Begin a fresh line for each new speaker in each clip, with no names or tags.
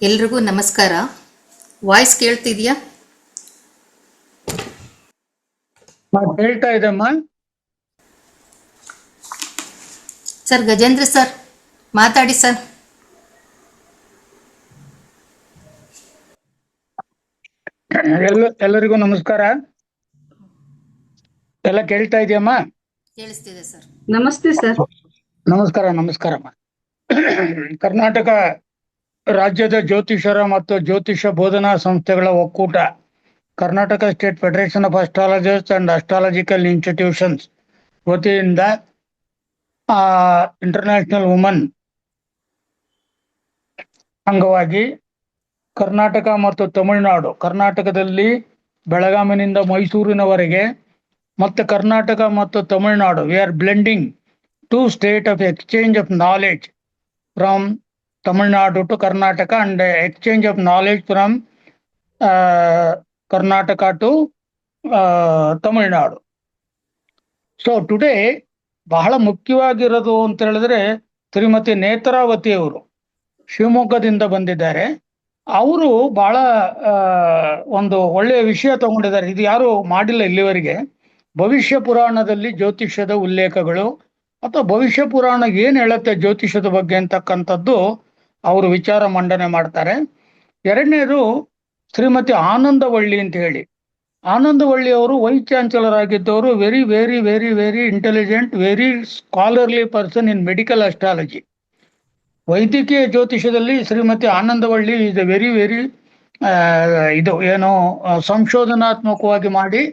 ಎಲ್ರಿಗೂ ನಮಸ್ಕಾರ. ವಾಯ್ಸ್ ಕೇಳ್ತಿದ್ಯಾ?
ಹೇಳ್ತಾ ಇದೆಮ್ಮ.
ಸರ್ ಗಜೇಂದ್ರ ಸರ್ ಮಾತಾಡಿ ಸರ್.
ಎಲ್ಲರಿಗೂ ನಮಸ್ಕಾರ. ಎಲ್ಲ ಕೇಳ್ತಾ ಇದೆಯಮ್ಮ?
ಕೇಳಿಸ್ತಿದೆ ಸರ್.
ನಮಸ್ತೆ ಸರ್.
ನಮಸ್ಕಾರಮ್ಮ. ಕರ್ನಾಟಕ ರಾಜ್ಯದ ಜ್ಯೋತಿಷರ ಮತ್ತು ಜ್ಯೋತಿಷ ಬೋಧನಾ ಸಂಸ್ಥೆಗಳ ಒಕ್ಕೂಟ, Karnataka state federation of astrologist and astrological institutions ವತಿಯಿಂದ ಇಂಟರ್ನ್ಯಾಷನಲ್ ವುಮನ್ ಅಂಗವಾಗಿ ಕರ್ನಾಟಕ ಮತ್ತು ತಮಿಳುನಾಡು, ಕರ್ನಾಟಕದಲ್ಲಿ ಬೆಳಗಾವಿನಿಂದ ಮೈಸೂರಿನವರೆಗೆ ಮತ್ತು ಕರ್ನಾಟಕ ಮತ್ತು Tamil Nadu, we are blending to state of exchange of knowledge from Tamil to Karnataka and exchange of knowledge from Karnataka to Tamil Nadu. So today ಬಹಳ ಮುಖ್ಯವಾಗಿರೋದು ಅಂತ ಹೇಳಿದ್ರೆ ಶ್ರೀಮತಿ ನೇತ್ರಾವತಿ ಅವರು ಶಿವಮೊಗ್ಗದಿಂದ ಬಂದಿದ್ದಾರೆ. ಅವರು ಬಹಳ ಒಂದು ಒಳ್ಳೆಯ ವಿಷಯ ತಗೊಂಡಿದ್ದಾರೆ. ಇದು ಯಾರು ಮಾಡಿಲ್ಲ ಇಲ್ಲಿವರೆಗೆ. ಭವಿಷ್ಯ ಪುರಾಣದಲ್ಲಿ ಜ್ಯೋತಿಷ್ಯದ ಉಲ್ಲೇಖಗಳು ಅಥವಾ ಭವಿಷ್ಯ ಪುರಾಣ ಏನ್ ಹೇಳುತ್ತೆ ಜ್ಯೋತಿಷ್ಯದ ಬಗ್ಗೆ ಅಂತಕ್ಕಂಥದ್ದು ಅವರು ವಿಚಾರ ಮಂಡನೆ ಮಾಡ್ತಾರೆ. ಎರಡನೇದು ಶ್ರೀಮತಿ ಆನಂದವಳ್ಳಿ ಅಂತ ಹೇಳಿ. ಆನಂದವಳ್ಳಿ ಅವರು ವೈಸ್ ಚಾನ್ಸಲರ್ ಆಗಿದ್ದವರು. Very very very very intelligent, very scholarly person in medical astrology. ವೈದ್ಯಕೀಯ ಜ್ಯೋತಿಷದಲ್ಲಿ Shrimati Anandavalli is a very very ಇದು ಏನೋ ಸಂಶೋಧನಾತ್ಮಕವಾಗಿ ಮಾಡಿ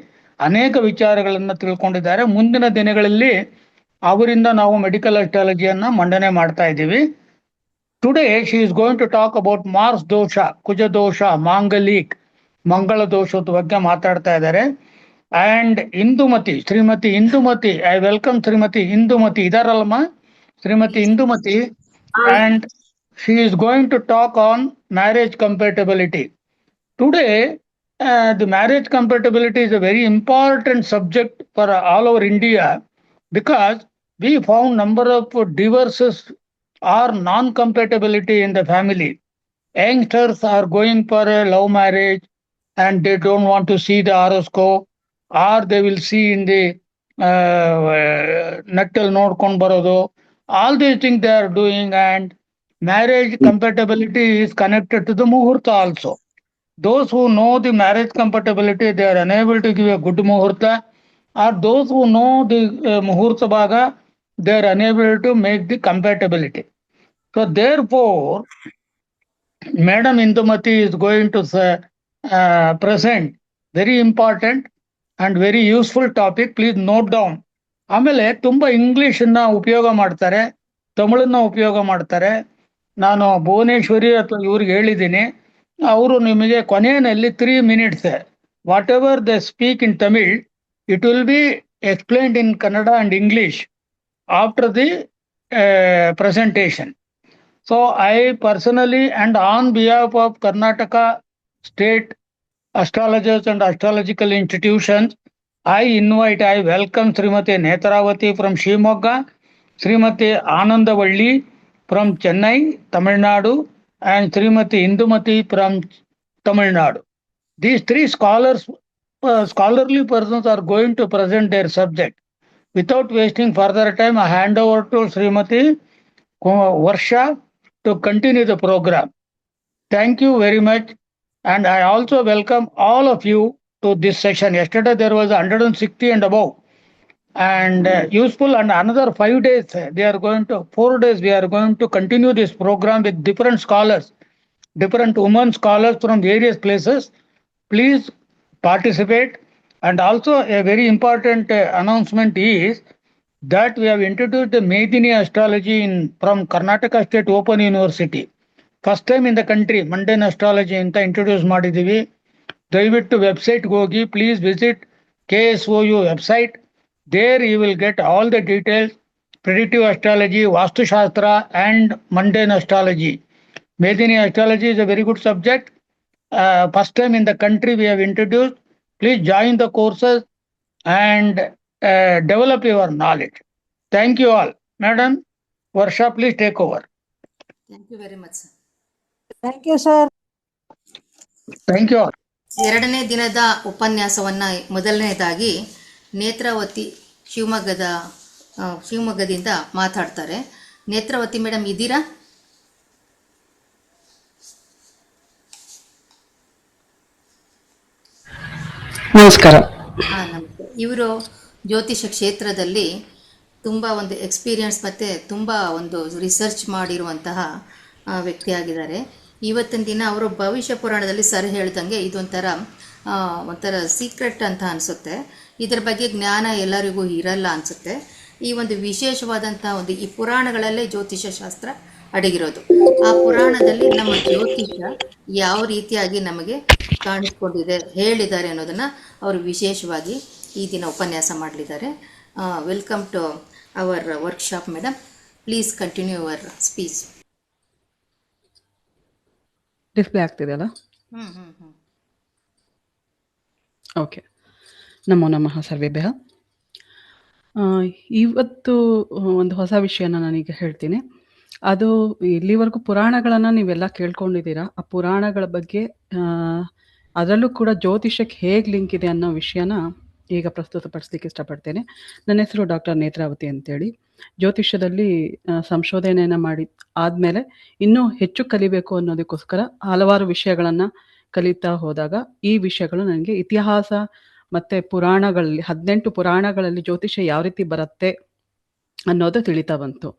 ಅನೇಕ ವಿಚಾರಗಳನ್ನು ತಿಳ್ಕೊಂಡಿದ್ದಾರೆ. ಮುಂದಿನ ದಿನಗಳಲ್ಲಿ ಅವರಿಂದ ನಾವು ಮೆಡಿಕಲ್ ಅಸ್ಟ್ರಾಲಜಿಯನ್ನ ಮಂಡನೆ ಮಾಡ್ತಾ ಇದ್ದೀವಿ. Today she is going to talk about Mars dosha, Kuja dosha, Mangalik, ಮಂಗಳ ದೋಷದ ಬಗ್ಗೆ ಮಾತಾಡ್ತಾ ಇದ್ದಾರೆ. And Indumathi, Shrimati Indumathi, I welcome Shrimati Indumathi. ಇದಾರಲ್ಲಮ್ಮ Shrimati Indumathi. And she is going to talk on marriage compatibility. Today the marriage compatibility is a very important subject for all over India because we found number of divorces or non-compatibility in the family. Youngsters are going for a love marriage and they don't want to see the horoscope, or they will see in the nattal nodkond barodu. All these things they are doing, and marriage compatibility is connected to the muhurta also. Those who know the marriage compatibility, they are unable to give a good muhurta, or those who know the muhurta bhaga, they are unable to make the compatibility. So therefore, Madam Indumati is going to present very important and very useful topic. Please note down. ಆಮೇಲೆ ತುಂಬ ಇಂಗ್ಲಿಷನ್ನ ಉಪಯೋಗ ಮಾಡ್ತಾರೆ, ತಮಿಳನ್ನ ಉಪಯೋಗ ಮಾಡ್ತಾರೆ. ನಾನು ಭುವನೇಶ್ವರಿ ಅಥವಾ ಇವ್ರಿಗೆ ಹೇಳಿದ್ದೀನಿ, ಅವರು ನಿಮಗೆ ಕೊನೆಯಲ್ಲಿ 3 minutes what ever the speak in Tamil, it will B explained in Kannada and English after the presentation. So I personally and on behalf of Karnataka State Astrologers and Astrological Institutions, I welcome Srimati Netravati from Shivamogga, Srimati Anandavalli from Chennai, Tamil Nadu, and Srimati Indumati from Tamil Nadu. These three scholarly persons are going to present their subject. Without wasting further time, I hand over to Srimati Varsha to continue the program. Thank you very much. And I also welcome all of you to this session. Yesterday there was 160 and above, and useful. And another 5 days, 4 days, we are going to continue this program with different scholars, different women scholars from various places. Please participate. And also a very important announcement is that we have introduced the Medini astrology from Karnataka State Open University. First time in the country, mundane astrology ಅಂತ introduce ಮಾಡಿದ್ದೀವಿ. ದಯವಿಟ್ಟು ವೆಬ್ಸೈಟ್ಗೆ ಹೋಗಿ, please visit KSOU website. There you will get all the details, predictive astrology, vastushastra and mundane astrology. Medini astrology is a very good subject. First time in the country we have introduced. Please join the courses and develop your knowledge. Thank you all. Madam Varsha, please take over.
Thank you very much sir.
Thank you sir.
Thank you.
ಎರಡನೇ ದಿನದ ಉಪನ್ಯಾಸವನ್ನು ಮೊದಲನೇದಾಗಿ ನೇತ್ರಾವತಿ ಶಿವಮೊಗ್ಗದಿಂದ ಮಾತಾಡ್ತಾರೆ. Netravati madam ಇದ್ದೀರಾ?
ನಮಸ್ಕಾರ.
ಹಾಂ, ನಮಸ್ತೆ. ಇವರು ಜ್ಯೋತಿಷ ಕ್ಷೇತ್ರದಲ್ಲಿ ತುಂಬ ಒಂದು ಎಕ್ಸ್ಪೀರಿಯನ್ಸ್ ಮತ್ತು ತುಂಬ ಒಂದು ರಿಸರ್ಚ್ ಮಾಡಿರುವಂತಹ ವ್ಯಕ್ತಿಯಾಗಿದ್ದಾರೆ. ಇವತ್ತಿನ ದಿನ ಅವರು ಭವಿಷ್ಯ ಪುರಾಣದಲ್ಲಿ ಸರ್ ಹೇಳ್ದಂಗೆ ಒಂಥರ ಸೀಕ್ರೆಟ್ ಅಂತ ಅನಿಸುತ್ತೆ. ಇದರ ಬಗ್ಗೆ ಜ್ಞಾನ ಎಲ್ಲರಿಗೂ ಇರಲ್ಲ ಅನಿಸುತ್ತೆ. ಈ ಒಂದು ವಿಶೇಷವಾದಂಥ ಈ ಪುರಾಣಗಳಲ್ಲೇ ಜ್ಯೋತಿಷ ಶಾಸ್ತ್ರ ಅಡಗಿರೋದು. ಆ ಪುರಾಣದಲ್ಲಿ ನಮ್ಮ ಜ್ಯೋತಿಷ ಯಾವ ರೀತಿಯಾಗಿ ನಮಗೆ ಕಾಣಿಸ್ಕೊಂಡಿದೆ ಹೇಳಿದ್ದಾರೆ ಅನ್ನೋದನ್ನು ಅವರು ವಿಶೇಷವಾಗಿ ಈ ದಿನ ಉಪನ್ಯಾಸ ಮಾಡಲಿದ್ದಾರೆ. Welcome to our workshop madam. Please continue your speech.
Display ಆಗ್ತಿದೆ ಅಲ್ಲ? ಓಕೆ. ನಮೋ ನಮಃ ಸರ್ವೇಭ್ಯ. ಇವತ್ತು ಒಂದು ಹೊಸ ವಿಷಯನ ನಾನೀಗ ಹೇಳ್ತೀನಿ. ಅದು ಇಲ್ಲಿವರೆಗೂ ಪುರಾಣಗಳನ್ನು ನೀವೆಲ್ಲ ಕೇಳ್ಕೊಂಡಿದ್ದೀರಾ. ಆ ಪುರಾಣಗಳ ಬಗ್ಗೆ ಅದರಲ್ಲೂ ಕೂಡ ಜ್ಯೋತಿಷಕ್ಕೆ ಹೇಗೆ ಲಿಂಕ್ ಇದೆ ಅನ್ನೋ ವಿಷಯನ ಈಗ ಪ್ರಸ್ತುತಪಡಿಸ್ಲಿಕ್ಕೆ ಇಷ್ಟಪಡ್ತೇನೆ. ನನ್ನ ಹೆಸರು ಡಾಕ್ಟರ್ ನೇತ್ರಾವತಿ ಅಂತೇಳಿ. ಜ್ಯೋತಿಷ್ಯದಲ್ಲಿ ಸಂಶೋಧನೆಯನ್ನು ಮಾಡಿ ಆದಮೇಲೆ ಇನ್ನೂ ಹೆಚ್ಚು ಕಲಿಬೇಕು ಅನ್ನೋದಕ್ಕೋಸ್ಕರ ಹಲವಾರು ವಿಷಯಗಳನ್ನು ಕಲಿತಾ ಹೋದಾಗ ಈ ವಿಷಯಗಳು ನನಗೆ ಇತಿಹಾಸ ಮತ್ತು ಪುರಾಣಗಳಲ್ಲಿ 18 ಪುರಾಣಗಳಲ್ಲಿ ಜ್ಯೋತಿಷ್ಯ ಯಾವ ರೀತಿ ಬರುತ್ತೆ ಅನ್ನೋದು ತಿಳಿತಾ ಬಂತು.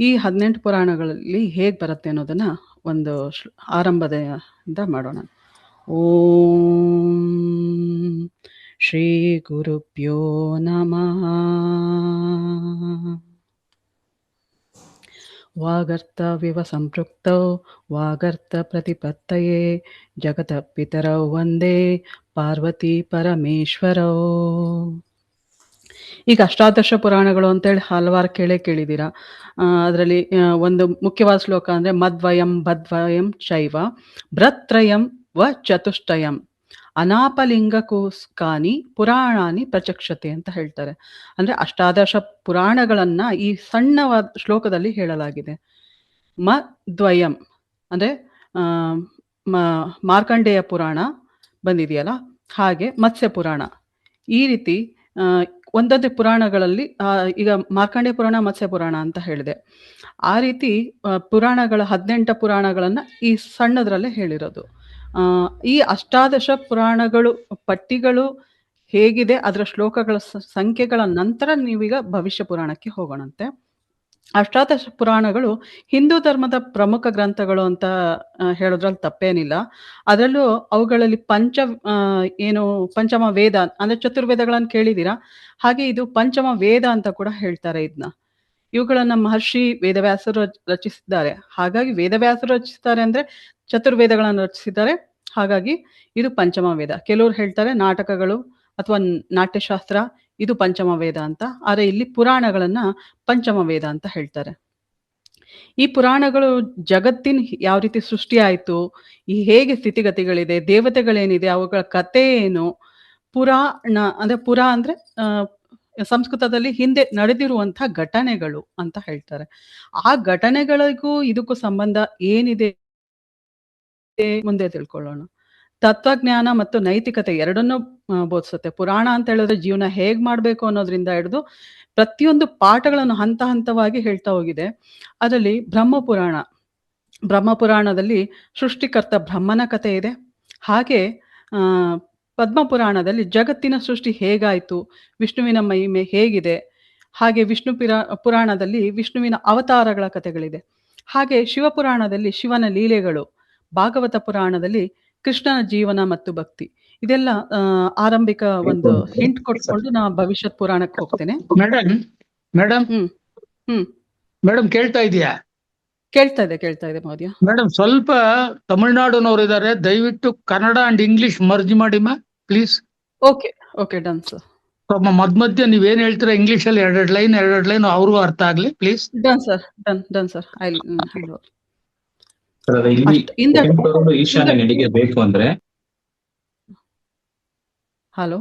ಈ 18 ಪುರಾಣಗಳಲ್ಲಿ ಹೇಗೆ ಬರುತ್ತೆ ಅನ್ನೋದನ್ನು ಒಂದು ಆರಂಭದಿಂದ ಮಾಡೋಣ. ಓಂ ಶ್ರೀ ಗುರುಭ್ಯೋ ನಮಃ. ವಾಗರ್ತವಿವ ಸಂಪೃಕ್ತೌ ವಾಗರ್ತ ಪ್ರತಿಪತ್ತಯೇ ಜಗತ ಪಿತರೌ ವಂದೇ ಪಾರ್ವತಿ ಪರಮೇಶ್ವರೌ. ಈಗ ಅಷ್ಟಾದಶ ಪುರಾಣಗಳು ಅಂತೇಳಿ ಹಲವಾರು ಕೇಳಿದ್ದೀರಾ. ಅದರಲ್ಲಿ ಒಂದು ಮುಖ್ಯವಾದ ಶ್ಲೋಕ ಅಂದರೆ ಮದ್ವಯಂ ಬದ್ವಯಂ ಚೈವ ಭ್ರತ್ರಯಂ ವ ಚತುಷ್ಟಯಂ ಅನಾಪಲಿಂಗಕೋಸ್ಕಾನಿ ಪುರಾಣಾನಿ ಪ್ರಚಕ್ಷತೆ ಅಂತ ಹೇಳ್ತಾರೆ. ಅಂದರೆ ಅಷ್ಟಾದಶ ಪುರಾಣಗಳನ್ನು ಈ ಸಣ್ಣವಾದ ಶ್ಲೋಕದಲ್ಲಿ ಹೇಳಲಾಗಿದೆ. ಮದ್ವಯಂ ಅಂದರೆ ಮಾರ್ಕಂಡೇಯ ಪುರಾಣ ಬಂದಿದೆಯಲ್ಲ, ಹಾಗೆ ಮತ್ಸ್ಯ ಪುರಾಣ. ಈ ರೀತಿ ಒಂದೊಂದೇ ಪುರಾಣಗಳಲ್ಲಿ ಈಗ ಮಾರ್ಕಂಡೇಯ ಪುರಾಣ ಮತ್ಸ್ಯ ಪುರಾಣ ಅಂತ ಹೇಳಿದೆ. ಆ ರೀತಿ ಪುರಾಣಗಳ 18 ಪುರಾಣಗಳನ್ನು ಈ ಸಣ್ಣದ್ರಲ್ಲೇ ಹೇಳಿರೋದು. ಈ ಅಷ್ಟಾದಶ ಪುರಾಣಗಳು ಪಟ್ಟಿಗಳು ಹೇಗಿದೆ, ಅದರ ಶ್ಲೋಕಗಳ ಸಂಖ್ಯೆಗಳ ನಂತರ ನೀವೀಗ ಭವಿಷ್ಯ ಪುರಾಣಕ್ಕೆ ಹೋಗೋಣಂತೆ. ಅಷ್ಟಾದಶ ಪುರಾಣಗಳು ಹಿಂದೂ ಧರ್ಮದ ಪ್ರಮುಖ ಗ್ರಂಥಗಳು ಅಂತ ಹೇಳೋದ್ರಲ್ಲಿ ತಪ್ಪೇನಿಲ್ಲ. ಅದರಲ್ಲೂ ಅವುಗಳಲ್ಲಿ ಪಂಚಮ ವೇದ ಅಂದರೆ ಚತುರ್ವೇದಗಳನ್ನು ಕೇಳಿದ್ದೀರಾ. ಹಾಗೆ ಇದು ಪಂಚಮ ವೇದ ಅಂತ ಕೂಡ ಹೇಳ್ತಾರೆ ಇದನ್ನ. ಇವುಗಳನ್ನ ಮಹರ್ಷಿ ವೇದವ್ಯಾಸರು ರಚಿಸಿದ್ದಾರೆ. ಹಾಗಾಗಿ ವೇದವ್ಯಾಸರು ರಚಿಸಿದ್ದಾರೆ ಅಂದರೆ ಚತುರ್ವೇದಗಳನ್ನು ರಚಿಸಿದ್ದಾರೆ. ಹಾಗಾಗಿ ಇದು ಪಂಚಮ ವೇದ. ಕೆಲವರು ಹೇಳ್ತಾರೆ ನಾಟಕಗಳು ಅಥವಾ ನಾಟ್ಯಶಾಸ್ತ್ರ ಇದು ಪಂಚಮ ವೇದ ಅಂತ. ಆದರೆ ಇಲ್ಲಿ ಪುರಾಣಗಳನ್ನ ಪಂಚಮ ವೇದ ಅಂತ ಹೇಳ್ತಾರೆ. ಈ ಪುರಾಣಗಳು ಜಗತ್ತಿನ ಯಾವ ರೀತಿ ಸೃಷ್ಟಿ ಆಯಿತು, ಈ ಹೇಗೆ ಸ್ಥಿತಿಗತಿಗಳಿದೆ, ದೇವತೆಗಳೇನಿದೆ, ಅವುಗಳ ಕಥೆ ಏನು, ಪುರಾಣ ಅಂದರೆ ಪುರ ಅಂದರೆ ಸಂಸ್ಕೃತದಲ್ಲಿ ಹಿಂದೆ ನಡೆದಿರುವಂತಹ ಘಟನೆಗಳು ಅಂತ ಹೇಳ್ತಾರೆ. ಆ ಘಟನೆಗಳಿಗೂ ಇದಕ್ಕೂ ಸಂಬಂಧ ಏನಿದೆ ಮುಂದೆ ತಿಳ್ಕೊಳ್ಳೋಣ. ತತ್ವಜ್ಞಾನ ಮತ್ತು ನೈತಿಕತೆ ಎರಡನ್ನೂ ಬೋಧಿಸುತ್ತೆ. ಪುರಾಣ ಅಂತ ಹೇಳಿದ್ರೆ ಜೀವನ ಹೇಗ್ ಮಾಡ್ಬೇಕು ಅನ್ನೋದ್ರಿಂದ ಹಿಡಿದು ಪ್ರತಿಯೊಂದು ಪಾಠಗಳನ್ನು ಹಂತ ಹಂತವಾಗಿ ಹೇಳ್ತಾ ಹೋಗಿದೆ. ಅದರಲ್ಲಿ ಬ್ರಹ್ಮಪುರಾಣದಲ್ಲಿ ಸೃಷ್ಟಿಕರ್ತ ಬ್ರಹ್ಮನ ಕಥೆ ಇದೆ. ಹಾಗೆ ಪದ್ಮಪುರಾಣದಲ್ಲಿ ಜಗತ್ತಿನ ಸೃಷ್ಟಿ ಹೇಗಾಯಿತು, ವಿಷ್ಣುವಿನ ಮಹಿಮೆ ಹೇಗಿದೆ. ಹಾಗೆ ಪುರಾಣದಲ್ಲಿ ವಿಷ್ಣುವಿನ ಅವತಾರಗಳ ಕಥೆಗಳಿದೆ. ಹಾಗೆ ಶಿವಪುರಾಣದಲ್ಲಿ ಶಿವನ ಲೀಲೆಗಳು, ಭಾಗವತ ಪುರಾಣದಲ್ಲಿ ಕೃಷ್ಣನ ಜೀವನ ಮತ್ತು ಭಕ್ತಿ. ಇದೆಲ್ಲ ಆರಂಭಿಕ ಒಂದು ಹಿಂಟ್ ಕೊಟ್ಕೊಂಡು ನಾ ಭವಿಷ್ಯತ್ ಪುರಾಣಕ್ಕೆ ಹೋಗ್ತೇನೆ.
ಮೇಡಮ್ ಕೇಳ್ತಾ ಇದೆಯಾ?
ಕೇಳ್ತಾ ಇದೆ ಮಹೋದಯ.
ಮೇಡಮ್ ಸ್ವಲ್ಪ ತಮಿಳ್ನಾಡುನವರು ಇದ್ದಾರೆ, ದಯವಿಟ್ಟು ಕನ್ನಡ ಅಂಡ್ ಇಂಗ್ಲಿಷ್ ಮರ್ಜ್ ಮಾಡಿ ಪ್ಲೀಸ್.
Okay done sir.
ಮಧ್ಯ ನೀವೇನ್ ಹೇಳ್ತೀರಾ ಇಂಗ್ಲಿಷ್ ಅಲ್ಲಿ ಎರಡೆರಡು ಲೈನ್ ಅವ್ರಿಗೂ ಅರ್ಥ ಆಗ್ಲಿ ಪ್ಲೀಸ್.
Done sir.
ಈಶಾನ್ಯ ನಡಿಗೆ ಬೇಕು ಅಂದ್ರೆ
hello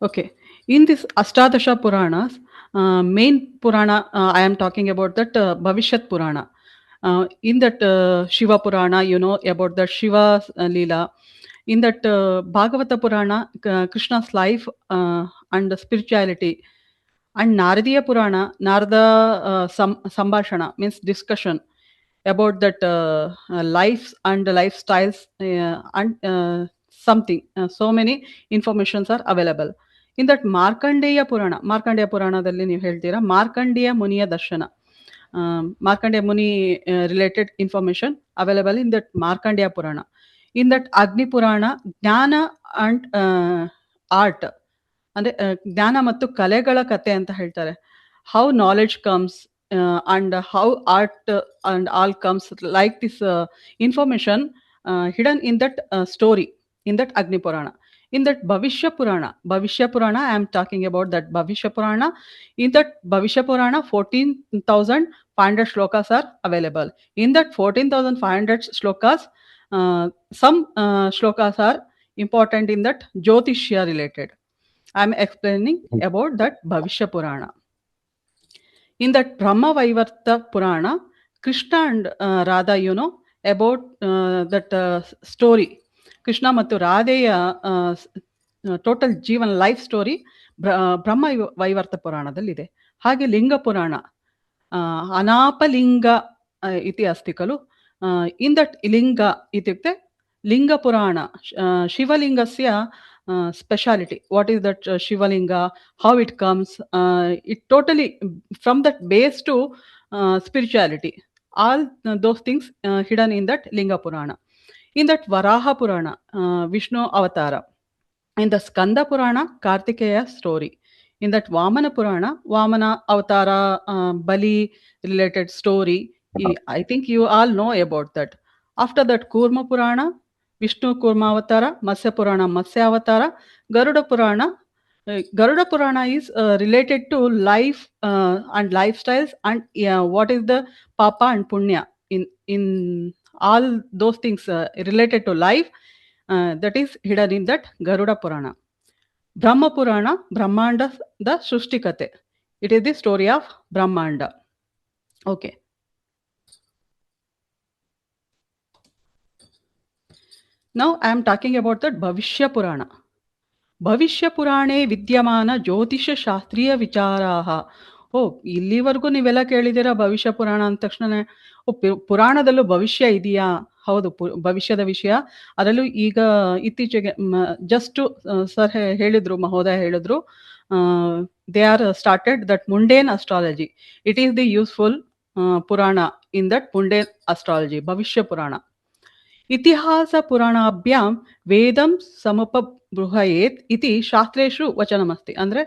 okay. In this Ashtadasha Puranas, main Purana, I am talking about that Bhavishyat Purana. In that Shiva Purana, you know about the Shiva Leela. In that Bhagavata Purana, Krishna's life and the spirituality. And Naradiya Purana, Narada Sambhashana means discussion about that lives and lifestyles and something. So many informations are available. In that Markandeya Puranaದಲ್ಲಿ ನೀವು ಹೇಳ್ತೀರಾ ಮಾರ್ಕಂಡೇಯ ಮುನಿಯ ದರ್ಶನ. Markandeya Muni related information available in that Markandeya Purana. In that Agni Purana, ಜ್ಞಾನ and art ಅಂದ್ರೆ ಜ್ಞಾನ ಮತ್ತು ಕಲೆಗಳ ಕತೆ ಅಂತ ಹೇಳ್ತಾರೆ. How knowledge comes and how art and all comes, like this information hidden in that story in that Agni Purana. In that Bhavishya Purana, I am talking about that Bhavishya Purana. In that Bhavishya Purana, 14,500 shlokas are available. In that 14,500 shlokas, some shlokas are important in that Jyotishya related. I am explaining about that Bhavishya Purana. In that Brahma Vaivarta Purana, Krishna and Radha, you know about that story. Krishna ಮತ್ತು ರಾಧೆಯ total ಜೀವನ life story ಬ್ರಹ್ಮ ವೈವರ್ತ ಪುರಾಣದಲ್ಲಿದೆ. ಹಾಗೆ ಲಿಂಗ ಪುರಾಣ, ಅನಾಪಲಿಂಗ ಇತಿ ಅಸ್ತಿ ಖಲು. In that ಲಿಂಗ ಇತ್ಯುಕ್ತೆ ಲಿಂಗ ಪುರಾಣ, ಶಿವಲಿಂಗಸ್ಯ speciality. What is that Shivalinga, how it comes, it totally from that base to spirituality, all those things hidden in that Linga Purana. In that Varaha Purana, Vishnu Avatara. In the Skanda Purana, Kartikeya story. In that Vamana Purana, Vamana Avatara Bali related story. I think you all know about that. After that Kurma Purana, Vishnu Kurma Avatara, Matsya Purana, Matsya Avatara, Garuda Purana. Garuda Purana is related to life and lifestyles and what is the Papa and Punya in all those things related to life. That is hidden in that Garuda Purana. Brahma Purana, Brahmanda, the Shushtikate. It is the story of Brahmanda. Okay. Now I am talking about that Bhavishya Purana. ಭವಿಷ್ಯ ಪುರಾಣೇ ವಿದ್ಯಮಾನ ಜ್ಯೋತಿಷ ಶಾಸ್ತ್ರೀಯ ವಿಚಾರಾಹ. ಇಲ್ಲಿವರೆಗೂ ನೀವೆಲ್ಲ ಕೇಳಿದ್ದೀರಾ ಭವಿಷ್ಯ ಪುರಾಣ ಅಂದ ತಕ್ಷಣ ಪುರಾಣದಲ್ಲೂ ಭವಿಷ್ಯ ಇದೆಯಾ? ಹೌದು, ಭವಿಷ್ಯದ ವಿಷಯ. ಅದರಲ್ಲೂ ಈಗ ಇತ್ತೀಚೆಗೆ ಜಸ್ಟ್ ಸರ್ ಹೇಳಿದ್ರು, ಮಹೋದಯ ಹೇಳಿದ್ರು, they are started that ಮುಂಡೇನ್ astrology. It is the useful ಪುರಾಣ ಇನ್ ದಟ್ ಮುಂಡೇನ್ ಅಸ್ಟ್ರಾಲಜಿ, ಭವಿಷ್ಯ ಪುರಾಣ. ಇತಿಹಾಸ ಪುರಾಣಾಭ್ಯಾಂ ವೇದಂ ಸಮುಪಬೃಹಯೇತ್ ಇತಿ ಶಾಸ್ತ್ರೇಷು ವಚನಮಸ್ತಿ. ಅಂದ್ರೆ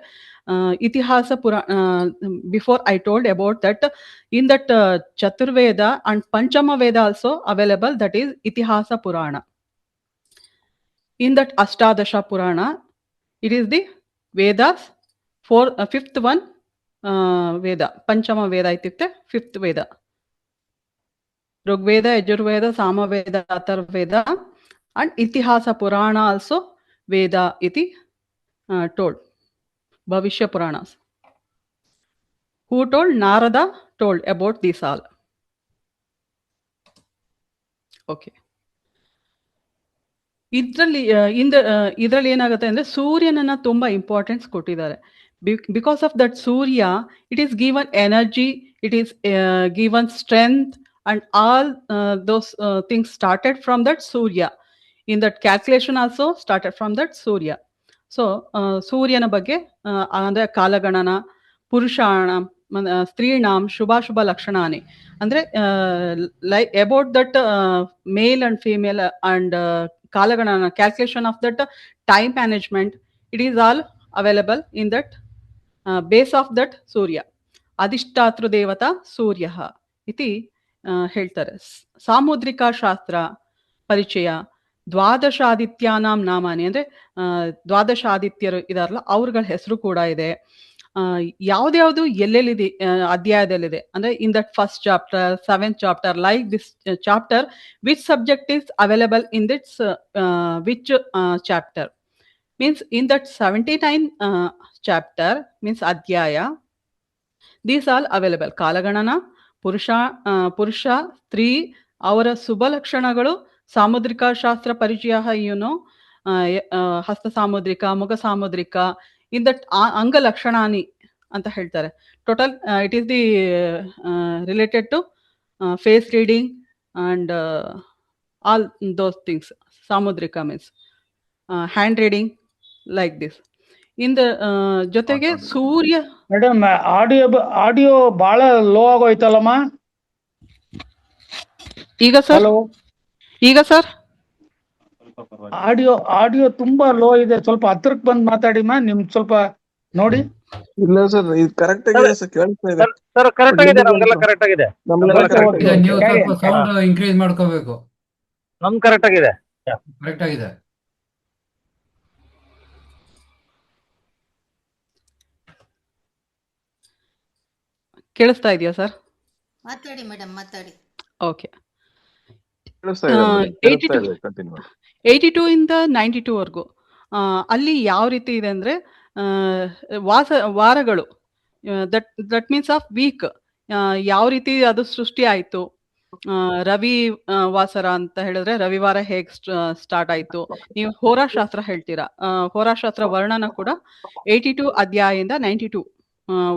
Itihasa Purana, before I told about that in that Chaturveda and Panchama Veda also available, that is Itihasa Purana. In that Ashtadasha Purana, it is the Vedas, fifth one Veda, Panchama Veda ಇತ್ಯುಕ್ತೆ fifth Veda. Rigveda, Yajurveda, Samaveda, Atharvaveda and Itihasa Purana also Veda iti told. Bhavishya Puranas. Who told? Narada told about these all. Okay. ಇದರಲ್ಲಿ ಏನಾಗುತ್ತೆ ಅಂದ್ರೆ ಸೂರ್ಯನನ್ನ ತುಂಬಾ importance ಕೊಟ್ಟಿದ್ದಾರೆ. Because of that Surya, it is given energy, it is given strength and all those things started from that Surya. In that calculation also started from that Surya. So Suryana ಬಗ್ಗೆ ಅಂದ್ರೆ ಕಾಲಗಣನ, ಪುರುಷಾಣ, ಸ್ತ್ರೀಣಾಂ ಶುಭಾಶುಭ ಲಕ್ಷಣಾನಿ, ಅಂದ್ರೆ like about that male and female and ಕಾಲಗಣನ, calculation of that time management, it is all available in that base of that Surya. ಅಧಿಷ್ಠಾತೃ ದೇವತಾ ಸೂರ್ಯ ಇತಿ ಹೇಳ್ತಾರೆ. ಸಾಮುದ್ರಿಕ ಶಾಸ್ತ್ರ ಪರಿಚಯ, ದ್ವಾದಶಾದಿತ್ಯಾನಾಂ ನಾಮಾನಿ, ಅಂದ್ರೆ ದ್ವಾದಶಾದಿತ್ಯರು ಇದಾರಲ್ಲ ಅವ್ರಗಳ ಹೆಸರು ಕೂಡ ಇದೆ. ಯಾವ್ದ್ಯಾವ್ದು ಎಲ್ಲೆಲ್ಲಿದೆ ಅಧ್ಯಾಯದಲ್ಲಿದೆ ಅಂದ್ರೆ in that first chapter, seventh chapter, like this chapter, which subject is available in this which chapter. Means in that 79 chapter, means adhyaya, these all available. ಕಾಲಗಣನ, ಪುರುಷ, ಸ್ತ್ರೀ, ಅವರ ಶುಭ ಲಕ್ಷಣಗಳು, ಸಾಮುದ್ರಿಕ ಶಾಸ್ತ್ರ ಪರಿಚಯ, ಹಸ್ತ ಸಾಮುದ್ರಿಕ, ಮುಖ ಸಾಮುದ್ರಿಕ, ಇನ್ ದಟ್ ಅಂಗ ಲಕ್ಷಣಾನಿ ಅಂತ ಹೇಳ್ತಾರೆ. Total it is the related to face reading and all those things. Samudrika means hand reading like this. ಇಂದ ಜೊತೆಗೆ ಸೂರ್ಯ.
ಮೇಡಮ್, ಆಡಿಯೋ ಬಹಳ ಲೋ ಆಗೋಯ್ತಲ್ಲಮ್ಮ.
ಈಗ ಸರ್,
ಹಲೋ,
ಈಗ ಸರ್
ಆಡಿಯೋ ತುಂಬಾ ಲೋ ಇದೆ. ಸ್ವಲ್ಪ ಹತ್ರಕ್ಕೆ ಬಂದು ಮಾತಾಡಿಮ್ಮ. ನಿಮ್ದು ಸ್ವಲ್ಪ ನೋಡಿ.
ಇಲ್ಲ ಸರ್, ಇದು ಕರೆಕ್ಟ್ ಆಗಿದೆ ಸರ್, ಕೇಳಿಸ್ತಾ ಇದೆ.
ಸರ್ ಕರೆಕ್ಟ್ ಆಗಿದೆ, ನಮ್ಗೆಲ್ಲ ಕರೆಕ್ಟ್ ಆಗಿದೆ.
ನಮ್ಗೆಲ್ಲ
ಓಕೆ,
ಕರೆಕ್ಟ್
ಓಕೆ.
ಆಗಿದೆ.
ನೀವು ಸ್ವಲ್ಪ ಸೌಂಡ್ ಇನ್ಕ್ರೀಸ್ ಮಾಡ್ಕೋಬೇಕು.
ನಮ್ ಕರೆಕ್ಟ್ ಆಗಿದೆ.
ಕರೆಕ್ಟ್ ಆಗಿದೆ.
ಕೇಳಿಸ್ತಾ ಇದೆಯಾ ಸರ್?
ಮಾತಾಡಿ ಮೇಡಮ್, ಮಾತಾಡಿ.
ಓಕೆ.
ಕೇಳಿಸ್ತಾ ಇದೆ madam, ಕೇಳಿಸ್ತಾ
82
ಇದೆ, continue ಮಾಡಿ.
82 ಇಂದ 92 ವರೆಗೂ ಅಲ್ಲಿ ಯಾವ ರೀತಿ ಇದೆ ಅಂದ್ರೆ ವಾರಗಳು, ದಟ್ ಮೀನ್ಸ್ ಆಫ್ ವೀಕ್, ಯಾವ ರೀತಿ ಅದು ಸೃಷ್ಟಿ ಆಯ್ತು. ರವಿ ವಾಸರ ಅಂತ ಹೇಳಿದ್ರೆ ರವಿವಾರ ಹೇಗ್ ಸ್ಟಾರ್ಟ್ ಆಯ್ತು. ನೀವು ಹೋರಾಶಾಸ್ತ್ರ ಹೇಳ್ತೀರಾ, ಹೋರಾಶಾಸ್ತ್ರ ವರ್ಣನ ಕೂಡ 82 ಅಧ್ಯಾಯದಿಂದ 92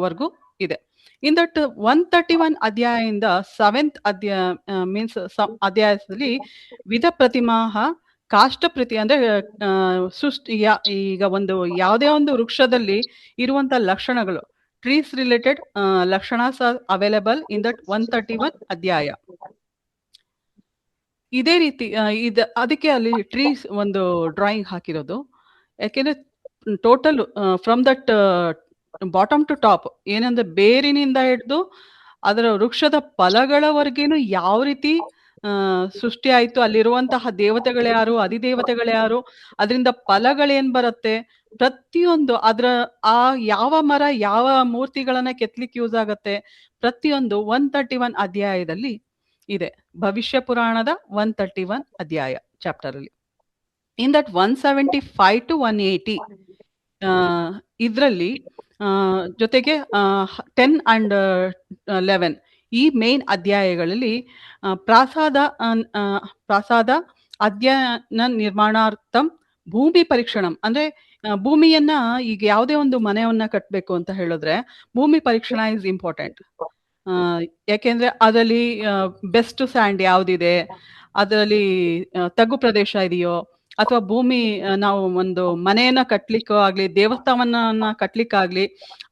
ವರ್ಗೂ ಇದೆ. ಇನ್ ದಟ್ 131 ಅಧ್ಯಾಯದಿಂದ 7th ಅಧ್ಯಾಯ ಮೀನ್ಸ್ ಅಧ್ಯಾಯದಲ್ಲಿ ವಿಧ ಪ್ರತಿಮಾಹ ಕಾಷ್ಟಪ್ರತಿ ಅಂದ್ರೆ ಸೃಷ್ಟಿ. ಈಗ ಒಂದು ಯಾವುದೇ ಒಂದು ವೃಕ್ಷದಲ್ಲಿ ಇರುವಂತ ಲಕ್ಷಣಗಳು, ಟ್ರೀಸ್ ರಿಲೇಟೆಡ್ ಲಕ್ಷಣಸ್ ಆರ್ ಅವೈಲೇಬಲ್ ಇನ್ ದಟ್ 131 ಅಧ್ಯಾಯ. ಇದೇ ರೀತಿ ಅದಕ್ಕೆ ಅಲ್ಲಿ ಟ್ರೀಸ್ ಒಂದು ಡ್ರಾಯಿಂಗ್ ಹಾಕಿರೋದು. ಯಾಕೆಂದ್ರೆ total from that bottom to top, ಏನಂದ್ರೆ ಬೇರಿನಿಂದ ಹಿಡಿದು ಅದರ ವೃಕ್ಷದ ಫಲಗಳವರೆಗೇನು ಯಾವ ರೀತಿ ಸೃಷ್ಟಿ ಆಯ್ತು, ಅಲ್ಲಿರುವಂತಹ ದೇವತೆಗಳ್ಯಾರು, ಅಧಿದೇವತೆಗಳ್ಯಾರು, ಅದರಿಂದ ಫಲಗಳೇನ್ ಬರುತ್ತೆ, ಪ್ರತಿಯೊಂದು ಆ ಯಾವ ಮರ ಯಾವ ಮೂರ್ತಿಗಳನ್ನ ಕೆತ್ತಲಿಕ್ಕೆ ಯೂಸ್ ಆಗತ್ತೆ, ಪ್ರತಿಯೊಂದು 131 ಅಧ್ಯಾಯದಲ್ಲಿ ಇದೆ. ಭವಿಷ್ಯ ಪುರಾಣದ 131 ಅಧ್ಯಾಯ ಚಾಪ್ಟರ್ ಅಲ್ಲಿ. ಇನ್ ದಟ್ 175 to 180 ಇದರಲ್ಲಿ ಜೊತೆಗೆ 10 and 11 ಈ ಮೇನ್ ಅಧ್ಯಾಯಗಳಲ್ಲಿ ಪ್ರಾಸಾದ ಅಧ್ಯಯನ ನಿರ್ಮಾಣಾರ್ಥಂ ಭೂಮಿ ಪರೀಕ್ಷಣಂ ಅಂದ್ರೆ ಭೂಮಿಯನ್ನ, ಈಗ ಯಾವುದೇ ಒಂದು ಮನೆಯನ್ನ ಕಟ್ಟಬೇಕು ಅಂತ ಹೇಳಿದ್ರೆ ಭೂಮಿ ಪರೀಕ್ಷಣ ಇಸ್ ಇಂಪಾರ್ಟೆಂಟ್. ಯಾಕೆಂದ್ರೆ ಅದರಲ್ಲಿ ಬೆಸ್ಟ್ ಸ್ಯಾಂಡ್ ಯಾವ್ದಿದೆ, ಅದರಲ್ಲಿ ತಗ್ಗು ಪ್ರದೇಶ ಇದೆಯೋ, ಅಥವಾ ಭೂಮಿ ನಾವು ಒಂದು ಮನೆಯನ್ನ ಕಟ್ಲಿಕ್ಕೋ ಆಗ್ಲಿ, ದೇವಸ್ಥಾನವನ್ನ ಕಟ್ಲಿಕ್ಕಾಗ್ಲಿ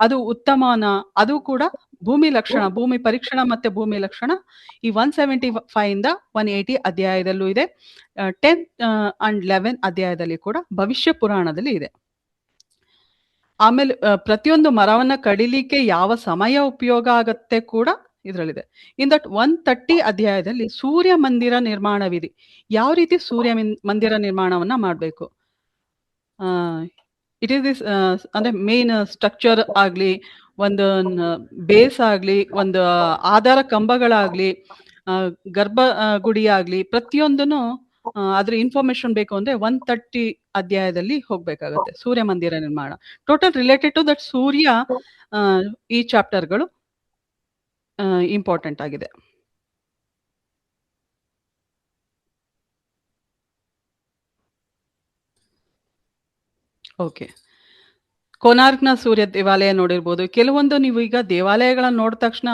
ಅದು ಉತ್ತಮನ, ಅದು ಕೂಡ ಭೂಮಿ ಲಕ್ಷಣ, ಭೂಮಿ ಪರೀಕ್ಷಣ ಮತ್ತೆ ಭೂಮಿ ಲಕ್ಷಣ ಈ 175 ಇಂದ 180 ಅಧ್ಯಾಯದಲ್ಲೂ ಇದೆ. 10 and 11 ಅಧ್ಯಾಯದಲ್ಲಿ ಕೂಡ ಭವಿಷ್ಯ ಪುರಾಣದಲ್ಲಿ ಇದೆ. ಆಮೇಲೆ ಪ್ರತಿಯೊಂದು ಮರವನ್ನ ಕಡಿಲಿಕ್ಕೆ ಯಾವ ಸಮಯ ಉಪಯೋಗ ಆಗತ್ತೆ ಕೂಡ ಇದರಲ್ಲಿದೆ. ಇನ್ ದಟ್ 130 ಅಧ್ಯಾಯದಲ್ಲಿ ಸೂರ್ಯ ಮಂದಿರ ನಿರ್ಮಾಣ ವಿಧಿ, ಯಾವ ರೀತಿ ಸೂರ್ಯ ಮಂದಿರ ನಿರ್ಮಾಣವನ್ನ ಮಾಡಬೇಕು. ಇಟ್ ಈಸ್ ದಿಸ್ ಅಂದ್ರೆ ಮೇನ್ ಸ್ಟ್ರಕ್ಚರ್ ಆಗ್ಲಿ, ಒಂದು ಬೇಸ್ ಆಗ್ಲಿ, ಒಂದು ಆಧಾರ ಕಂಬಗಳಾಗ್ಲಿ, ಗರ್ಭ ಗುಡಿ ಆಗ್ಲಿ, ಪ್ರತಿಯೊಂದನ್ನು ಅದ್ರ ಇನ್ಫಾರ್ಮೇಶನ್ ಬೇಕು ಅಂದ್ರೆ 130 ಅಧ್ಯಾಯದಲ್ಲಿ ಹೋಗ್ಬೇಕಾಗತ್ತೆ. ಸೂರ್ಯ ಮಂದಿರ ನಿರ್ಮಾಣ ಟೋಟಲ್ ರಿಲೇಟೆಡ್ ಟು ದಟ್ ಸೂರ್ಯ, ಈ ಚಾಪ್ಟರ್ಗಳು ಇಂಪಾರ್ಟೆಂಟ್ ಆಗಿದೆ. ಓಕೆ. ಕೋನಾರ್ಕ್ನ ಸೂರ್ಯ ದೇವಾಲಯ ನೋಡಿರ್ಬೋದು. ಕೆಲವೊಂದು ನೀವು ಈಗ ದೇವಾಲಯಗಳನ್ನ ನೋಡಿದ ತಕ್ಷಣ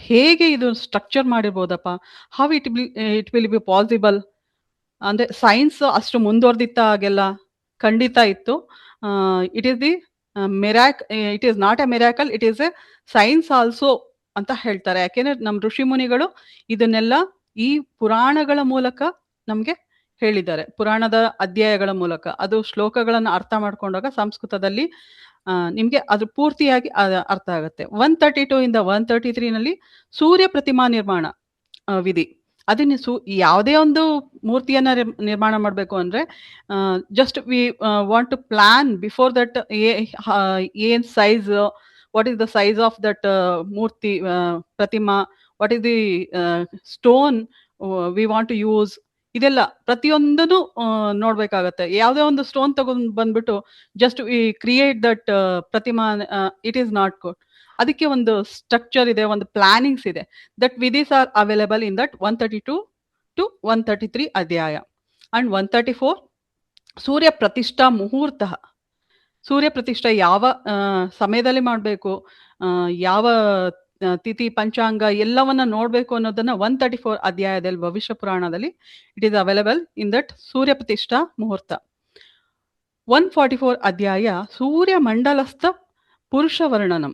ಹೇಗೆ ಇದು ಸ್ಟ್ರಕ್ಚರ್ ಮಾಡಿರ್ಬೋದಪ್ಪ, how it will be possible ಅಂದ್ರೆ ಸೈನ್ಸ್ ಅಷ್ಟು ಮುಂದುವರೆದಿತ್ತ ಆಗೆಲ್ಲ ಖಂಡಿತ ಇತ್ತು. It is the it is not a miracle, it is a science also ಅಂತ ಹೇಳ್ತಾರೆ. ಯಾಕೆಂದ್ರೆ ನಮ್ಮ ಋಷಿ ಮುನಿಗಳು ಇದನ್ನೆಲ್ಲ ಈ ಪುರಾಣಗಳ ಮೂಲಕ ನಮ್ಗೆ ಹೇಳಿದ್ದಾರೆ. ಪುರಾಣದ ಅಧ್ಯಾಯಗಳ ಮೂಲಕ ಅದು ಶ್ಲೋಕಗಳನ್ನ ಅರ್ಥ ಮಾಡ್ಕೊಂಡಾಗ ಸಂಸ್ಕೃತದಲ್ಲಿ ನಿಮ್ಗೆ ಅದು ಪೂರ್ತಿಯಾಗಿ ಅರ್ಥ ಆಗುತ್ತೆ. 132 ಇಂದ 133 ನಲ್ಲಿ ಸೂರ್ಯ ಪ್ರತಿಮಾ ನಿರ್ಮಾಣ ವಿಧಿ. ಅದನ್ನ ಯಾವುದೇ ಒಂದು ಮೂರ್ತಿಯನ್ನ ನಿರ್ಮಾಣ ಮಾಡಬೇಕು ಅಂದ್ರೆ just we want to plan before that ಏನ್ size, what is the size of that ಮೂರ್ತಿ ಪ್ರತಿಮಾ, what is the stone we want to use, ಇದೆಲ್ಲ ಪ್ರತಿಯೊಂದನ್ನು ನೋಡ್ಬೇಕಾಗತ್ತೆ. ಯಾವುದೇ ಒಂದು ಸ್ಟೋನ್ ತಗೊಂಡ್ ಬಂದ್ಬಿಟ್ಟು ಜಸ್ಟ್ ವಿ ಕ್ರಿಯೇಟ್ ದಟ್ ಪ್ರತಿಮಾ, ಇಟ್ ಈಸ್ ನಾಟ್ ಗುಡ್. ಅದಕ್ಕೆ ಒಂದು ಸ್ಟ್ರಕ್ಚರ್ ಇದೆ, ಒಂದು ಪ್ಲಾನಿಂಗ್ಸ್ ಇದೆ. ದಟ್ ವಿಧಿಸ್ are available in that 132 to 133 ಅಧ್ಯಾಯ. ಅಂಡ್ 134 ಸೂರ್ಯ ಪ್ರತಿಷ್ಠಾ ಮುಹೂರ್ತ. ಸೂರ್ಯ ಪ್ರತಿಷ್ಠೆ ಯಾವ ಸಮಯದಲ್ಲಿ ಮಾಡಬೇಕು, ಯಾವ ತಿಥಿ ಪಂಚಾಂಗ ಎಲ್ಲವನ್ನ ನೋಡಬೇಕು ಅನ್ನೋದನ್ನ 134 ಅಧ್ಯಾಯದಲ್ಲಿ ಭವಿಷ್ಯ ಪುರಾಣದಲ್ಲಿ it is available in that Surya ಪ್ರತಿಷ್ಠಾ ಮುಹೂರ್ತ. 144 ಅಧ್ಯಾಯ ಸೂರ್ಯ ಮಂಡಲಸ್ಥ ಪುರುಷ ವರ್ಣನಂ.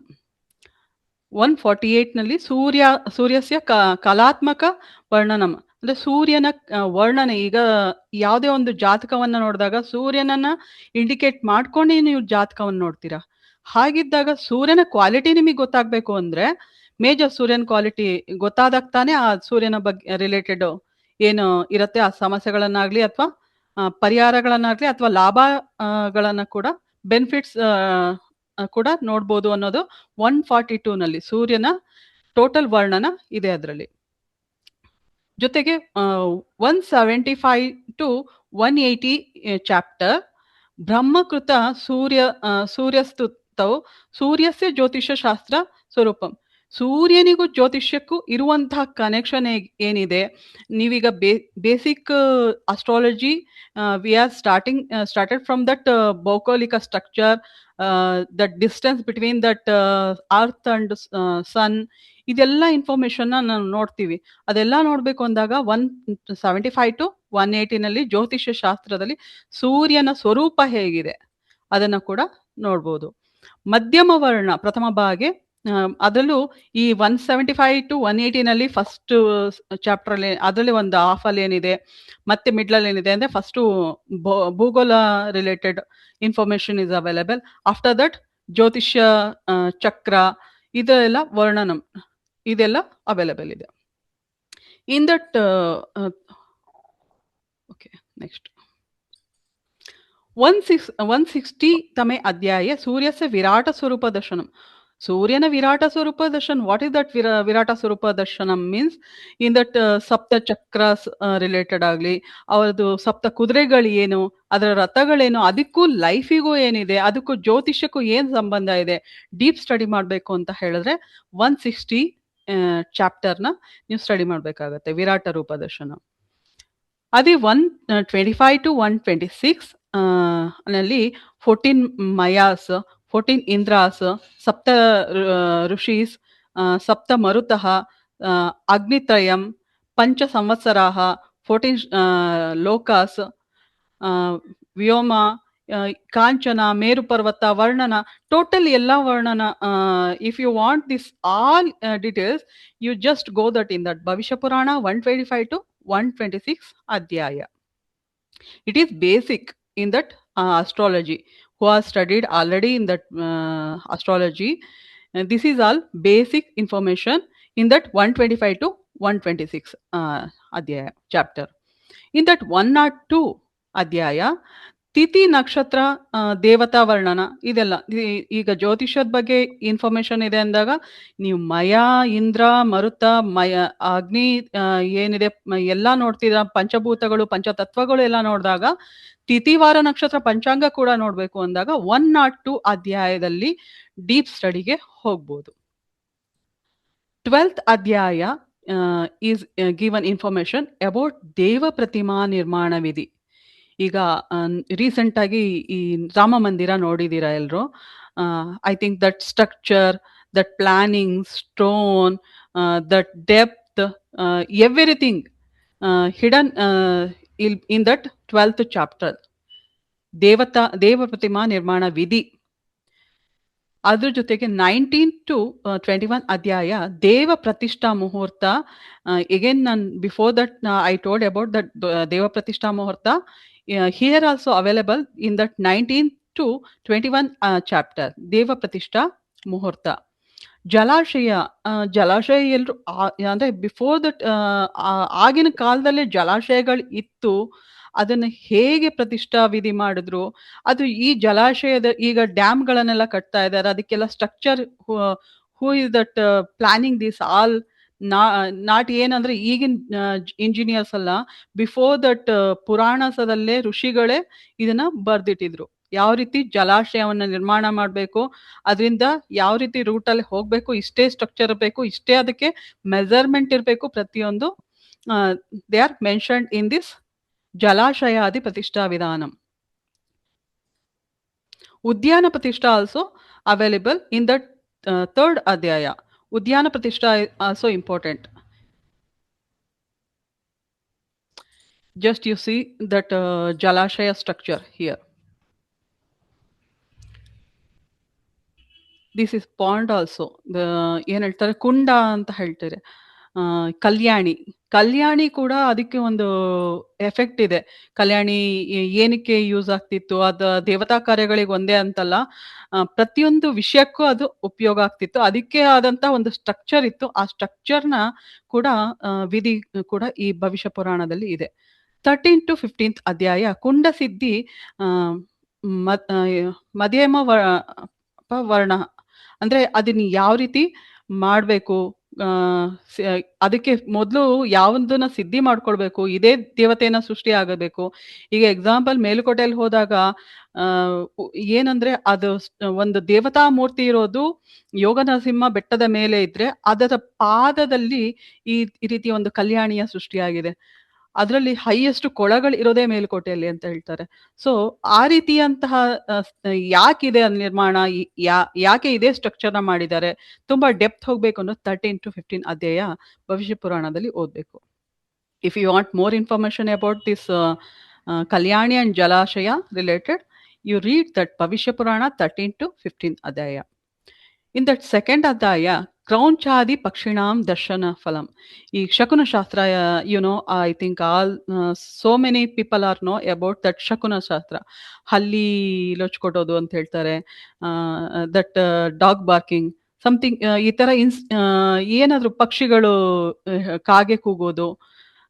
148 ನಲ್ಲಿ ಸೂರ್ಯಸ್ಯ ಕಲಾತ್ಮಕ ವರ್ಣನಂ ಅಂದ್ರೆ ಸೂರ್ಯನ ವರ್ಣನೆ. ಈಗ ಯಾವುದೇ ಒಂದು ಜಾತಕವನ್ನ ನೋಡಿದಾಗ ಸೂರ್ಯನನ್ನ ಇಂಡಿಕೇಟ್ ಮಾಡ್ಕೊಂಡೇ ನೀವು ಜಾತಕವನ್ನು ನೋಡ್ತೀರಾ. ಹಾಗಿದ್ದಾಗ ಸೂರ್ಯನ ಕ್ವಾಲಿಟಿ ನಿಮಗೆ ಗೊತ್ತಾಗ್ಬೇಕು ಅಂದ್ರೆ ಮೇಜರ್ ಸೂರ್ಯನ ಕ್ವಾಲಿಟಿ ಗೊತ್ತಾದಾಗ ತಾನೇ ಆ ಸೂರ್ಯನ ಬಗ್ಗೆ ರಿಲೇಟೆಡ್ ಏನು ಇರುತ್ತೆ ಆ ಸಮಸ್ಯೆಗಳನ್ನಾಗ್ಲಿ ಅಥವಾ ಪರಿಹಾರಗಳನ್ನಾಗ್ಲಿ ಅಥವಾ ಲಾಭಗಳನ್ನ ಕೂಡ ಬೆನಿಫಿಟ್ಸ್ ಕೂಡ ನೋಡ್ಬೋದು ಅನ್ನೋದು 142 ನಲ್ಲಿ ಸೂರ್ಯನ ಟೋಟಲ್ ವರ್ಣನ ಇದೆ ಅದರಲ್ಲಿ. ಜೊತೆಗೆ 175 to 180 ಚಾಪ್ಟರ್ ಬ್ರಹ್ಮಕೃತ ಸೂರ್ಯಸ್ತುತೌ ಸೂರ್ಯಸ್ಯ ಜ್ಯೋತಿಷ್ಯ ಶಾಸ್ತ್ರ ಸ್ವರೂಪಂ. ಸೂರ್ಯನಿಗೂ ಜ್ಯೋತಿಷ್ಯಕ್ಕೂ ಇರುವಂತಹ ಕನೆಕ್ಷನ್ ಏನಿದೆ, ನೀವೀಗ basic astrology we are started from that ಭೌಗೋಳಿಕ structure, that distance between that earth and sun, ಇದೆಲ್ಲ ಇನ್ಫಾರ್ಮೇಶನ್ ನಾವು ನೋಡ್ತೀವಿ. ಅದೆಲ್ಲ ನೋಡ್ಬೇಕು ಅಂದಾಗ 175 to 180 ನಲ್ಲಿ ಜ್ಯೋತಿಷ್ಯ ಶಾಸ್ತ್ರದಲ್ಲಿ ಸೂರ್ಯನ ಸ್ವರೂಪ ಹೇಗಿದೆ ಅದನ್ನ ಕೂಡ ನೋಡ್ಬೋದು. ಮಧ್ಯಮ ವರ್ಣ ಪ್ರಥಮ ಭಾಗೆ ಅದರಲ್ಲೂ ಈ 175 to 180 ನಲ್ಲಿ ಫಸ್ಟ್ ಚಾಪ್ಟರ್ ಅಲ್ಲಿ ಅದರಲ್ಲಿ ಒಂದು ಹಾಫ್ ಅಲ್ಲಿ ಏನಿದೆ ಮತ್ತೆ ಮಿಡ್ಲ್ ಅಲ್ಲಿ ಏನಿದೆ ಅಂದ್ರೆ ಫಸ್ಟ್ ಭೂಗೋಳ related information is available. After that ಜ್ಯೋತಿಷ್ಯ ಚಕ್ರ ಇದೆಲ್ಲ ವರ್ಣನಂ ಇದೆಲ್ಲ ಅವೈಲೇಬಲ್ ಇದೆ. ಇನ್ ದಟ್ ಓಕೆ ನೆಕ್ಸ್ಟ್ 160 ತಮೆ ಅಧ್ಯಾಯ ಸೂರ್ಯಸ್ಯ ವಿರಾಟ ಸ್ವರೂಪ ದರ್ಶನಂ. ಸೂರ್ಯನ ವಿರಾಟ ಸ್ವರೂಪ ದರ್ಶನ. ವಾಟ್ ಇಸ್ ದಟ್ ವಿರಾಟ ಸ್ವರೂಪ ದರ್ಶನಂ ಮೀನ್ಸ್ ಇನ್ ದಟ್ ಸಪ್ತ ಚಕ್ರಸ್ ರಿಲೇಟೆಡ್ ಆಗಲಿ, ಅವರದು ಸಪ್ತ ಕುದುರೆಗಳು ಏನು, ಅದರ ರಥಗಳೇನು, ಅದಕ್ಕೂ ಲೈಫಿಗೂ ಏನಿದೆ, ಅದಕ್ಕೂ ಜ್ಯೋತಿಷ್ಯಕ್ಕೂ ಏನು ಸಂಬಂಧ ಇದೆ, ಡೀಪ್ ಸ್ಟಡಿ ಮಾಡಬೇಕು ಅಂತ ಹೇಳಿದ್ರೆ 160 ಚಾಪ್ಟರ್ನ ನೀವು ಸ್ಟಡಿ ಮಾಡಬೇಕಾಗತ್ತೆ ವಿರಾಟ ರೂಪ ದರ್ಶನ. ಅದೇ 125 to 126 ನಲ್ಲಿ 14 ಮಯಾಸ್, 14 ಇಂದ್ರಾಸ್, ಸಪ್ತ ಋಷೀಸ್, ಸಪ್ತ ಮರುತಃ, ಅಗ್ನಿತ್ರಯಂ, ಪಂಚ ಸಂವತ್ಸರಾಹ, 14 ಲೋಕಾಸ್, ವ್ಯೋಮ, ಕಾಂಚನ, ಮೇರು ಪರ್ವತ ವರ್ಣನ, ಟೋಟಲ್ ಎಲ್ಲ ವರ್ಣನ. If you want this all details you just go that in that Bhavishya Purana 125 to 126 ಅಧ್ಯಾಯ. It is basic in that astrology, who are studied already in that astrology. This is all basic information in that 125 to 126 adhyaya chapter. In that 102 adhyaya ತಿಥಿ ನಕ್ಷತ್ರ ದೇವತಾ ವರ್ಣನ ಇದೆಲ್ಲ. ಈಗ ಜ್ಯೋತಿಷದ ಬಗ್ಗೆ information ಇದೆ ಅಂದಾಗ ನೀವು ಮಯ, ಇಂದ್ರ, ಮರುತ, ಅಗ್ನಿ ಏನಿದೆ ಎಲ್ಲ ನೋಡ್ತಿದ್ರ, ಪಂಚಭೂತಗಳು ಪಂಚತತ್ವಗಳು ಎಲ್ಲ ನೋಡಿದಾಗ ತಿಥಿವಾರ ನಕ್ಷತ್ರ ಪಂಚಾಂಗ ಕೂಡ ನೋಡ್ಬೇಕು ಅಂದಾಗ 102 ಅಧ್ಯಾಯದಲ್ಲಿ ಡೀಪ್ ಸ್ಟಡಿಗೆ ಹೋಗ್ಬೋದು. 12th ಅಧ್ಯಾಯ ಈಸ್ ಗಿವನ್ ಇನ್ಫಾರ್ಮೇಶನ್ ಅಬೌಟ್ ದೇವ ಪ್ರತಿಮಾ ನಿರ್ಮಾಣ ವಿಧಿ. ಈಗ ರೀಸೆಂಟ್ ಆಗಿ ಈ ರಾಮ ಮಂದಿರ ನೋಡಿದೀರಾ ಎಲ್ರು. I think that structure, that planning, stone, that depth, everything hidden in that 12th chapter ದೇವ ಪ್ರತಿಮಾ ನಿರ್ಮಾಣ ವಿಧಿ. ಅದ್ರ ಜೊತೆಗೆ 19 to 21 ಅಧ್ಯಾಯ ದೇವ ಪ್ರತಿಷ್ಠಾ ಮುಹೂರ್ತ. ಎಗೇನ್ ನಾನು before that I told about that ದೇವ ಪ್ರತಿಷ್ಠಾ ಮುಹೂರ್ತ. Here also available in that 19 to 21 chapter ದೇವ ಪ್ರತಿಷ್ಠಾ ಮುಹೂರ್ತ. ಜಲಾಶಯ ಎಲ್ಲರೂ ಅಂದ್ರೆ ಬಿಫೋರ್ ದಟ್ ಆಗಿನ ಕಾಲದಲ್ಲೇ ಜಲಾಶಯಗಳು ಇತ್ತು, ಅದನ್ನ ಹೇಗೆ ಪ್ರತಿಷ್ಠಾ ವಿಧಿ ಮಾಡಿದ್ರು, ಅದು ಈ ಜಲಾಶಯದ ಈಗ ಡ್ಯಾಮ್ಗಳನ್ನೆಲ್ಲ ಕಟ್ತಾ ಇದ್ದಾರೆ, ಅದಕ್ಕೆಲ್ಲ structure who is that planning this all not ಏನಂದ್ರೆ ಈಗಿನ ಇಂಜಿನಿಯರ್ಸ್ ಅಲ್ಲ, ಬಿಫೋರ್ ದಟ್ ಪುರಾಣಸದಲ್ಲೇ ಋಷಿಗಳೇ ಇದನ್ನ ಬರ್ದಿಟ್ಟಿದ್ರು. ಯಾವ ರೀತಿ ಜಲಾಶಯವನ್ನ ನಿರ್ಮಾಣ ಮಾಡಬೇಕು, ಅದರಿಂದ ಯಾವ ರೀತಿ ರೂಟಲ್ಲಿ ಹೋಗಬೇಕು, ಇಷ್ಟೇ ಸ್ಟ್ರಕ್ಚರ್ ಬೇಕು, ಇಷ್ಟೇ ಅದಕ್ಕೆ ಮೆಜರ್ಮೆಂಟ್ ಇರಬೇಕು, ಪ್ರತಿಯೊಂದು they are mentioned in this ಜಲಾಶಯಾದಿ ಪ್ರತಿಷ್ಠಾ ವಿಧಾನಂ. ಉದ್ಯಾನ ಪ್ರತಿಷ್ಠಾ also available in the third ಅಧ್ಯಾಯ. ಉದ್ಯಾನ ಪ್ರತಿಷ್ಠಾ also important. Just you see that Jalashaya structure here. This is pond also. ಏನು ಹೇಳ್ತಾರೆ, ಕುಂಡ ಅಂತ ಹೇಳ್ತಾರೆ. ಕಲ್ಯಾಣಿ ಕೂಡ ಅದಕ್ಕೆ ಒಂದು ಎಫೆಕ್ಟ್ ಇದೆ. ಕಲ್ಯಾಣಿ ಏನಕ್ಕೆ ಯೂಸ್ ಆಗ್ತಿತ್ತು, ಅದು ದೇವತಾ ಕಾರ್ಯಗಳಿಗೆ ಒಂದೇ ಅಂತಲ್ಲ, ಪ್ರತಿಯೊಂದು ವಿಷಯಕ್ಕೂ ಅದು ಉಪಯೋಗ ಆಗ್ತಿತ್ತು. ಅದಕ್ಕೆ ಆದಂತ ಒಂದು ಸ್ಟ್ರಕ್ಚರ್ ಇತ್ತು. ಆ ಸ್ಟ್ರಕ್ಚರ್ನ ಕೂಡ ವಿಧಿ ಕೂಡ ಈ ಭವಿಷ್ಯ ಪುರಾಣದಲ್ಲಿ ಇದೆ. 13 to 15th ಅಧ್ಯಾಯ ಕುಂಡ ಸಿದ್ಧಿ ಮಧ್ಯಮ ವರ್ಣ, ಅಂದ್ರೆ ಅದನ್ನ ಯಾವ ರೀತಿ ಮಾಡಬೇಕು, ಅದಕ್ಕೆ ಮೊದಲು ಯಾವ್ದನ್ನ ಸಿದ್ಧಿ ಮಾಡ್ಕೊಳ್ಬೇಕು, ಇದೇ ದೇವತೆಯನ್ನ ಸೃಷ್ಟಿ ಆಗಬೇಕು. ಈಗ ಎಕ್ಸಾಂಪಲ್ ಮೇಲುಕೋಟೆಯಲ್ಲಿ ಹೋದಾಗ ಏನಂದ್ರೆ ಅದು ಒಂದು ದೇವತಾ ಮೂರ್ತಿ ಇರೋದು ಯೋಗ ನರಸಿಂಹ ಬೆಟ್ಟದ ಮೇಲೆ ಇದ್ರೆ ಅದರ ಪಾದದಲ್ಲಿ ಈ ರೀತಿಯ ಒಂದು ಕಲ್ಯಾಣಿಯ ಸೃಷ್ಟಿಯಾಗಿದೆ. ಅದರಲ್ಲಿ ಹೈಯೆಸ್ಟ್ ಕೊಳಗಳು ಇರೋದೇ ಮೇಲುಕೋಟೆಯಲ್ಲಿ ಅಂತ ಹೇಳ್ತಾರೆ. ಸೊ ಆ ರೀತಿಯಂತಹ ಯಾಕಿದೆ ನಿರ್ಮಾಣ, ಯಾಕೆ ಇದೇ ಸ್ಟ್ರಕ್ಚರ್ನ ಮಾಡಿದ್ದಾರೆ, ತುಂಬಾ ಡೆಪ್ತ್ ಹೋಗ್ಬೇಕು ಅನ್ನೋ 13 to 15 ಅಧ್ಯಾಯ ಭವಿಷ್ಯ ಪುರಾಣದಲ್ಲಿ ಓದ್ಬೇಕು. If you want more information about this kalyani and jalashaya related, you read that Bhavishya Purana 13 to 15 ಅಧ್ಯಾಯ. In that second adhyaya, ಕ್ರೌಂಚಾದಿ ಪಕ್ಷಿಣಾಂ ದರ್ಶನ ಫಲಂ. ಈ ಶಕುನ ಶಾಸ್ತ್ರ, I think all so many people are know about that ಶಕುನ ಶಾಸ್ತ್ರ. ಹಲ್ಲಿ ಲೊಚ್ಕೊಟ್ಟೋದು ಅಂತ ಹೇಳ್ತಾರೆ, ದಟ್ ಡಾಗ್ ಬಾರ್ಕಿಂಗ್ ಸಮಥಿಂಗ್, ಈ ತರ ಏನಾದ್ರು ಪಕ್ಷಿಗಳು ಕಾಗೆ ಕೂಗೋದು,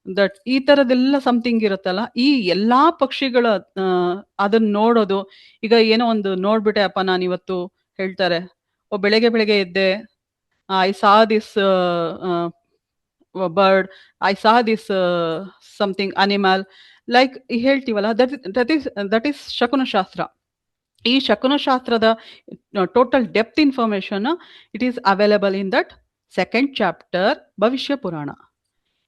ದಟ್ ಈ ತರದೆಲ್ಲ ಸಮಥಿಂಗ್ ಇರುತ್ತಲ್ಲ, ಈ ಎಲ್ಲಾ ಪಕ್ಷಿಗಳ ಅದನ್ನ ನೋಡೋದು. ಈಗ ಏನೋ ಒಂದು ನೋಡ್ಬಿಟ್ಟೆ ಅಪ್ಪ ನಾನು ಇವತ್ತು, ಹೇಳ್ತಾರೆ ಬೆಳಗ್ಗೆ ಎದ್ದೆ, I saw this bird, I saw this something animal, like ಹೇಳ್ತೀವಲ್ಲ, that is ಶಕುನ ಶಾಸ್ತ್ರ. ಈ ಶಕುನ ಶಾಸ್ತ್ರದ total depth information it is available in that second chapter ಭವಿಷ್ಯ ಪುರಾಣ.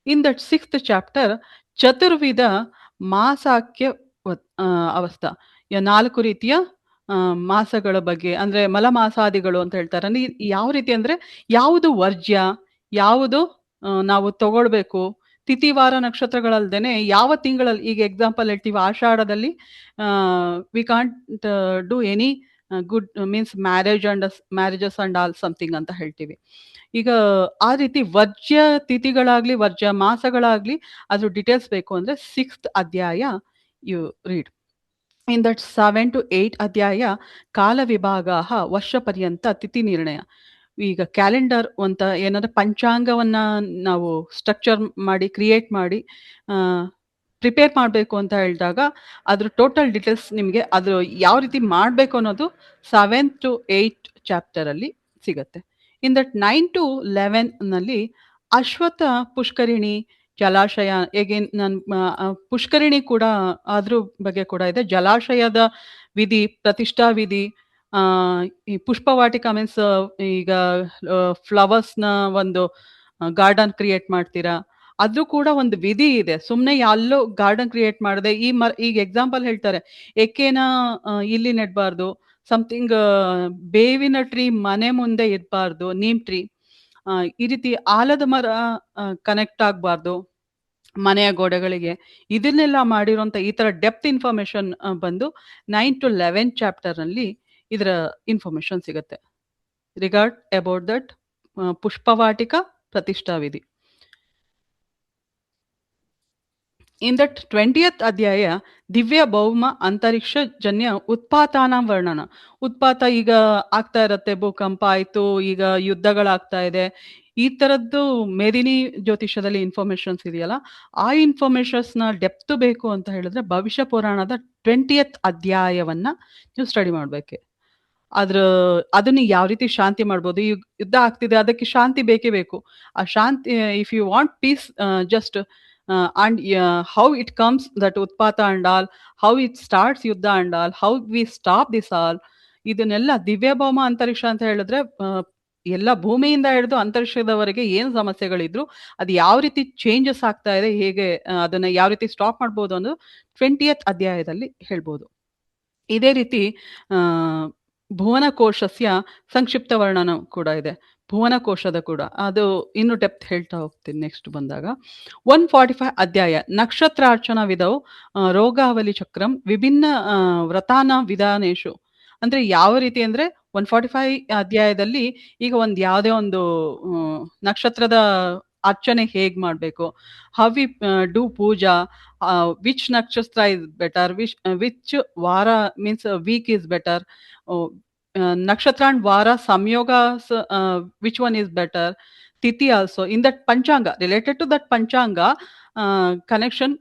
ಇನ್ ದಟ್ 6th ಚಾಪ್ಟರ್ ಚತುರ್ವಿಧ ಮಾಸಾಕ್ಯ ಅವಸ್ಥಾ, 4 ರೀತಿಯ ಮಾಸಗಳ ಬಗ್ಗೆ, ಅಂದ್ರೆ ಮಲಮಾಸಾದಿಗಳು ಅಂತ ಹೇಳ್ತಾರೆ. ಅಂದ್ರೆ ಯಾವ ರೀತಿ ಅಂದ್ರೆ ಯಾವುದು ವರ್ಜ್ಯ, ಯಾವುದು ನಾವು ತಗೊಳ್ಬೇಕು, ತಿಥಿವಾರ ನಕ್ಷತ್ರಗಳಲ್ದೇನೆ ಯಾವ ತಿಂಗಳಲ್ಲಿ, ಈಗ ಎಕ್ಸಾಂಪಲ್ ಹೇಳ್ತೀವಿ ಆಷಾಢದಲ್ಲಿ we can't do any good means marriages and all something ಅಂತ ಹೇಳ್ತೀವಿ. ಈಗ ಆ ರೀತಿ ವರ್ಜ್ಯ ತಿಥಿಗಳಾಗ್ಲಿ ವರ್ಜ್ಯ ಮಾಸಗಳಾಗ್ಲಿ ಅದ್ರ ಡೀಟೇಲ್ಸ್ ಬೇಕು ಅಂದ್ರೆ 6th ಅಧ್ಯಾಯ you read. In that 7 to 8 ಅಧ್ಯಾಯ ಕಾಲ ವಿಭಾಗ ವರ್ಷ ಪರ್ಯಂತ ತಿಥಿ ನಿರ್ಣಯ. ಈಗ ಕ್ಯಾಲೆಂಡರ್ ಅಂತ ಏನಾದ್ರೆ ಪಂಚಾಂಗವನ್ನ ನಾವು ಸ್ಟ್ರಕ್ಚರ್ ಮಾಡಿ ಕ್ರಿಯೇಟ್ ಮಾಡಿ ಪ್ರಿಪೇರ್ ಮಾಡಬೇಕು ಅಂತ ಹೇಳಿದಾಗ ಅದ್ರ ಟೋಟಲ್ ಡೀಟೇಲ್ಸ್ ನಿಮಗೆ ಅದ್ರ ಯಾವ ರೀತಿ ಮಾಡಬೇಕು ಅನ್ನೋದು 7 to 8 ಚಾಪ್ಟರ್ ಅಲ್ಲಿ ಸಿಗತ್ತೆ. ಇನ್ ದಟ್ 9 to 11 ನಲ್ಲಿ ಅಶ್ವತ್ಥ ಪುಷ್ಕರಿಣಿ ಜಲಾಶಯ, ಹೇಗೆ ಪುಷ್ಕರಿಣಿ ಕೂಡ ಅದ್ರ ಬಗ್ಗೆ ಕೂಡ ಇದೆ. ಜಲಾಶಯದ ವಿಧಿ, ಪ್ರತಿಷ್ಠಾ ವಿಧಿ, ಈ ಪುಷ್ಪವಾಟಿಕ ಮೀನ್ಸ್ ಈಗ ಫ್ಲವರ್ಸ್ನ ಒಂದು ಗಾರ್ಡನ್ ಕ್ರಿಯೇಟ್ ಮಾಡ್ತೀರಾ, ಅದು ಕೂಡ ಒಂದು ವಿಧಿ ಇದೆ. ಸುಮ್ಮನೆ ಎಲ್ಲೋ ಗಾರ್ಡನ್ ಕ್ರಿಯೇಟ್ ಮಾಡದೆ ಈಗ ಎಕ್ಸಾಂಪಲ್ ಹೇಳ್ತಾರೆ, ಏಕೆನ ಇಲ್ಲಿ ನೆಡಬಾರ್ದು, ಸಮಥಿಂಗ್ ಬೇವಿನ ಟ್ರೀ ಮನೆ ಮುಂದೆ ಇರಬಾರ್ದು, ನೀಮ್ ಟ್ರೀ, ಈ ರೀತಿ ಆಲದ ಮರ ಕನೆಕ್ಟ್ ಆಗಬಾರ್ದು ಮನೆಯ ಗೋಡೆಗಳಿಗೆ, ಇದನ್ನೆಲ್ಲ ಮಾಡಿರುವಂತ ಈ ತರ ಡೆಪ್ತ್ ಇನ್ಫಾರ್ಮೇಶನ್ ಬಂದು 9 to 11 ಚಾಪ್ಟರ್ ನಲ್ಲಿ ಇದರ ಇನ್ಫಾರ್ಮೇಶನ್ ಸಿಗುತ್ತೆ ರಿಗಾರ್ಡ್ ಅಬೌಟ್ ದಟ್ ಪುಷ್ಪವಾಟಿಕ ಪ್ರತಿಷ್ಠಾ ವಿಧಿ. ಇನ್ ದಟ್ 20th ಅಧ್ಯಾಯ ದಿವ್ಯ ಭೌಮ ಅಂತರಿಕ್ಷ ಜನ್ಯ ಉತ್ಪಾತಾನ ವರ್ಣನ. ಉತ್ಪಾತ ಈಗ ಆಗ್ತಾ ಇರತ್ತೆ, ಭೂಕಂಪ ಆಯ್ತು, ಈಗ ಯುದ್ಧಗಳಾಗ್ತಾ ಇದೆ, ಈ ತರದ್ದು ಮೇದಿನಿ ಜ್ಯೋತಿಷದಲ್ಲಿ ಇನ್ಫಾರ್ಮೇಶನ್ಸ್ ಇದೆಯಲ್ಲ, ಆ ಇನ್ಫಾರ್ಮೇಶನ್ಸ್ ನ ಡೆಪ್ತ್ ಬೇಕು ಅಂತ ಹೇಳಿದ್ರೆ ಭವಿಷ್ಯ ಪುರಾಣದ 20th ಅಧ್ಯಾಯವನ್ನ ನೀವು ಸ್ಟಡಿ ಮಾಡ್ಬೇಕು. ಅದನ್ನ ಯಾವ ರೀತಿ ಶಾಂತಿ ಮಾಡ್ಬೋದು, ಈ ಯುದ್ಧ ಆಗ್ತಿದೆ ಅದಕ್ಕೆ ಶಾಂತಿ ಬೇಕೇ ಬೇಕು. ಆ ಶಾಂತಿ, if you want peace, just and how it comes, that Utpata and all, how it starts Yuddha and all, how we stop this all, ಇದನ್ನೆಲ್ಲ ದಿವ್ಯಭೌಮ ಅಂತರಿಕ್ಷ ಅಂತ ಹೇಳಿದ್ರೆ ಎಲ್ಲ ಭೂಮಿಯಿಂದ ಹಿಡಿದು ಅಂತರಿಕ್ಷದವರೆಗೆ ಏನು ಸಮಸ್ಯೆಗಳಿದ್ರು ಅದು ಯಾವ ರೀತಿ ಚೇಂಜಸ್ ಆಗ್ತಾ ಇದೆ, ಹೇಗೆ ಅದನ್ನ ಯಾವ ರೀತಿ ಸ್ಟಾಪ್ ಮಾಡ್ಬೋದು ಅನ್ನೋದು 20th ಅಧ್ಯಾಯದಲ್ಲಿ ಹೇಳ್ಬೋದು. ಇದೇ ರೀತಿ ಭುವನಕೋಶಸ್ಯ ಸಂಕ್ಷಿಪ್ತ ವರ್ಣನ ಕೂಡ ಇದೆ, ಭುವನಕೋಶದ ಕೂಡ, ಅದು ಇನ್ನು ಡೆಪ್ತ್ ಹೇಳ್ತಾ ಹೋಗ್ತೀನಿ ನೆಕ್ಸ್ಟ್ ಬಂದಾಗ. 145 ಅಧ್ಯಾಯ ನಕ್ಷತ್ರಾರ್ಚನಾ ವಿಧವು ರೋಗಾವಲಿ ಚಕ್ರಂ ವಿಭಿನ್ನ ವ್ರತಾನ ವಿಧಾನೇಶು. ಅಂದ್ರೆ ಯಾವ ರೀತಿ ಅಂದ್ರೆ 145 ಅಧ್ಯಾಯದಲ್ಲಿ ಈಗ ಯಾವುದೇ ಒಂದು ನಕ್ಷತ್ರದ ಅರ್ಚನೆ ಹೇಗ್ ಮಾಡ್ಬೇಕು, how we do puja, which nakshatra is better, which vara means week is better, nakshatra and vara samyoga, which one is better, tithi also in that panchanga, related to that panchanga connection,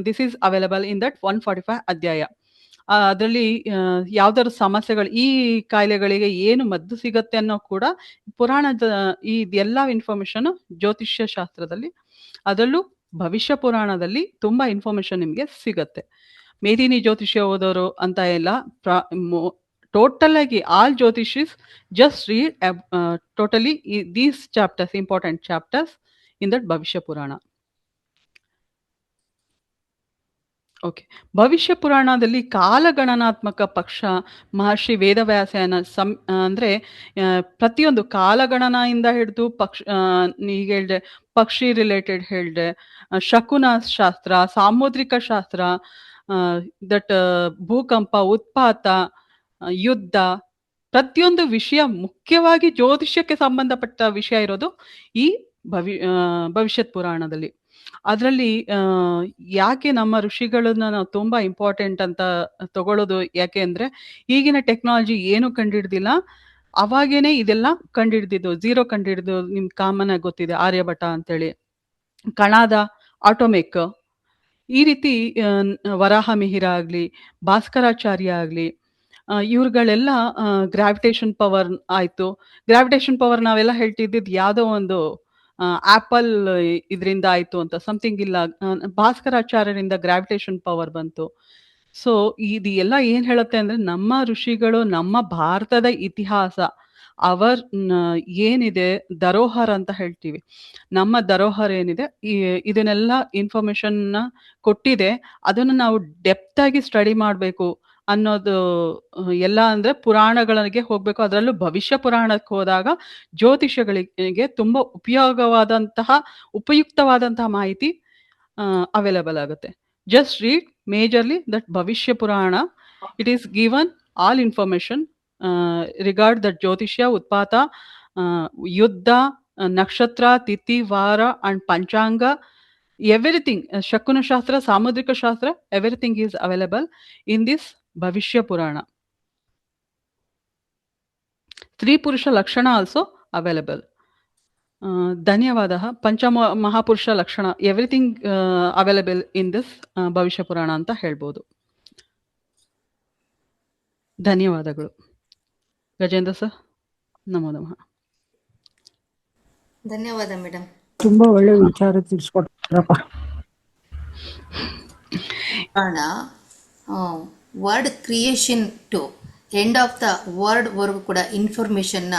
this is available in that 145 adhyaya. ಅದರಲ್ಲಿ ಯಾವ್ದಾದ್ರು ಸಮಸ್ಯೆಗಳು, ಈ ಕಾಯಿಲೆಗಳಿಗೆ ಏನು ಮದ್ದು ಸಿಗತ್ತೆ ಅನ್ನೋ ಕೂಡ ಪುರಾಣದ ಇದೆಲ್ಲ ಇನ್ಫಾರ್ಮೇಶನ್ ಜ್ಯೋತಿಷ್ಯ ಶಾಸ್ತ್ರದಲ್ಲಿ, ಅದರಲ್ಲೂ ಭವಿಷ್ಯ ಪುರಾಣದಲ್ಲಿ ತುಂಬಾ ಇನ್ಫಾರ್ಮೇಶನ್ ನಿಮಗೆ ಸಿಗತ್ತೆ. ಮೇದಿನಿ ಜ್ಯೋತಿಷ್ಯ ಓದೋರು ಅಂತ ಎಲ್ಲ ಟೋಟಲ್ ಆಗಿ ಆಲ್ ಜ್ಯೋತಿಷಿಸ್ just read totally these chapters, important chapters in that Bhavishya Purana. Okay, ಭವಿಷ್ಯ ಪುರಾಣದಲ್ಲಿ ಕಾಲಗಣನಾತ್ಮಕ ಪಕ್ಷ ಮಹರ್ಷಿ ವೇದವ್ಯಾಸನ ಅಂದ್ರೆ ಪ್ರತಿಯೊಂದು ಕಾಲಗಣನೆಯಿಂದ ಹಿಡಿದು ಈಗ ಹೇಳ್ದೆ ಪಕ್ಷಿ ರಿಲೇಟೆಡ್ ಹೇಳ್ದೆ, ಶಕುನ ಶಾಸ್ತ್ರ, ಸಾಮುದ್ರಿಕ ಶಾಸ್ತ್ರ, ದಟ್ ಭೂಕಂಪ, ಉತ್ಪಾತ, ಯುದ್ಧ, ಪ್ರತಿಯೊಂದು ವಿಷಯ ಮುಖ್ಯವಾಗಿ ಜ್ಯೋತಿಷ್ಯಕ್ಕೆ ಸಂಬಂಧಪಟ್ಟ ವಿಷಯ ಇರೋದು ಈ ಭವಿಷ್ಯತ್ ಪುರಾಣದಲ್ಲಿ. ಅದರಲ್ಲಿ ಯಾಕೆ ನಮ್ಮ ಋಷಿಗಳನ್ನ ನಾವು ತುಂಬಾ ಇಂಪಾರ್ಟೆಂಟ್ ಅಂತ ತಗೊಳ್ಳೋದು ಯಾಕೆ ಅಂದ್ರೆ, ಈಗಿನ ಟೆಕ್ನಾಲಜಿ ಏನು ಕಂಡಿಡ್ದಿಲ್ಲ, ಅವಾಗೇನೆ ಇದೆಲ್ಲ ಕಂಡಿಡ್ದಿದ್ದು. ಝೀರೋ ಕಂಡಿಡ್ದು ನಿಮ್ಗೆ ಕಾಮನ್ ಆಗಿ ಗೊತ್ತಿದೆ, ಆರ್ಯಭಟ ಅಂತೇಳಿ, ಕಣಾದ, ಆಟೋಮೇಕ್, ಈ ರೀತಿ ವರಾಹ ಮಿಹಿರ ಆಗ್ಲಿ, ಭಾಸ್ಕರಾಚಾರ್ಯ ಆಗ್ಲಿ, ಇವ್ರುಗಳೆಲ್ಲ ಗ್ರಾವಿಟೇಷನ್ ಪವರ್ ಆಯ್ತು. ಗ್ರಾವಿಟೇಷನ್ ಪವರ್ ನಾವೆಲ್ಲ ಹೇಳ್ತಿದ್ದಿದ್ದು ಯಾವುದೋ ಒಂದು ಆಪಲ್ ಇದರಿಂದ ಆಯ್ತು ಅಂತ, ಸಮಥಿಂಗ್ ಇಲ್ಲ, ಭಾಸ್ಕರಾಚಾರ್ಯರಿಂದ ಗ್ರಾವಿಟೇಷನ್ ಪವರ್ ಬಂತು. ಸೊ ಇದು ಎಲ್ಲ ಏನ್ ಹೇಳುತ್ತೆ ಅಂದ್ರೆ, ನಮ್ಮ ಋಷಿಗಳು ನಮ್ಮ ಭಾರತದ ಇತಿಹಾಸ, ಅವರ್ ಏನಿದೆ ಧರೋಹರ ಅಂತ ಹೇಳ್ತೀವಿ, ನಮ್ಮ ಧರೋಹರ ಏನಿದೆ, ಇದನ್ನೆಲ್ಲ ಇನ್ಫಾರ್ಮೇಶನ್ ಕೊಟ್ಟಿದೆ. ಅದನ್ನು ನಾವು ಡೆಪ್ತ್ ಆಗಿ ಸ್ಟಡಿ ಮಾಡಬೇಕು ಅನ್ನೋದು ಎಲ್ಲ ಅಂದ್ರೆ ಪುರಾಣಗಳಿಗೆ ಹೋಗ್ಬೇಕು. ಅದರಲ್ಲೂ ಭವಿಷ್ಯ ಪುರಾಣಕ್ಕೆ ಹೋದಾಗ ಜ್ಯೋತಿಷಗಳಿಗೆ ತುಂಬಾ ಉಪಯುಕ್ತವಾದಂತಹ ಮಾಹಿತಿ ಅವೈಲೇಬಲ್ ಆಗುತ್ತೆ. Just read majorly that Bhavishya ಪುರಾಣ. It is given all information regard that ಜ್ಯೋತಿಷ್ಯ, ಉತ್ಪಾತ, ಯುದ್ಧ, ನಕ್ಷತ್ರ, ತಿಥಿ, ವಾರ ಅಂಡ್ ಪಂಚಾಂಗ, ಎವ್ರಿಥಿಂಗ್, ಶಕುನ ಶಾಸ್ತ್ರ, ಸಾಮುದ್ರಿಕ ಶಾಸ್ತ್ರ, everything is available in this ಭವಿಷ್ಯ ಪುರಾಣ. ಸ್ತ್ರೀ ಪುರುಷ ಲಕ್ಷಣ ಆಲ್ಸೋ ಅವೈಲೇಬಲ್. ಧನ್ಯವಾದ. ಪಂಚ ಮಹಾಪುರುಷ ಲಕ್ಷಣ, ಎವ್ರಿಥಿಂಗ್ ಅವೈಲೇಬಲ್ ಇನ್ ದಿಸ್ ಭವಿಷ್ಯ ಪುರಾಣ ಅಂತ ಹೇಳ್ಬೋದು. ಧನ್ಯವಾದಗಳು. ಗಜೇಂದ್ರ ಸರ್, ನಮೋ ನಮಃ.
ಧನ್ಯವಾದ ಮೇಡಮ್,
ತುಂಬಾ ಒಳ್ಳೆ ವಿಚಾರ ತಿಳಿಸ್ಕೊಟ್ರಪ್ಪ.
World creation to end of the world ವರ್ಗು ಕೂಡ ಇನ್ಫಾರ್ಮೇಷನ್ನ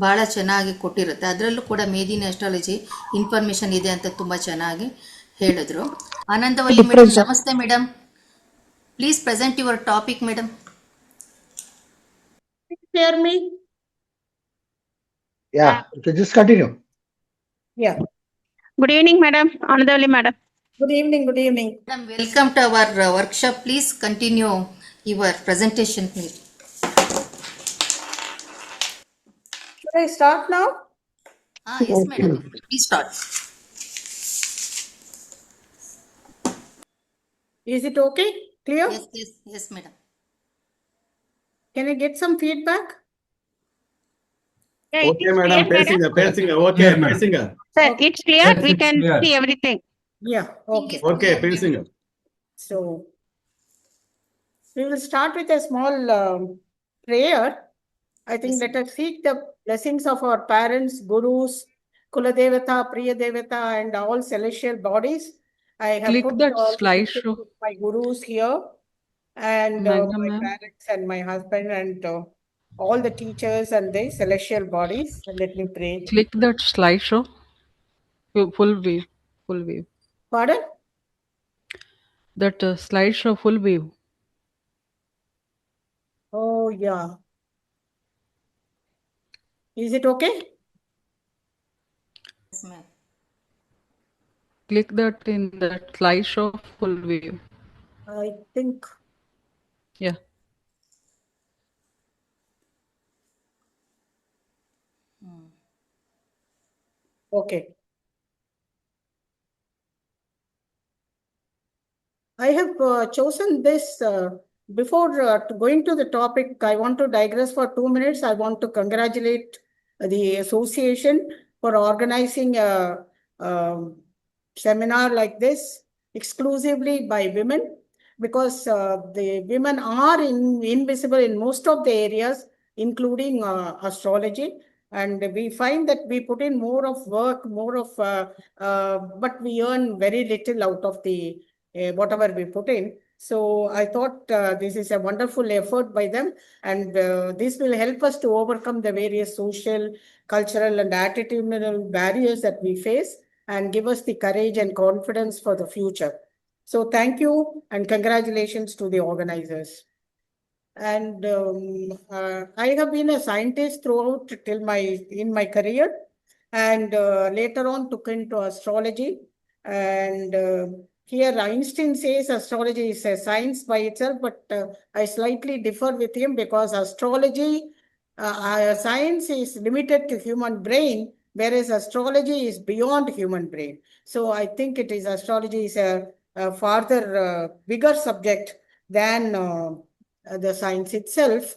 ಭಾಳ ಚೆನ್ನಾಗಿ ಕೊಟ್ಟಿರುತ್ತೆ. ಅದರಲ್ಲೂ ಕೂಡ ಮೇದಿನಿ ಅಸ್ಟ್ರಾಲಜಿ ಇನ್ಫಾರ್ಮೇಷನ್ ಇದೆ ಅಂತ ತುಂಬ ಚೆನ್ನಾಗಿ ಹೇಳಿದ್ರು. ಆನಂದವಲ್ಲಿ ಮೇಡಮ್, ನಮಸ್ತೆ madam. Please present your topic madam.
Hear me?
Yeah, okay, just continue.
Yeah. Good evening, madam. Anandavali, madam. Good evening. Good evening.
Madam, welcome to our workshop. Please continue your presentation, please.
Should I start now?
Yes, madam. Please start.
Is it okay? Clear?
Yes, madam.
Can I get some feedback?
Yeah,
Okay,
it is
madam.
clear, madam.
Pacing. Okay,
Clear, madam.
pacing.
Sir,
Okay.
it's clear.
Yes,
We
it's
can
clear.
see everything.
Yeah. Okay.
Okay, pacing.
So we will start with a small prayer. I think
Yes.
let us seek the blessings of our parents, gurus, Kuladevata, Priyadevata, and all celestial bodies. I have
Click
put
that
all the
slideshow.
pictures of my gurus here, and
Magna
my
ma'am.
parents and my husband and all the teachers and the celestial bodies. Let me pray.
Click that slideshow. Full view. Full view.
Pardon?
That slideshow full view.
Oh, yeah. Is it okay?
Yes, ma'am.
Click that in that slideshow full view.
I think.
Yeah.
Okay. I have chosen this before going to the topic. I want to digress for 2 minutes. I want to congratulate the association for organizing a, seminar like this exclusively by women, because the women are invisible in most of the areas, including astrology. And we find that we put in more of work, but we earn very little out of the whatever we put in. So I thought this is a wonderful effort by them, and this will help us to overcome the various social, cultural, and attitudinal barriers that we face, and give us the courage and confidence for the future. So thank you and congratulations to the organizers. And I have been a scientist throughout in my career, and later on took into astrology. And here Einstein says astrology is a science by itself, but I slightly differ with him, because astrology, science is limited to human brain, whereas astrology is beyond human brain. So I think astrology is a farther bigger subject than the science itself.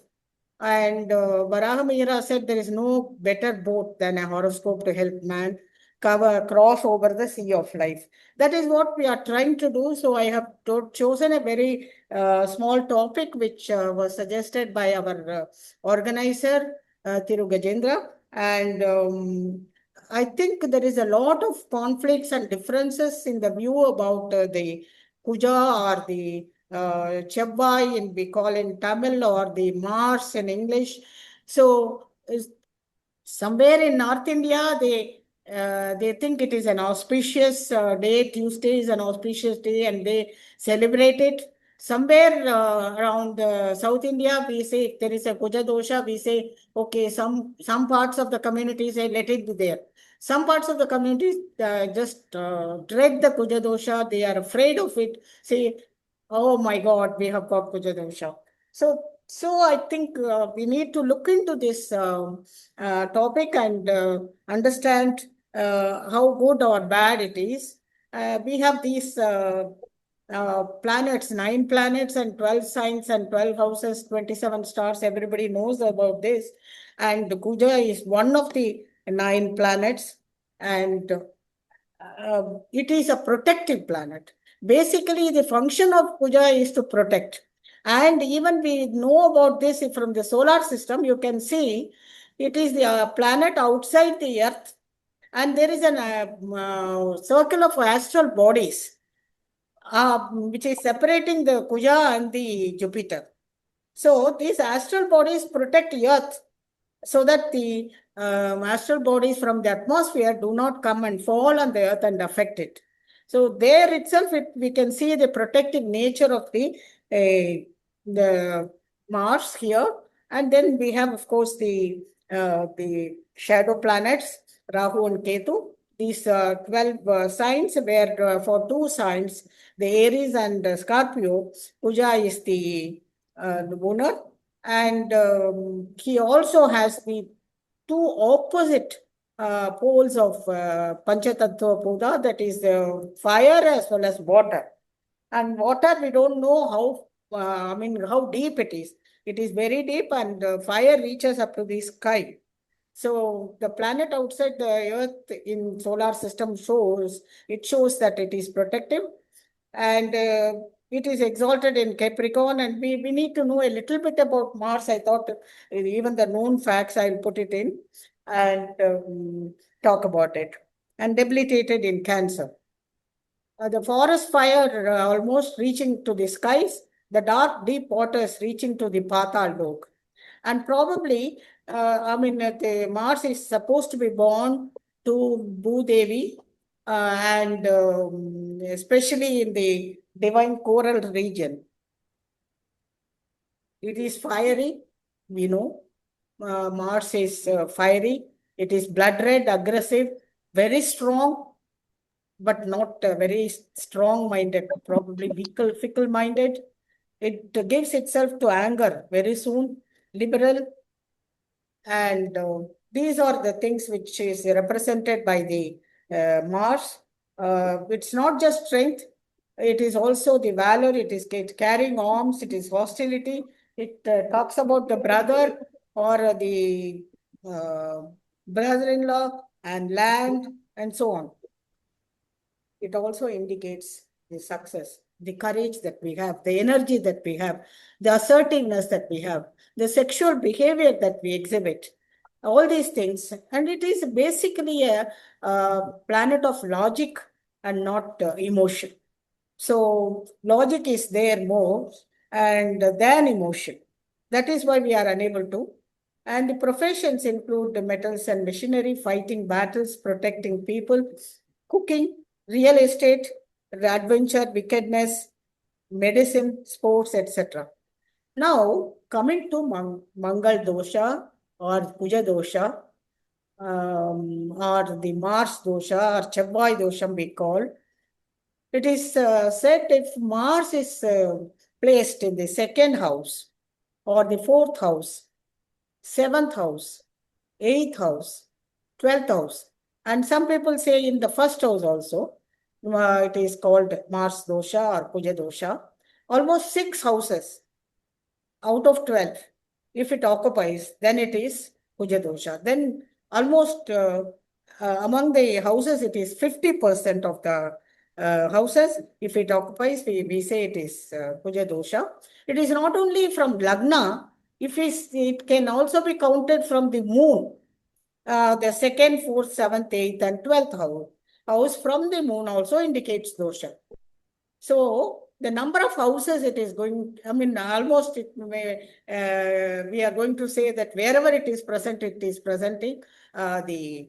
And Varaha Mihira said there is no better boat than a horoscope to help man cross over the sea of life. That is what we are trying to do. So I have chosen a very small topic, which was suggested by our organizer, Thiru Gajendra. And I think there is a lot of conflicts and differences in the view about the Kuja, or the Chebbai, and we call in Tamil, or the Mars in English. So somewhere in North India, they think it is an auspicious day. Tuesday is an auspicious day, and they celebrate it. Somewhere around South India, we say if there is a Kuja dosha, we say, okay, some parts of the community say, let it be there. Some parts of the community just dread the Kuja dosha. They are afraid of it. Say, oh my God, we have got Kuja dosha. So I think we need to look into this topic and understand how good or bad it is. We have these planets, 9 planets and 12 signs and 12 houses, 27 stars. Everybody knows about this. And Kuja is one of the 9 planets, and it is a protective planet. Basically, the function of Kuja is to protect. And even we know about this from the solar system. You can see it is the planet outside the Earth, and there is a circle of astral bodies, which is separating the Kuja and the Jupiter. So these astral bodies protect Earth, so that the astral bodies from the atmosphere do not come and fall on the Earth and affect it. So there itself, we can see the protective nature of the Mars here. And then we have, of course, the shadow planets, Rahu and Ketu. These 12 signs, where for 2 signs, the Aries and Scorpio, Kuja is the lunar. And he also has the 2 opposite poles of Panchatattva Buddha, that is fire as well as water. And water, we don't know how deep it is. It is very deep, and fire reaches up to the sky. So the planet outside the Earth in solar system shows that it is protective, and it is exalted in Capricorn. And we need to know a little bit about Mars. I thought even the known facts, I'll put it in. and talk about it. And debilitated in cancer. The forest fire almost reaching to the skies, the dark, deep waters reaching to the Patal Lok. And probably, the Mars is supposed to be born to Bhudevi, and especially in the divine coral region. It is fiery, we know. Mars is fiery. It is blood red, aggressive, very strong, but not very strong-minded, probably fickle-minded. It gives itself to anger very soon, liberal, and these are the things which is represented by the Mars. It's not just strength, it is also the valor, it is carrying arms, it is hostility. It talks about the brother or the brother-in-law and land and so on. It also indicates the success, the courage that we have, the energy that we have, the assertiveness that we have, the sexual behavior that we exhibit, all these things. And it is basically a planet of logic and not emotion. So logic is there more and than emotion. That is why we are unable to. And the professions include the metals and machinery, fighting battles, protecting people, cooking, real estate, adventure, wickedness, medicine, sports, etc. Now, coming to Mangal dosha or Kuja dosha, or the Mars dosha or Chavvai dosha we call, it is said if Mars is placed in the second house or the fourth house, seventh house, eighth house, 12th house, and some people say in the first house also, it is called Mars dosha or Kuja dosha, almost 6 houses out of 12, if it occupies, then it is Kuja dosha. Then almost among the houses, it is 50% of the houses. If it occupies, we say it is Kuja dosha. It is not only from Lagna, it can also be counted from the moon. The second, fourth, seventh, eighth, and 12th house from the moon also indicates dosha. So the number of houses it is going, almost we are going to say that wherever it is present, it is presenting the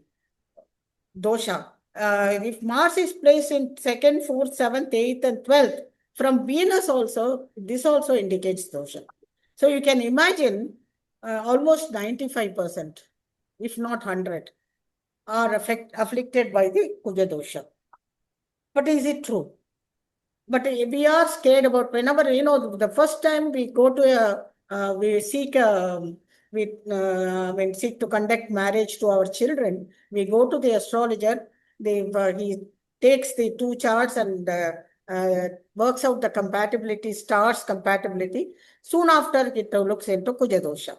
dosha. If Mars is placed in second, fourth, seventh, eighth, and 12th, from Venus also, this also indicates dosha. So you can imagine almost 95%, if not 100, are afflicted by the Kuja dosha. But is it true? But we are scared about whenever, the first time we go to we seek seek to conduct marriage to our children, we go to the astrologer, he takes the 2 charts and works out the compatibility, stars compatibility. Soon after, it looks into Kuja dosha.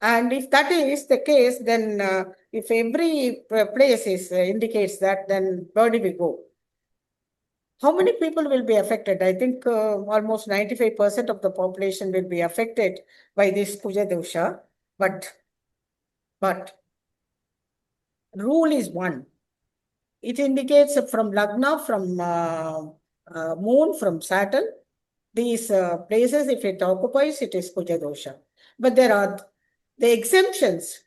And if that is the case, then if every place indicates that, then where do we go? How many people will be affected? I think almost 95% of the population will be affected by this Kuja dosha. But rule is one. It indicates from Lagna, from moon, from Saturn. These places, if it occupies, it is Kuja dosha. But there are the exemptions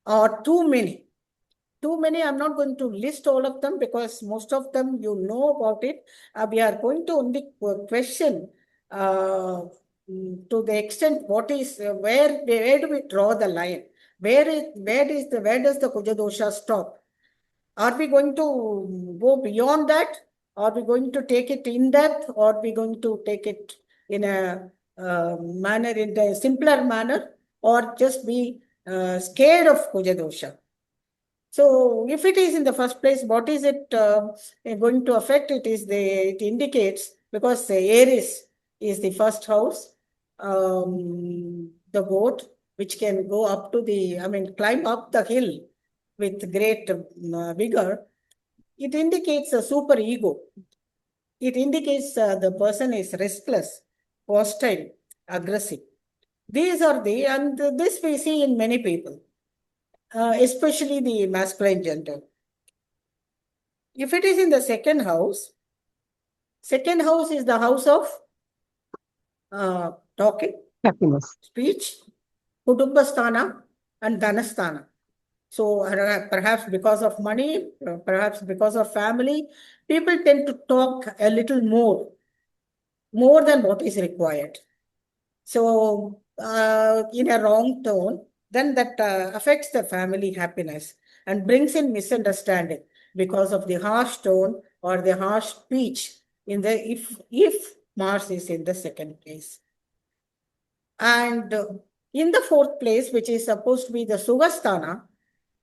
are too many. Too many, I'm not going to list all of them because most of them you know about it. We are going to only question to the extent what is, where do we draw the line? Where does the Kuja dosha stop? Are we going to go beyond that? Are we going to take it in depth? Or are we going to take it in a manner, in a simpler manner? Or just be scared of Kuja dosha? So if it is in the first place, what is it going to affect? It indicates, because Aries is the first house, the goat, which can go up to climb up the hill with great vigor. It indicates a super ego. It indicates the person is restless, hostile, aggressive. These are and this we see in many people. especially the masculine gender. If it is in the second house is the house of talking,
Happiness.
speech, Kutumbasthana and Dhanasthana. So perhaps because of money, perhaps because of family, people tend to talk a little more than what is required. So in a wrong tone, then that affects the family happiness and brings in misunderstanding because of the harsh tone or the harsh speech in the if Mars is in the second place. And in the fourth place, which is supposed to be the Sugasthana,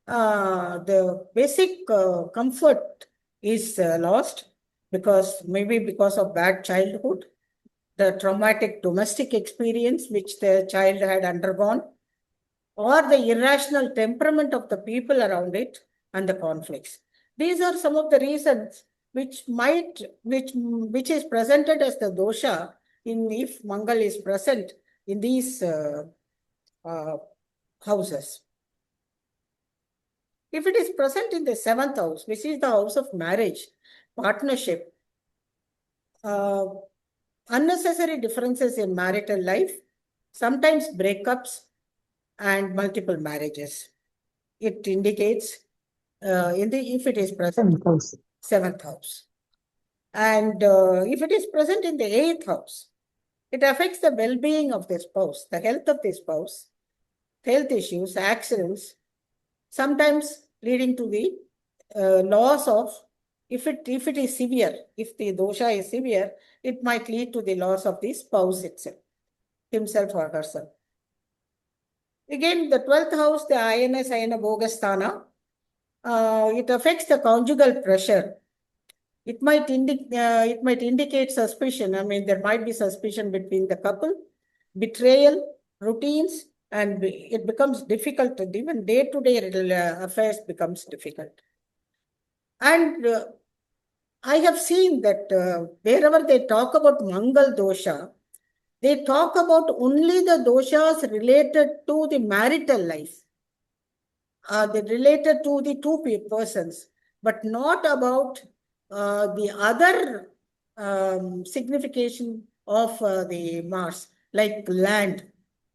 the basic comfort is lost maybe because of bad childhood, the traumatic domestic experience which the child had undergone, or the irrational temperament of the people around it and the conflicts. These are some of the reasons which is presented as the dosha if Mangal is present in these houses. If it is present in the seventh house, which is the house of marriage, partnership, unnecessary differences in marital life, sometimes breakups and multiple marriages. It indicates if it is present in seventh house. And if it is present in the eighth house, it affects the well-being of the spouse, the health of the spouse, health issues, accidents, sometimes leading to the loss of, if it is severe, if the dosha is severe, it might lead to the loss of the spouse itself, himself or herself. Again, the 12th house, the INS Ayana Bhogasthana, it affects the conjugal pressure. It might indicate suspicion. I mean, there might be suspicion between the couple, betrayal, routines, and it becomes difficult. Even day-to-day affairs becomes difficult. And I have seen that wherever they talk about Mangal dosha, they talk about only the doshas related to the marital life. They related to the two persons, but not about the other signification of the Mars, like land,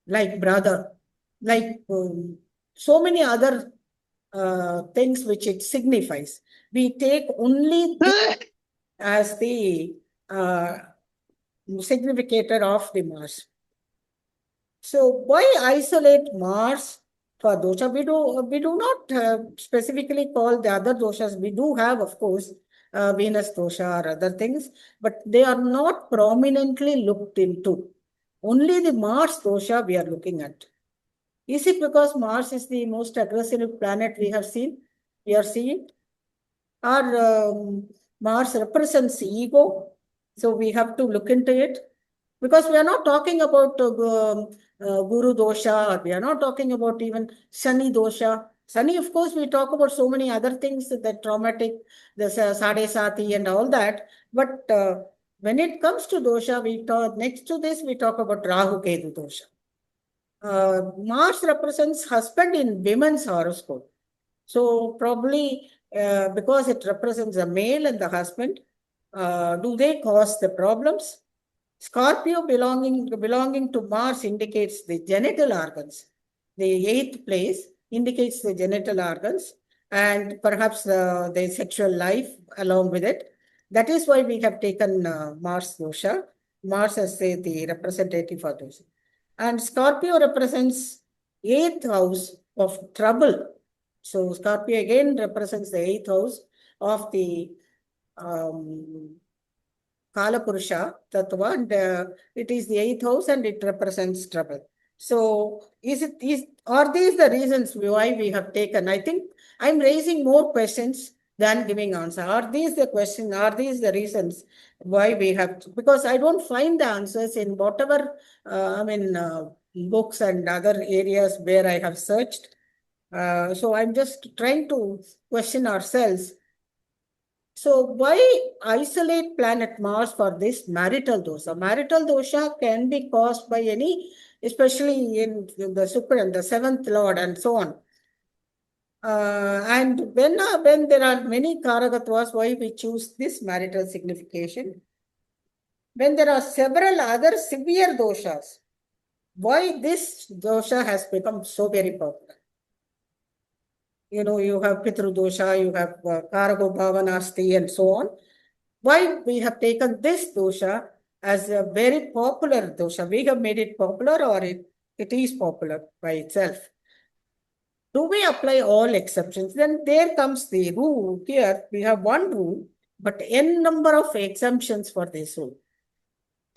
like brother, like so many other things which it signifies. We take only this as the significator of the Mars. So why isolate Mars for dosha? We do not specifically call the other doshas. We do have, of course, Venus dosha or other things, but they are not prominently looked into. Only the Mars dosha we are looking at. Is it because Mars is the most aggressive planet we have seen? We are seeing? Or Mars represents ego, so we have to look into it? Because we are not talking about Guru dosha, or we are not talking about even Shani dosha. Shani, of course, we talk about so many other things, the traumatic, the Sade Sati and all that. But when it comes to dosha, next to this, we talk about Rahu Ketu dosha. Mars represents husband in women's horoscope. So probably because it represents the male and the husband, do they cause the problems? Scorpio belonging to Mars indicates the genital organs. The 8th place indicates the genital organs and perhaps the sexual life along with it. That is why we have taken Mars dosha. Mars as the representative for those. And Scorpio represents 8th house of trouble. So Scorpio again represents the 8th house of the Kala Purusha Tattva, and it is the 8th house and it represents trouble. So are these the reasons why we have taken? I think I'm raising more questions than giving answer. Are these the question? Are these the reasons why we have? Because I don't find the answers in whatever books and other areas where I have searched. So I'm just trying to question ourselves. So why isolate planet Mars for this marital dosha? Marital dosha can be caused by any, especially in the Shukra, the 7th lord and so on. And when there are many Karakatvas, why we choose this marital signification? When there are several other severe doshas, why this dosha has become so very popular? You know, you have Pitru dosha, you have Karako Bhavanasti, and so on. Why we have taken this dosha as a very popular dosha? We have made it popular, or it is popular by itself. Do we apply all exceptions? Then there comes the rule. Here we have one rule, but n number of exemptions for this rule.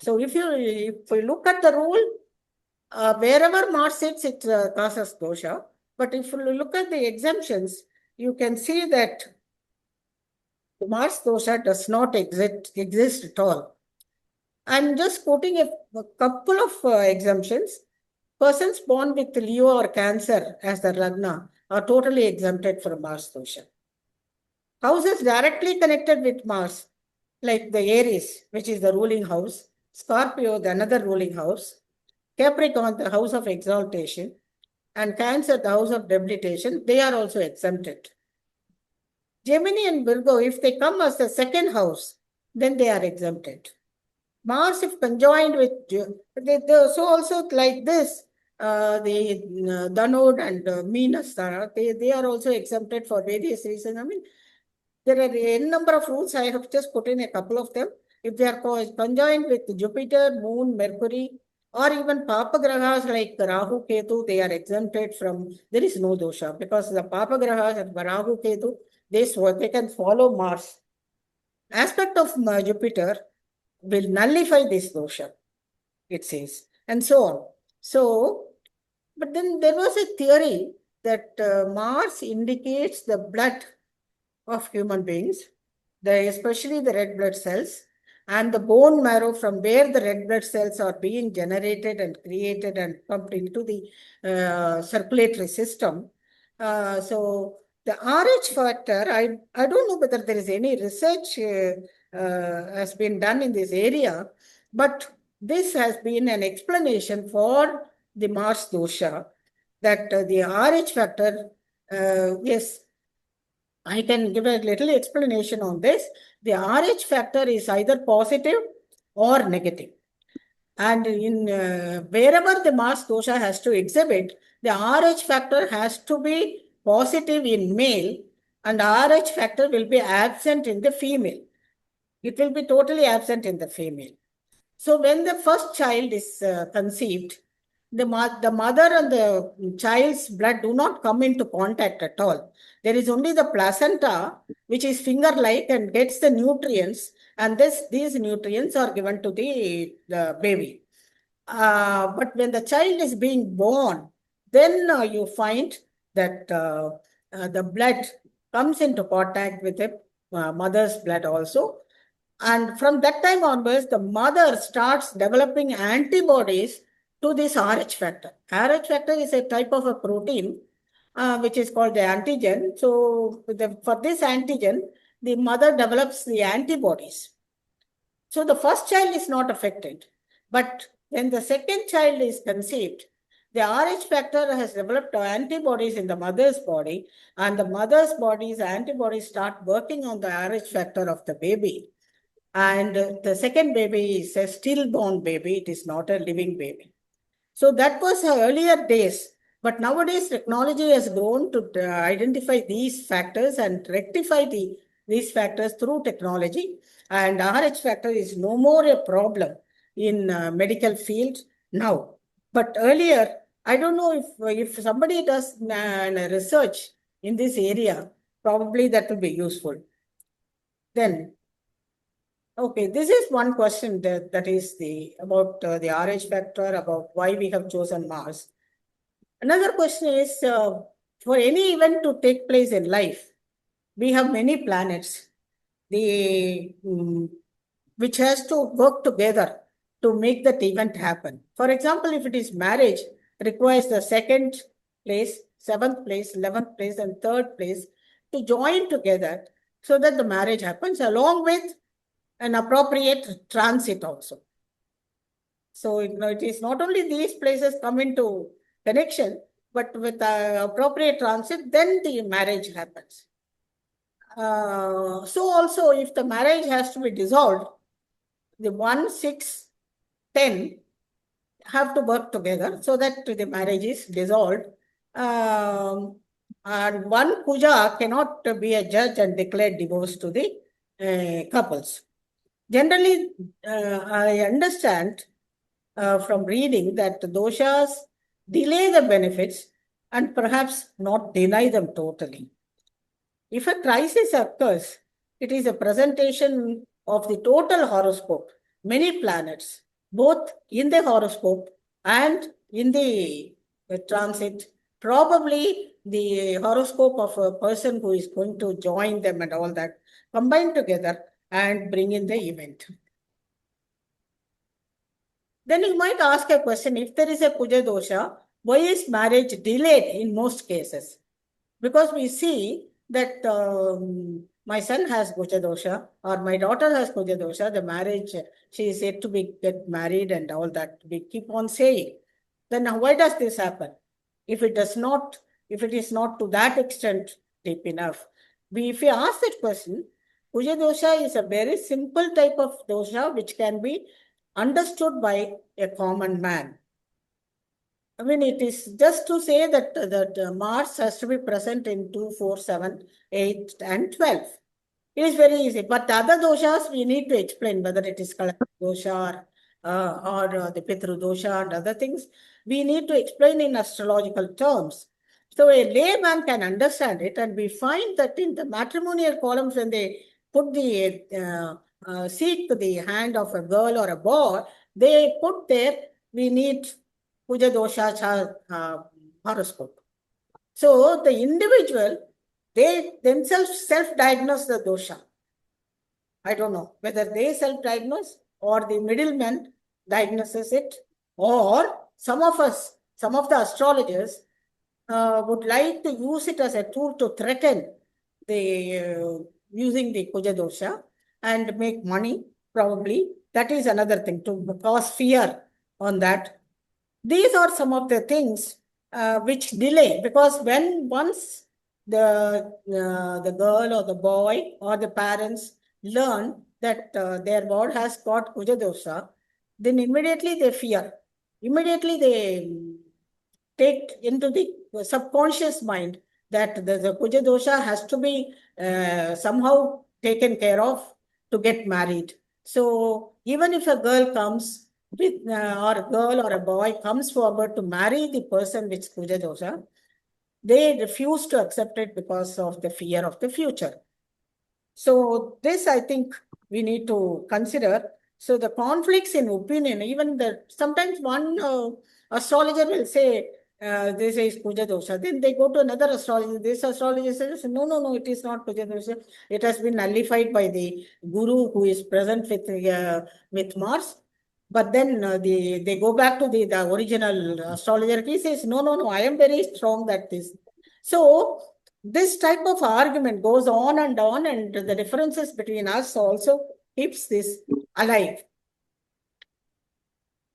So if you look at the rule, wherever Mars sits, it causes dosha. But if you look at the exemptions, you can see that the Mars dosha does not exist at all. I'm just quoting a couple of exemptions. Persons born with Leo or Cancer as their Lagna are totally exempted from Mars dosha. Houses directly connected with Mars, like the Aries, which is the ruling house, Scorpio, the another ruling house, Capricorn, the house of exaltation, and Cancer, the house of debilitation, they are also exempted. Gemini and Virgo, if they come as the second house, then they are exempted. Mars, if conjoined with, so also like this, the Dhanod and Venus, they are also exempted for various reasons. I mean, there are a number of rules. I have just put in a couple of them. If they are conjoined with Jupiter, Moon, Mercury, or even Papa Grahas like Rahu, Ketu, they are exempted from, there is no dosha, because the Papa Grahas and Rahu, Ketu, they can follow Mars. Aspect of Jupiter will nullify this dosha, it says, and so on. So, but then there was a theory that Mars indicates the blood of human beings, especially the red blood cells, and the bone marrow from where the red blood cells are being generated and created and pumped into the circulatory system. So the RH factor, I don't know whether there is any research has been done in this area, but this has been an explanation for the Mars dosha, that the RH factor, yes, I can give a little explanation on this. The RH factor is either positive or negative. And in wherever the Mars dosha has to exhibit, the RH factor has to be positive in male, and RH factor will be absent in the female. It will be totally absent in the female. So when the first child is conceived, the mother and the child's blood do not come into contact at all. There is only the placenta, which is finger-like and gets the nutrients, and these nutrients are given to the baby. But when the child is being born, then you find that the blood comes into contact with the mother's blood also. And from that time onwards, the mother starts developing antibodies to this RH factor. RH factor is a type of a protein which is called the antigen. So for this antigen, the mother develops the antibodies. So the first child is not affected. But when the second child is conceived, the RH factor has developed antibodies in the mother's body, and the mother's body's antibodies start working on the RH factor of the baby. And the second baby is a stillborn baby. It is not a living baby. So that was earlier days. But nowadays, technology has grown to identify these factors and rectify these factors through technology. And RH factor is no more a problem in medical field now. But earlier, I don't know if somebody does research in this area, probably that will be useful. Then, okay, this is one question that is about the RH factor, about why we have chosen Mars. Another question is, for any event to take place in life, we have many planets, which has to work together to make that event happen. For example, if it is marriage, requires the second place, 7th place, 11th place, and 3rd place to join together so that the marriage happens, along with an appropriate transit also. So it is not only these places come into connection, but with appropriate transit, then the marriage happens. So also, if the marriage has to be dissolved, the 1, 6, 10 have to work together so that the marriage is dissolved. And one puja cannot be a judge and declare divorce to the couples. Generally, I understand from reading that the doshas delay the benefits and perhaps not deny them totally. If a crisis occurs, it is a presentation of the total horoscope, many planets, both in the horoscope and in the transit. Probably the horoscope of a person who is going to join them and all that combined together and bring in the event. Then you might ask a question, if there is a Kuja dosha, why is marriage delayed in most cases? Because we see that my son has Kuja dosha or my daughter has Kuja dosha, the marriage, she is yet to get married and all that, we keep on saying. Then why does this happen? If it is not to that extent deep enough, if we ask that question, Kuja dosha is a very simple type of dosha which can be understood by a common man. I mean, it is just to say that Mars has to be present in 2, 4, 7, 8, and 12. It is very easy. But the other doshas, we need to explain whether it is Kalapa dosha or the Pitru dosha and other things. We need to explain in astrological terms. So a layman can understand it, and we find that in the matrimonial columns, when they put the seek the hand of a girl or a boy, they put there, we need Puja dosha horoscope. So the individual, they themselves self-diagnose the dosha. I don't know whether they self-diagnose or the middleman diagnoses it, or some of the astrologers would like to use it as a tool to threaten the using the Kuja dosha and make money, probably. That is another thing, to cause fear on that. These are some of the things which delay, because once the girl or the boy or the parents learn that their God has got Kuja dosha, then immediately they fear. Immediately they take into the subconscious mind that the Kuja dosha has to be somehow taken care of to get married. So even if a girl comes with, or a girl or a boy comes forward to marry the person with Kuja dosha, they refuse to accept it because of the fear of the future. So this, I think, we need to consider. So the conflicts in opinion, even sometimes one astrologer will say, this is Kuja dosha. Then they go to another astrologer. This astrologer says, no, it is not Kuja dosha. It has been nullified by the guru who is present with Mars. But then they go back to the original astrologer. He says, no, I am very strong that this. So this type of argument goes on, and the differences between us also keeps this alive.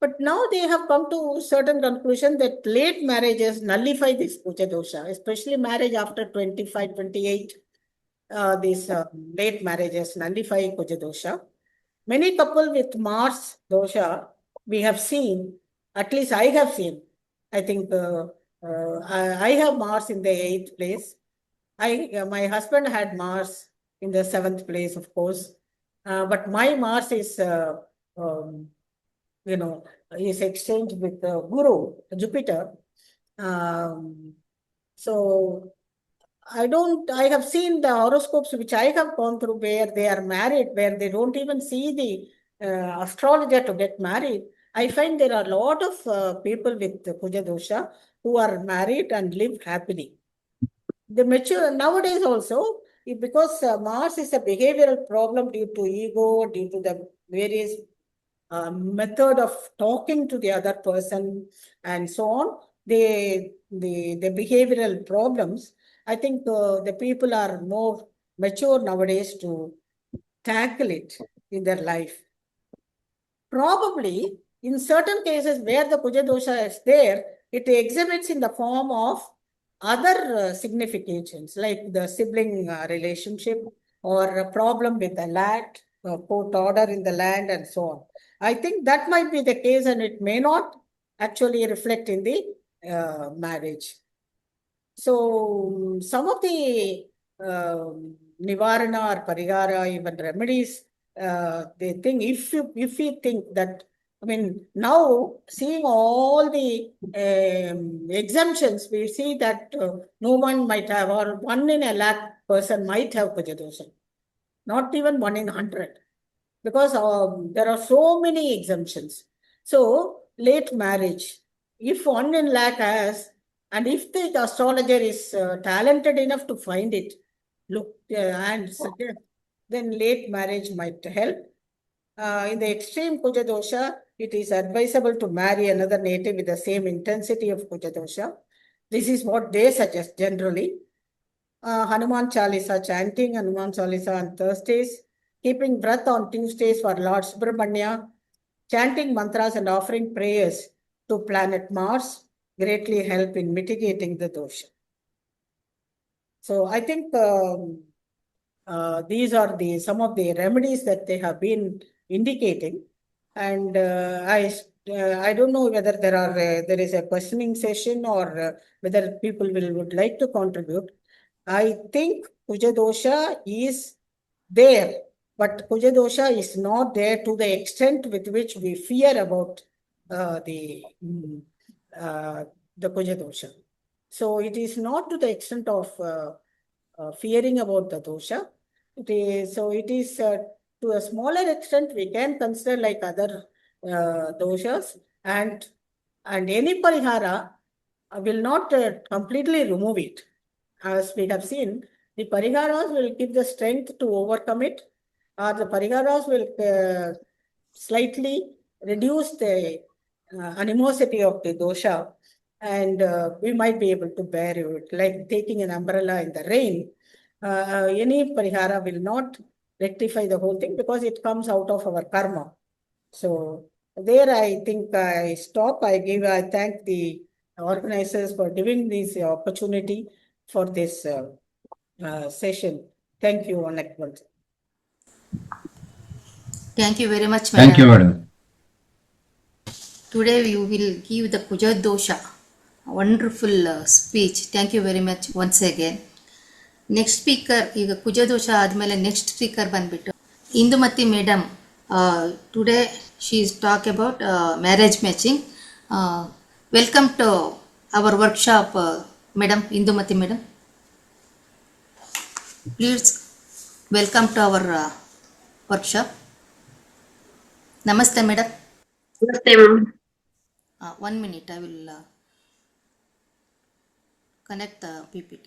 But now they have come to certain conclusion that late marriages nullify this Kuja dosha, especially marriage after 25, 28. These late marriages nullify Kuja dosha. Many couple with Mars dosha, we have seen, at least I have seen, I think I have Mars in the 8th place. My husband had Mars in the 7th place, of course. But my Mars is, is exchanged with Guru, Jupiter. So I have seen the horoscopes which I have gone through where they are married, where they don't even see the astrologer to get married. I find there are a lot of people with Kuja dosha who are married and live happily. The mature nowadays also, because Mars is a behavioral problem due to ego, due to the various method of talking to the other person and so on, the behavioral problems. I think the people are more mature nowadays to tackle it in their life. Probably in certain cases where the Kuja dosha is there, it exhibits in the form of other significations like the sibling relationship or a problem with the land, court order in the land, and so on. I think that might be the case, and it may not actually reflect in the marriage. So some of the nivarana or parigara, even remedies, they think if you think that, I mean, now seeing all the exemptions, we see that no one might have, or 1 in a lakh person might have Kuja dosha, not even 1 in 100, because there are so many exemptions. So late marriage, if 1 in lakh has, and if the astrologer is talented enough to find it, look and suggest, then late marriage might help. In the extreme Kuja dosha, it is advisable to marry another native with the same intensity of Kuja dosha. This is what they suggest generally. Hanuman Chalisa, chanting Hanuman Chalisa on Thursdays, keeping breath on Tuesdays for Lord Subramanya, chanting mantras and offering prayers to planet Mars greatly help in mitigating the dosha. So I think these are some of the remedies that they have been indicating, and I don't know whether there is a questioning session or whether people would like to contribute. I think Kuja dosha is there, but Kuja dosha is not there to the extent with which we fear about the Kuja dosha. So it is not to the extent of fearing about the dosha. It is to a smaller extent we can consider like other doshas, and any parihara will not completely remove it. As we have seen, the pariharas will give the strength to overcome it, or the pariharas will slightly reduce the animosity of the dosha, and we might be able to bear it, like taking an umbrella in the rain. Any parihara will not rectify the whole thing because it comes out of our karma. So there I think I stop. I thank the organizers for giving this opportunity for this session. Thank you, Honorable.
Thank you very much,
Thank you,
madam.
madam.
Today you will give the Kuja dosha. Wonderful speech. Thank you very much once again. Next speaker, ಈಗ ಕುಜ ದೋಷ ಆದಮೇಲೆ next speaker ಬಂದ್ಬಿಟ್ಟು Indumati madam. Today she is talk about marriage matching. Welcome to our workshop madam. Indumati madam, please welcome to our workshop. ನಮಸ್ತೆ madam.
ನಮಸ್ತೆ ma'am.
1 minute, I will connect the PPT.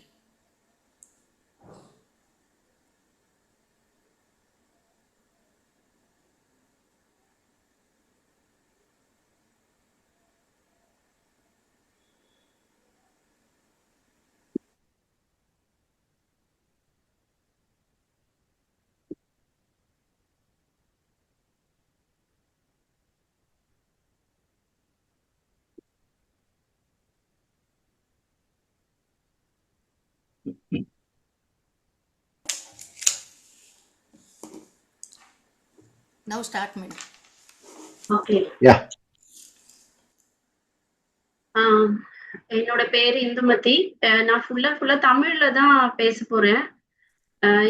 Now start, madam.
Okay.
Yeah.
என்னோட பேரு இந்துமதி. நான் ஃபுல்லா தமிழ்ல தான் பேச போறேன்.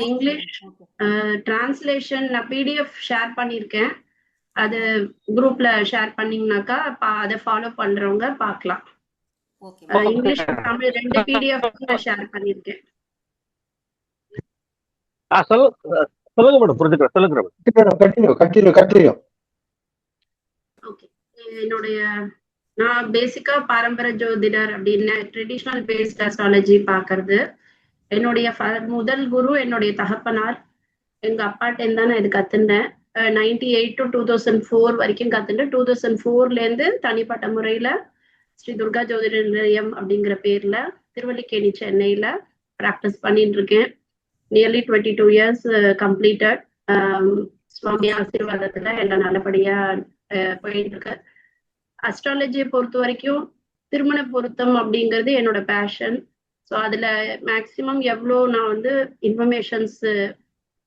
இங்கிலீஷ் டிரான்ஸ்லேஷன் நான் பிடிஎஃப் ஷேர் பண்ணியிருக்கேன். அது குரூப்ல ஷேர் பண்ணீங்கன்னாக்கா அதை ஃபாலோ பண்றவங்க பார்க்கலாம். இங்கிலீஷ் தமிழ் 2 பிடிஎஃப் ஷேர் பண்ணியிருக்கேன்.
சொல்லுங்க மேடம், புரிஞ்சுக்கிறேன். சொல்லுங்க.
Continue.
ஓகே. நான் பேசிக்கா பாரம்பரிய ஜோதிடர் அப்படின்னு ட்ரெடிஷ்னல் பேஸ்ட் அஸ்ட்ராலஜி பாக்குறது. என்னுடைய முதல் குரு என்னுடைய தகப்பனார். எங்க அப்பாட்ட தான் நான் இது கத்துனேன். 98 to 2004 வரைக்கும் கத்துட்டு 2004ல இருந்து தனிப்பட்ட முறையில ஸ்ரீ துர்கா ஜோதிட நிலையம் அப்படிங்கிற பேர்ல திருவல்லிக்கேணி சென்னையில பிராக்டிஸ் பண்ணிட்டு இருக்கேன். Nearly 22 years completed. சுவாமி ஆசீர்வாதத்துல எல்லாம் நல்லபடியா போயிட்டு இருக்கு. அஸ்ட்ராலஜியை பொறுத்த வரைக்கும் திருமண பொருத்தம் அப்படிங்கிறது என்னோட பேஷன். ஸோ அதுல மேக்சிமம் எவ்வளோ நான் வந்து இன்ஃபர்மேஷன்ஸ்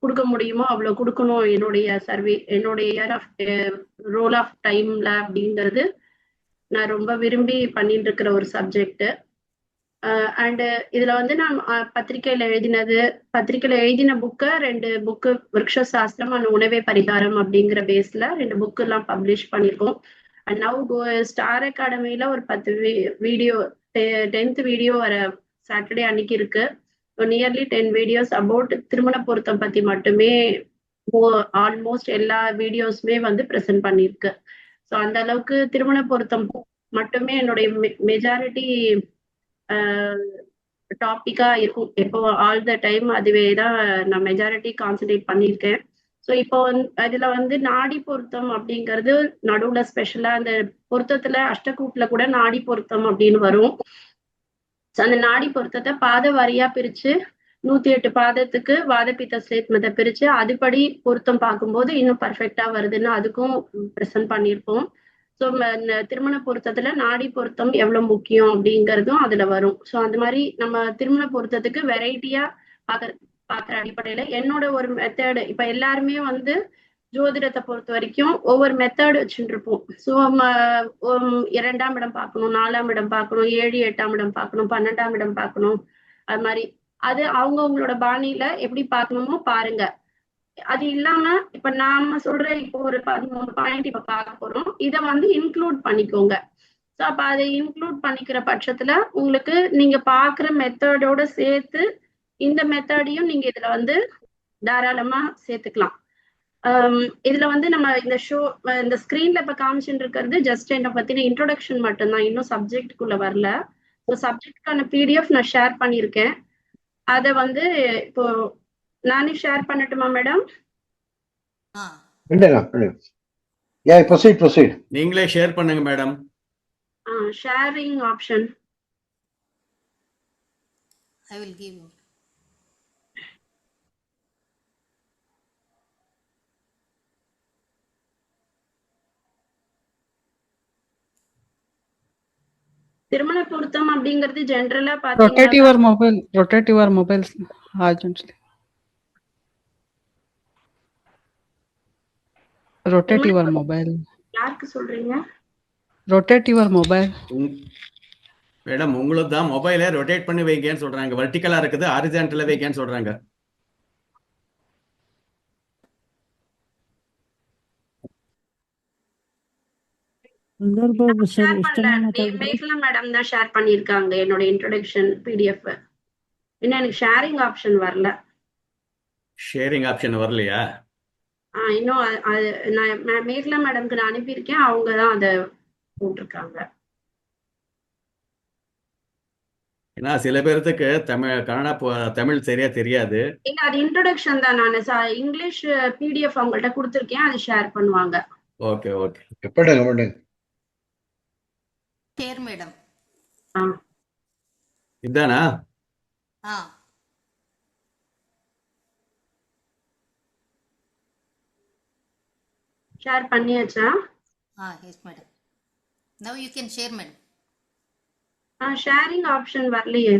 கொடுக்க முடியுமோ அவ்வளோ கொடுக்கணும் என்னுடைய சர்வே, என்னுடைய இயர் ஆஃப் ரோல் ஆஃப் டைம்ல அப்படிங்கிறது நான் ரொம்ப விரும்பி பண்ணிட்டு இருக்கிற ஒரு சப்ஜெக்ட். அண்ட் இதுல வந்து நான் பத்திரிகையில எழுதின புக்கை 2 புக்கு, விருக்ஷ சாஸ்திரம் அண்ட் உணவே பரிகாரம் அப்படிங்கிற பேஸ்ல 2 புக்கு எல்லாம் பப்ளிஷ் பண்ணியிருக்கோம். அண்ட் நவ் ஸ்டார் அகாடமியில ஒரு 10 வீடியோ, 10th வீடியோ வர சாட்டர்டே அன்னைக்கு இருக்கு. நியர்லி 10 வீடியோஸ் அபவுட் திருமண பொருத்தம் பத்தி மட்டுமே ஆல்மோஸ்ட் எல்லா வீடியோஸுமே வந்து ப்ரெசென்ட் பண்ணியிருக்கு. ஸோ அந்த அளவுக்கு திருமண பொருத்தம் மட்டுமே என்னுடைய மெஜாரிட்டி டாபிக்கா இருக்கும். எப்போ ஆல் த டைம் அதுவே தான் நான் மெஜாரிட்டி கான்சென்ட்ரேட் பண்ணியிருக்கேன். ஸோ இப்போ இதுல வந்து நாடி பொருத்தம் அப்படிங்கிறது நடுவுல ஸ்பெஷலா அந்த பொருத்தத்துல அஷ்டகூட்ல கூட நாடி பொருத்தம் அப்படின்னு வரும். ஸோ அந்த நாடி பொருத்தத்தை பாத வாரியா பிரிச்சு 108 பாதத்துக்கு வாதபித்த ஸ்லேத்மத்தை பிரிச்சு அதுபடி பொருத்தம் பார்க்கும்போது இன்னும் பர்ஃபெக்டா வருதுன்னு அதுக்கும் ப்ரெசென்ட் பண்ணியிருப்போம். ஸோ திருமண பொருத்தத்துல நாடி பொருத்தம் எவ்வளவு முக்கியம் அப்படிங்கிறதும் அதுல வரும். ஸோ அந்த மாதிரி நம்ம திருமண பொருத்தத்துக்கு வெரைட்டியா பாக்குற அடிப்படையில என்னோட ஒரு மெத்தடு, இப்ப எல்லாருமே வந்து ஜோதிடத்தை பொறுத்த வரைக்கும் ஒவ்வொரு மெத்தட் வச்சுட்டு இருப்போம். ஸோ 2ஆம் இடம் பார்க்கணும், 4ஆம் இடம் பார்க்கணும், 7, 8ஆம் இடம் பார்க்கணும், 12ஆம் இடம் பார்க்கணும். அது மாதிரி அது அவங்கவுங்களோட பாணியில எப்படி பார்க்கணுமோ பாருங்க. அது இல்லாம இப்ப நாம சொல்ற இப்போ ஒரு 13 பாயிண்ட் இப்ப பார்க்க போறோம். இதை வந்து இன்க்ளூட் பண்ணிக்கோங்க. ஸோ அப்ப அதை இன்க்ளூட் பண்ணிக்கிற பட்சத்துல உங்களுக்கு நீங்க பாக்குற மெத்தடோட சேர்த்து இந்த மெத்தடையும் நீங்க இதுல வந்து தாராளமா சேர்த்துக்கலாம். இதுல வந்து நம்ம இந்த இந்த ஸ்கிரீன்ல இப்ப காமிச்சுட்டு இருக்கிறது ஜஸ்ட் என்ன பத்தின இன்ட்ரோடக்ஷன் மட்டும்தான், இன்னும் சப்ஜெக்டுக்குள்ள வரல. சப்ஜெக்டுக்கான பிடிஎஃப் நான் ஷேர் பண்ணியிருக்கேன். அதை வந்து இப்போ நானே ஷேர் பண்ணட்டுமா மேடம்?
நீங்களே ஷேர் பண்ணுங்க madam.
Sharing option
I will give you.
திருமண பொருத்தம் அப்படிங்கிறது ஜெனரலா
Rotate your mobile. Rotate your mobile urgently. Rotate your mobile.
யாருக்கு சொல்றீங்க?
Rotate your mobile.
மேடம் உங்களுக்கு தான் மொபைலை ரொட்டேட் பண்ணி வைங்கன்னு சொல்றாங்க. வெர்டிகலா இருக்குது, ஹாரிசான்டலா வைங்கன்னு சொல்றாங்க.
மேகலா மேடம் தான் ஷேர் பண்ணிருக்காங்க என்னோட இன்ட்ரோடக்ஷன் பிடிஎஃப். இன்னும் எனக்கு ஷேரிங் ஆப்ஷன் வரல.
ஷேரிங் ஆப்ஷன் வரலையா?
இன்னும் நான் மேகலா மேடம்க்கு நான் அனுப்பியிருக்கேன், அவங்க தான் அதை போட்டிருக்காங்க.
ஏன்னா சில பேர்த்துக்கு தமிழ் சரியா தெரியாது.
இல்ல அது இன்ட்ரோடக்ஷன் தான், நான் இங்கிலீஷ் பிடிஎஃப் அவங்கள்ட்ட கொடுத்துருக்கேன், அது ஷேர் பண்ணுவாங்க.
Okay okay.
Share madam.
இதானா?
ஷேர் பண்ணியாச்சா?
Yes madam. Now you can share madam.
Sharing option வரலையே.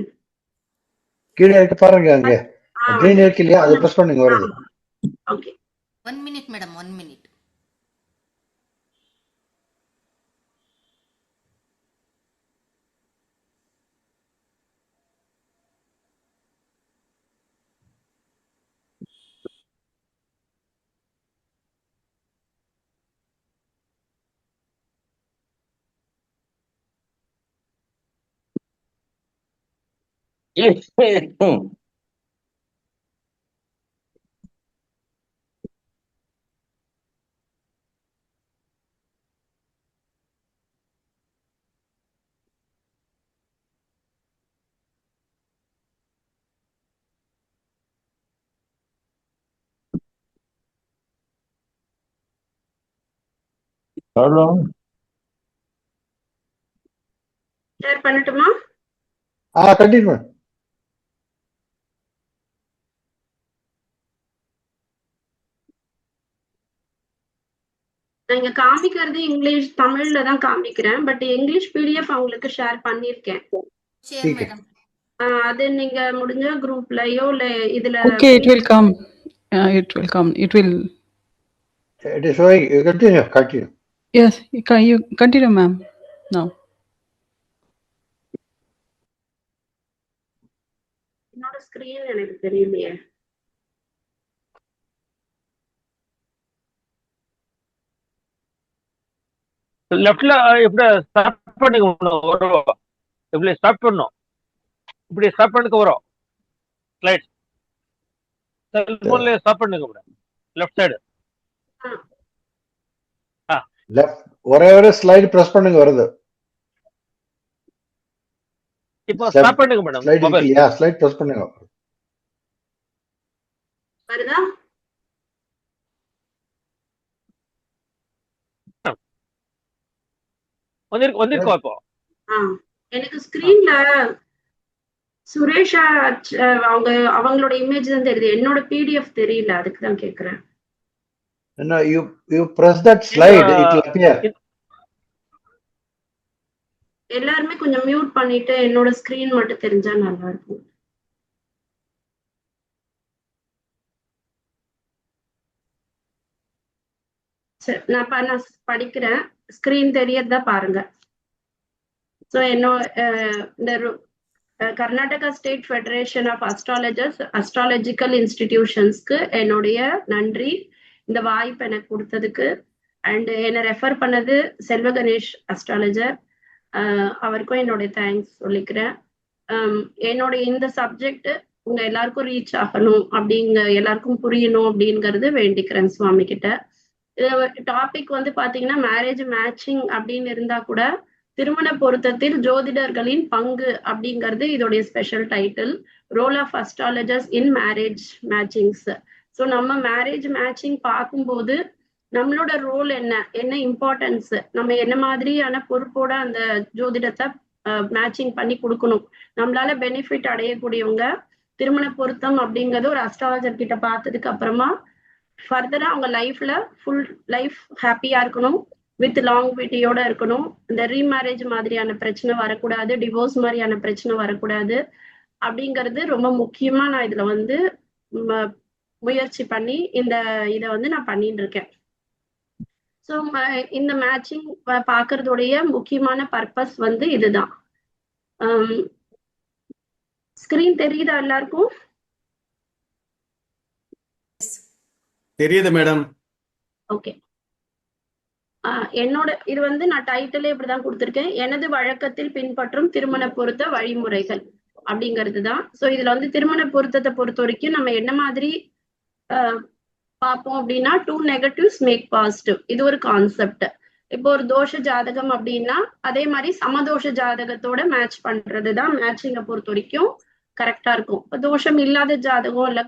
கீழே இருக்கு பாருங்க, அங்க கிரீன் இருக்கு இல்லையா, அதை பிரஸ் பண்ணுங்க வருது.
Okay
1 minute madam, 1 minute. Share பண்ணட்டுமா?
கண்டினியூ.
நான் இங்க காமிக்கிறது இங்கிலீஷ் தமிழ்ல தான் காமிக்கிறேன். பட் இங்கிலீஷ் பிடிஎஃப் அவங்களுக்கு ஷேர் பண்ணிருக்கேன்.
ஷேர்
ठीक है
மேடம்.
அது நீங்க முடிஞ்ச குரூப்லயோ இல்ல இதுல
Okay, it will come. It will come. It will.
it is showing you continue
Yes, you continue, ma'am. Now.
என்னோட ஸ்கிரீன் எனக்கு தெரியலையே.
லெஃப்ட்ல இப்படி ஸ்டார்ட் பண்ணுங்க வரும். இப்படி ஸ்டார்ட் பண்ணும். இப்படி ஸ்டார்ட் பண்ணுங்க வரும். ஸ்லைட்ஸ் செல்போன்ல ஸ்டார்ட் பண்ணுங்க மேடம். Left side.
left ஒரே ஒரு ஸ்லைடு பிரஸ் பண்ணுங்க வருது
இப்போ ஸ்டார்ட் பண்ணுங்க மேடம்.
ஸ்லைடு
மொபைல்
இல்லையா ஸ்லைடு பிரஸ் பண்ணுங்க
வருதா?
வந்திருக்கோம் இப்போ.
எனக்கு ஸ்கிரீன்ல சுரேஷா அவங்களோட இமேஜ் தான் தெரியுது. என்னோட பிடிஎஃப் தெரியல, அதுக்கு தான் கேக்குறேன்.
no you press that slide it will appear
எல்லாருமே கொஞ்சம் மியூட் பண்ணிட்டு என்னோட ஸ்கிரீன் மட்டும் தெரிஞ்சா நல்லா இருக்கும். சரி, நான் படிக்கிறேன். ஸ்கிரீன் தெரியறதா பாருங்க. ஸோ இந்த Karnataka state federation of astrological இன்ஸ்டிடியூஷன்ஸ்க்கு என்னுடைய நன்றி, இந்த வாய்ப்பு எனக்கு கொடுத்ததுக்கு. அண்ட் என்னை ரெஃபர் பண்ணது செல்வ கணேஷ் அஸ்ட்ராலஜர், அவருக்கும் என்னுடைய தேங்க்ஸ் சொல்லிக்கிறேன். என்னுடைய இந்த சப்ஜெக்ட் உங்க எல்லாருக்கும் ரீச் ஆகணும், எல்லாருக்கும் புரியணும் அப்படிங்கிறது வேண்டிக்கிறேன் சுவாமி கிட்ட. டாபிக் வந்து பாத்தீங்கன்னா மேரேஜ் மேட்சிங் அப்படின்னு இருந்தா கூட திருமண பொருத்தத்தில் ஜோதிடர்களின் பங்கு அப்படிங்கிறது இதோடைய special title, role of astrologers in marriage matchings. So நம்ம மேரேஜ் மேட்சிங் பார்க்கும்போது நம்மளோட ரோல் என்ன இம்பார்ட்டன்ஸ், நம்ம என்ன மாதிரியான பொறுப்போட அந்த ஜோதிடத்தை மேட்சிங் பண்ணி கொடுக்கணும், நம்மளால பெனிஃபிட் அடையக்கூடியவங்க திருமண பொருத்தம் அப்படிங்கறது ஒரு அஸ்ட்ராலஜர் கிட்ட பார்த்ததுக்கு அப்புறமா ஃபர்தரா அவங்க லைஃப்ல ஃபுல் லைஃப் ஹாப்பியா இருக்கணும், வித் லாங்விட்டியோட இருக்கணும், இந்த ரீமேரேஜ் மாதிரியான பிரச்சனை வரக்கூடாது, டிவோர்ஸ் மாதிரியான பிரச்சனை வரக்கூடாது அப்படிங்கிறது ரொம்ப முக்கியமா நான் இதுல வந்து முயற்சி பண்ணி இதை வந்து நான் பண்ணிட்டு இருக்கேன். ஸோ இந்த மேட்சிங் பார்க்கறதுடைய முக்கியமான பர்பஸ் வந்து இதுதான். ஸ்கிரீன் தெரியுதா எல்லாருக்கும்?
தெரியுது மேடம்.
ஓகே. என்னோட இது வந்து நான் டைட்டிலே இப்படிதான் கொடுத்துருக்கேன், எனது வழக்கத்தில் பின்பற்றும் திருமண பொருத்த வழிமுறைகள் அப்படிங்கிறது தான். ஸோ இதுல வந்து திருமண பொருத்தத்தை பொறுத்த வரைக்கும் நம்ம என்ன மாதிரி பார்ப்போம் அப்படின்னா, 2 negatives மேக் பாசிட்டிவ், இது ஒரு கான்செப்ட். இப்போ ஒரு தோஷ ஜாதகம் அப்படின்னா அதே மாதிரி சமதோஷ ஜாதகத்தோட மேட்ச் பண்றதுதான் மேட்சிங்கை பொறுத்த வரைக்கும் கரெக்டா இருக்கும். இப்போ தோஷம் இல்லாத ஜாதகம் இல்ல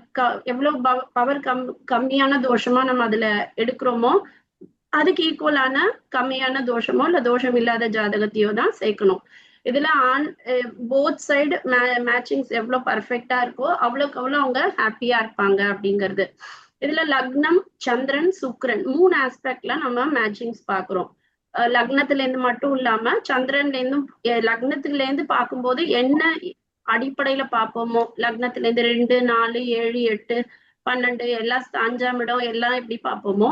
எவ்வளவு பவர் கம்மியான தோஷமா நம்ம அதுல எடுக்கிறோமோ அதுக்கு ஈக்குவலான கம்மியான தோஷமோ இல்ல தோஷம் இல்லாத ஜாதகத்தையோ தான் சேர்க்கணும். இதுல போத் சைடு மேட்சிங்ஸ் எவ்வளவு பர்ஃபெக்டா இருக்கோ அவ்வளவுக்கு அவ்வளவு அவங்க ஹாப்பியா இருப்பாங்க அப்படிங்கிறது. இதுல லக்னம், சந்திரன், சுக்கிரன் 3 ஆஸ்பெக்ட்ல நம்ம மேட்சிங்ஸ் பாக்குறோம். லக்னத்துல இருந்து மட்டும் இல்லாம சந்திரன்ல இருந்தும், லக்னத்துல இருந்து பார்க்கும்போது என்ன அடிப்படையில பார்ப்போமோ, லக்னத்துல இருந்து 2, 4, 7, 8, 12 எல்லாம் 5ஆம் இடம் எல்லாம் எப்படி பார்ப்போமோ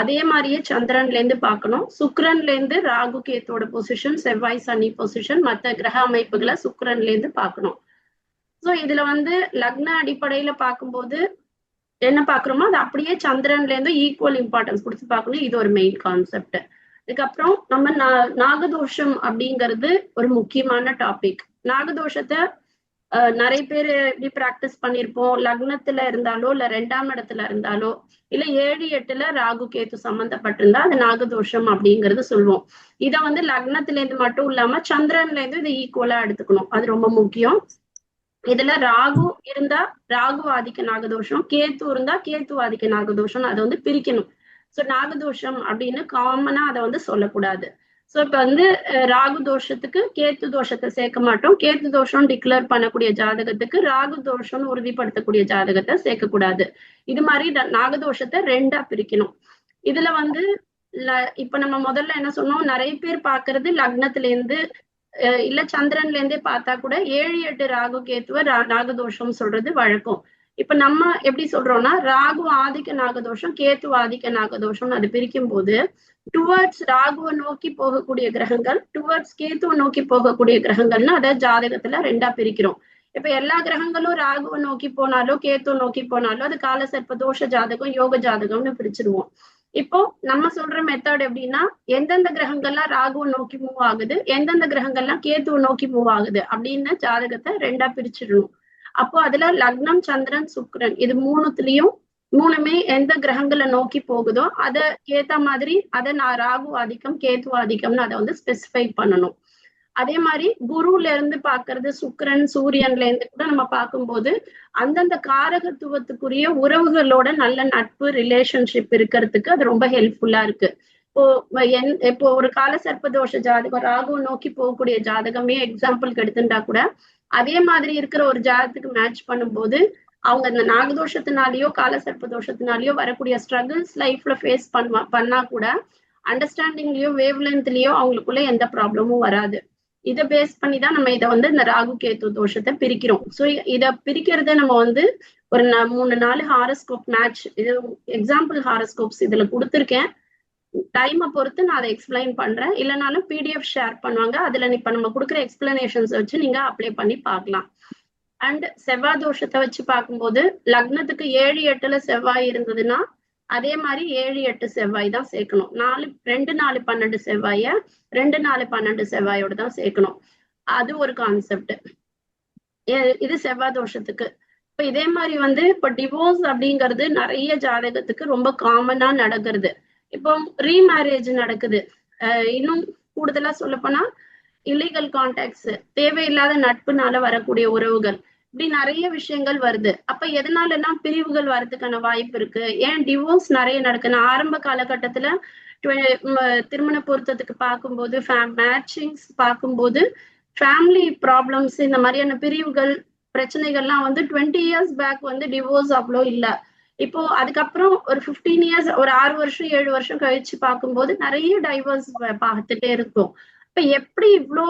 அதே மாதிரியே சந்திரன்ல இருந்து பார்க்கணும். சுக்கிரன்ல இருந்து ராகு கேத்தோட பொசிஷன், செவ்வாய் சனி பொசிஷன், மற்ற கிரக அமைப்புகளை சுக்கிரன்ல இருந்து பார்க்கணும். ஸோ இதுல வந்து லக்ன அடிப்படையில பார்க்கும்போது என்ன பாக்குறோமோ அது அப்படியே சந்திரன்ல இருந்து ஈக்குவல் இம்பார்ட்டன்ஸ் கொடுத்து பார்க்கணும். இது ஒரு மெயின் கான்செப்ட். இதுக்கப்புறம் நம்ம நாகதோஷம் அப்படிங்கிறது ஒரு முக்கியமான டாபிக். நாகதோஷத்தை நிறைய பேர் எப்படி பிராக்டிஸ் பண்ணிருப்போம், லக்னத்துல இருந்தாலோ இல்ல 2ஆம் இடத்துல இருந்தாலோ இல்ல 7, 8ல ராகு கேத்து சம்பந்தப்பட்டிருந்தா அது நாகதோஷம் அப்படிங்கறது சொல்லுவோம். இத வந்து லக்னத்துல இருந்து மட்டும் இல்லாம சந்திரன்ல இருந்து இதை ஈக்குவலா எடுத்துக்கணும், அது ரொம்ப முக்கியம். இதுல ராகு இருந்தா ராகு ஆதிக்க நாகதோஷம், கேத்து இருந்தா கேத்து ஆதிக்க நாகதோஷம், அதை வந்து பிரிக்கணும். சோ நாகதோஷம் அப்படின்னு காமனா அதை வந்து சொல்லக்கூடாது. சோ இப்ப வந்து ராகு தோஷத்துக்கு கேத்து தோஷத்தை சேர்க்க மாட்டோம், கேத்து தோஷம் டிக்ளேர் பண்ணக்கூடிய ஜாதகத்துக்கு ராகு தோஷம் உறுதிப்படுத்தக்கூடிய ஜாதகத்தை சேர்க்க கூடாது. இது மாதிரி நாகதோஷத்தை 2ஆ பிரிக்கணும். இதுல வந்து இப்ப நம்ம முதல்ல என்ன சொன்னோம், நிறைய பேர் பாக்குறது லக்னத்துல இருந்து இல்ல சந்திரன்ல இருந்தே பார்த்தா கூட 7-8 ராகு கேத்துவ நாகதோஷம் சொல்றது வழக்கம். இப்ப நம்ம எப்படி சொல்றோம்னா, ராகு ஆதிக்க நாகதோஷம், கேத்து ஆதிக்க நாகதோஷம் அது பிரிக்கும் போது டுவர்ட்ஸ் ராகுவை நோக்கி போகக்கூடிய கிரகங்கள், டுவர்ட்ஸ் கேத்துவை நோக்கி போகக்கூடிய கிரகங்கள்னு அதை ஜாதகத்துல 2ஆ பிரிக்கிறோம். இப்ப எல்லா கிரகங்களும் ராகுவை நோக்கி போனாலோ கேத்துவை நோக்கி போனாலோ அது காலசர்ப்ப தோஷ ஜாதகம், யோக ஜாதகம்னு பிரிச்சிருவோம். இப்போ நம்ம சொல்ற மெத்தட் எப்படின்னா, எந்தெந்த கிரகங்கள்லாம் ராகுவை நோக்கி மூவ் ஆகுது, எந்தெந்த கிரகங்கள்லாம் கேத்துவை நோக்கி மூவ் ஆகுது அப்படின்னு ஜாதகத்தை 2ஆ பிரிச்சிடணும். அப்போ அதுல லக்னம், சந்திரன், சுக்கிரன் இது மூணுமே எந்த கிரகங்களை நோக்கி போகுதோ அதை ஏத்த மாதிரி அதை நான் ராகு ஆதிக்கம், கேத்து ஆதிக்கம்னு அதை வந்து ஸ்பெசிஃபை பண்ணணும். அதே மாதிரி குருல இருந்து பாக்குறது, சுக்கிரன், சூரியன்ல இருந்து கூட நம்ம பார்க்கும்போது அந்தந்த காரகத்துவத்துக்குரிய உறவுகளோட நல்ல நட்பு, ரிலேஷன்ஷிப் இருக்கிறதுக்கு அது ரொம்ப ஹெல்ப்ஃபுல்லா இருக்கு. இப்போ ஒரு காலசர்ப்ப தோஷ ஜாதகம் ராகுவை நோக்கி போகக்கூடிய ஜாதகமே எக்ஸாம்பிளுக்கு எடுத்துட்டா கூட அதே மாதிரி இருக்கிற ஒரு ஜாதகத்துக்கு மேட்ச் பண்ணும்போது அவங்க அந்த நாகதோஷத்தினாலேயோ காலசர்ப்ப தோஷத்தினாலேயோ வரக்கூடிய ஸ்ட்ரகிள்ஸ் லைஃப்ல ஃபேஸ் பண்ணா கூட அண்டர்ஸ்டாண்டிங்லயோ வேவ் லென்த்லயோ அவங்களுக்குள்ள எந்த ப்ராப்ளமும் வராது. இதை பேஸ் பண்ணி தான் நம்ம இதை வந்து இந்த ராகு கேத்து தோஷத்தை பிரிக்கிறோம். ஸோ இதை பிரிக்கிறத நம்ம வந்து ஒரு 3-4 ஹாரோஸ்கோப் மேட்ச், இது எக்ஸாம்பிள் ஹாரோஸ்கோப்ஸ் இதுல கொடுத்துருக்கேன். டைமை பொறுத்து நான் அதை எக்ஸ்பிளைன் பண்றேன், இல்லைனாலும் பிடிஎஃப் ஷேர் பண்ணுவாங்க, அதுல இப்ப நம்ம கொடுக்குற எக்ஸ்பிளனேஷன்ஸ் வச்சு நீங்க அப்ளை பண்ணி பார்க்கலாம். அண்ட் செவ்வாய் தோஷத்தை வச்சு பார்க்கும்போது லக்னத்துக்கு 7-8ல செவ்வாய் இருந்ததுன்னா அதே மாதிரி 7-8 செவ்வாய் தான் சேர்க்கணும். 2-4-12 செவ்வாய 2-4-12 செவ்வாயோட தான் சேர்க்கணும். அது ஒரு கான்செப்ட். இது செவ்வாய் தோஷத்துக்கு. இப்ப இதே மாதிரி வந்து இப்ப டிவோர்ஸ் அப்படிங்கிறது நிறைய ஜாதகத்துக்கு ரொம்ப காமனா நடக்கிறது. இப்போ ரீமேரேஜ் நடக்குது. இன்னும் கூடுதலா சொல்ல போனா இல்லீகல் கான்டாக்ட்ஸ், தேவையில்லாத நட்புனால வரக்கூடிய உறவுகள், இப்படி நிறைய விஷயங்கள் வருது. அப்ப எதனாலலாம் பிரிவுகள் வர்றதுக்கான வாய்ப்பு இருக்கு? ஏன் டிவோர்ஸ் நிறைய நடக்குது? ஆரம்ப காலகட்டத்துல திருமண பொருத்தத்துக்கு பார்க்கும்போது, மேட்சிங்ஸ் பார்க்கும்போது ஃபேமிலி ப்ராப்ளம்ஸ், இந்த மாதிரியான பிரிவுகள், பிரச்சனைகள்லாம் வந்து 20 இயர்ஸ் பேக் வந்து டிவோர்ஸ் அவ்வளோ இல்லை. இப்போ அதுக்கப்புறம் ஒரு 15 இயர்ஸ், ஒரு 6 வருஷம் 7 வருஷம் கழிச்சு பார்க்கும்போது நிறைய டைவர்ஸ் பார்த்துட்டே இருக்கும். இப்ப எப்படி இவ்வளோ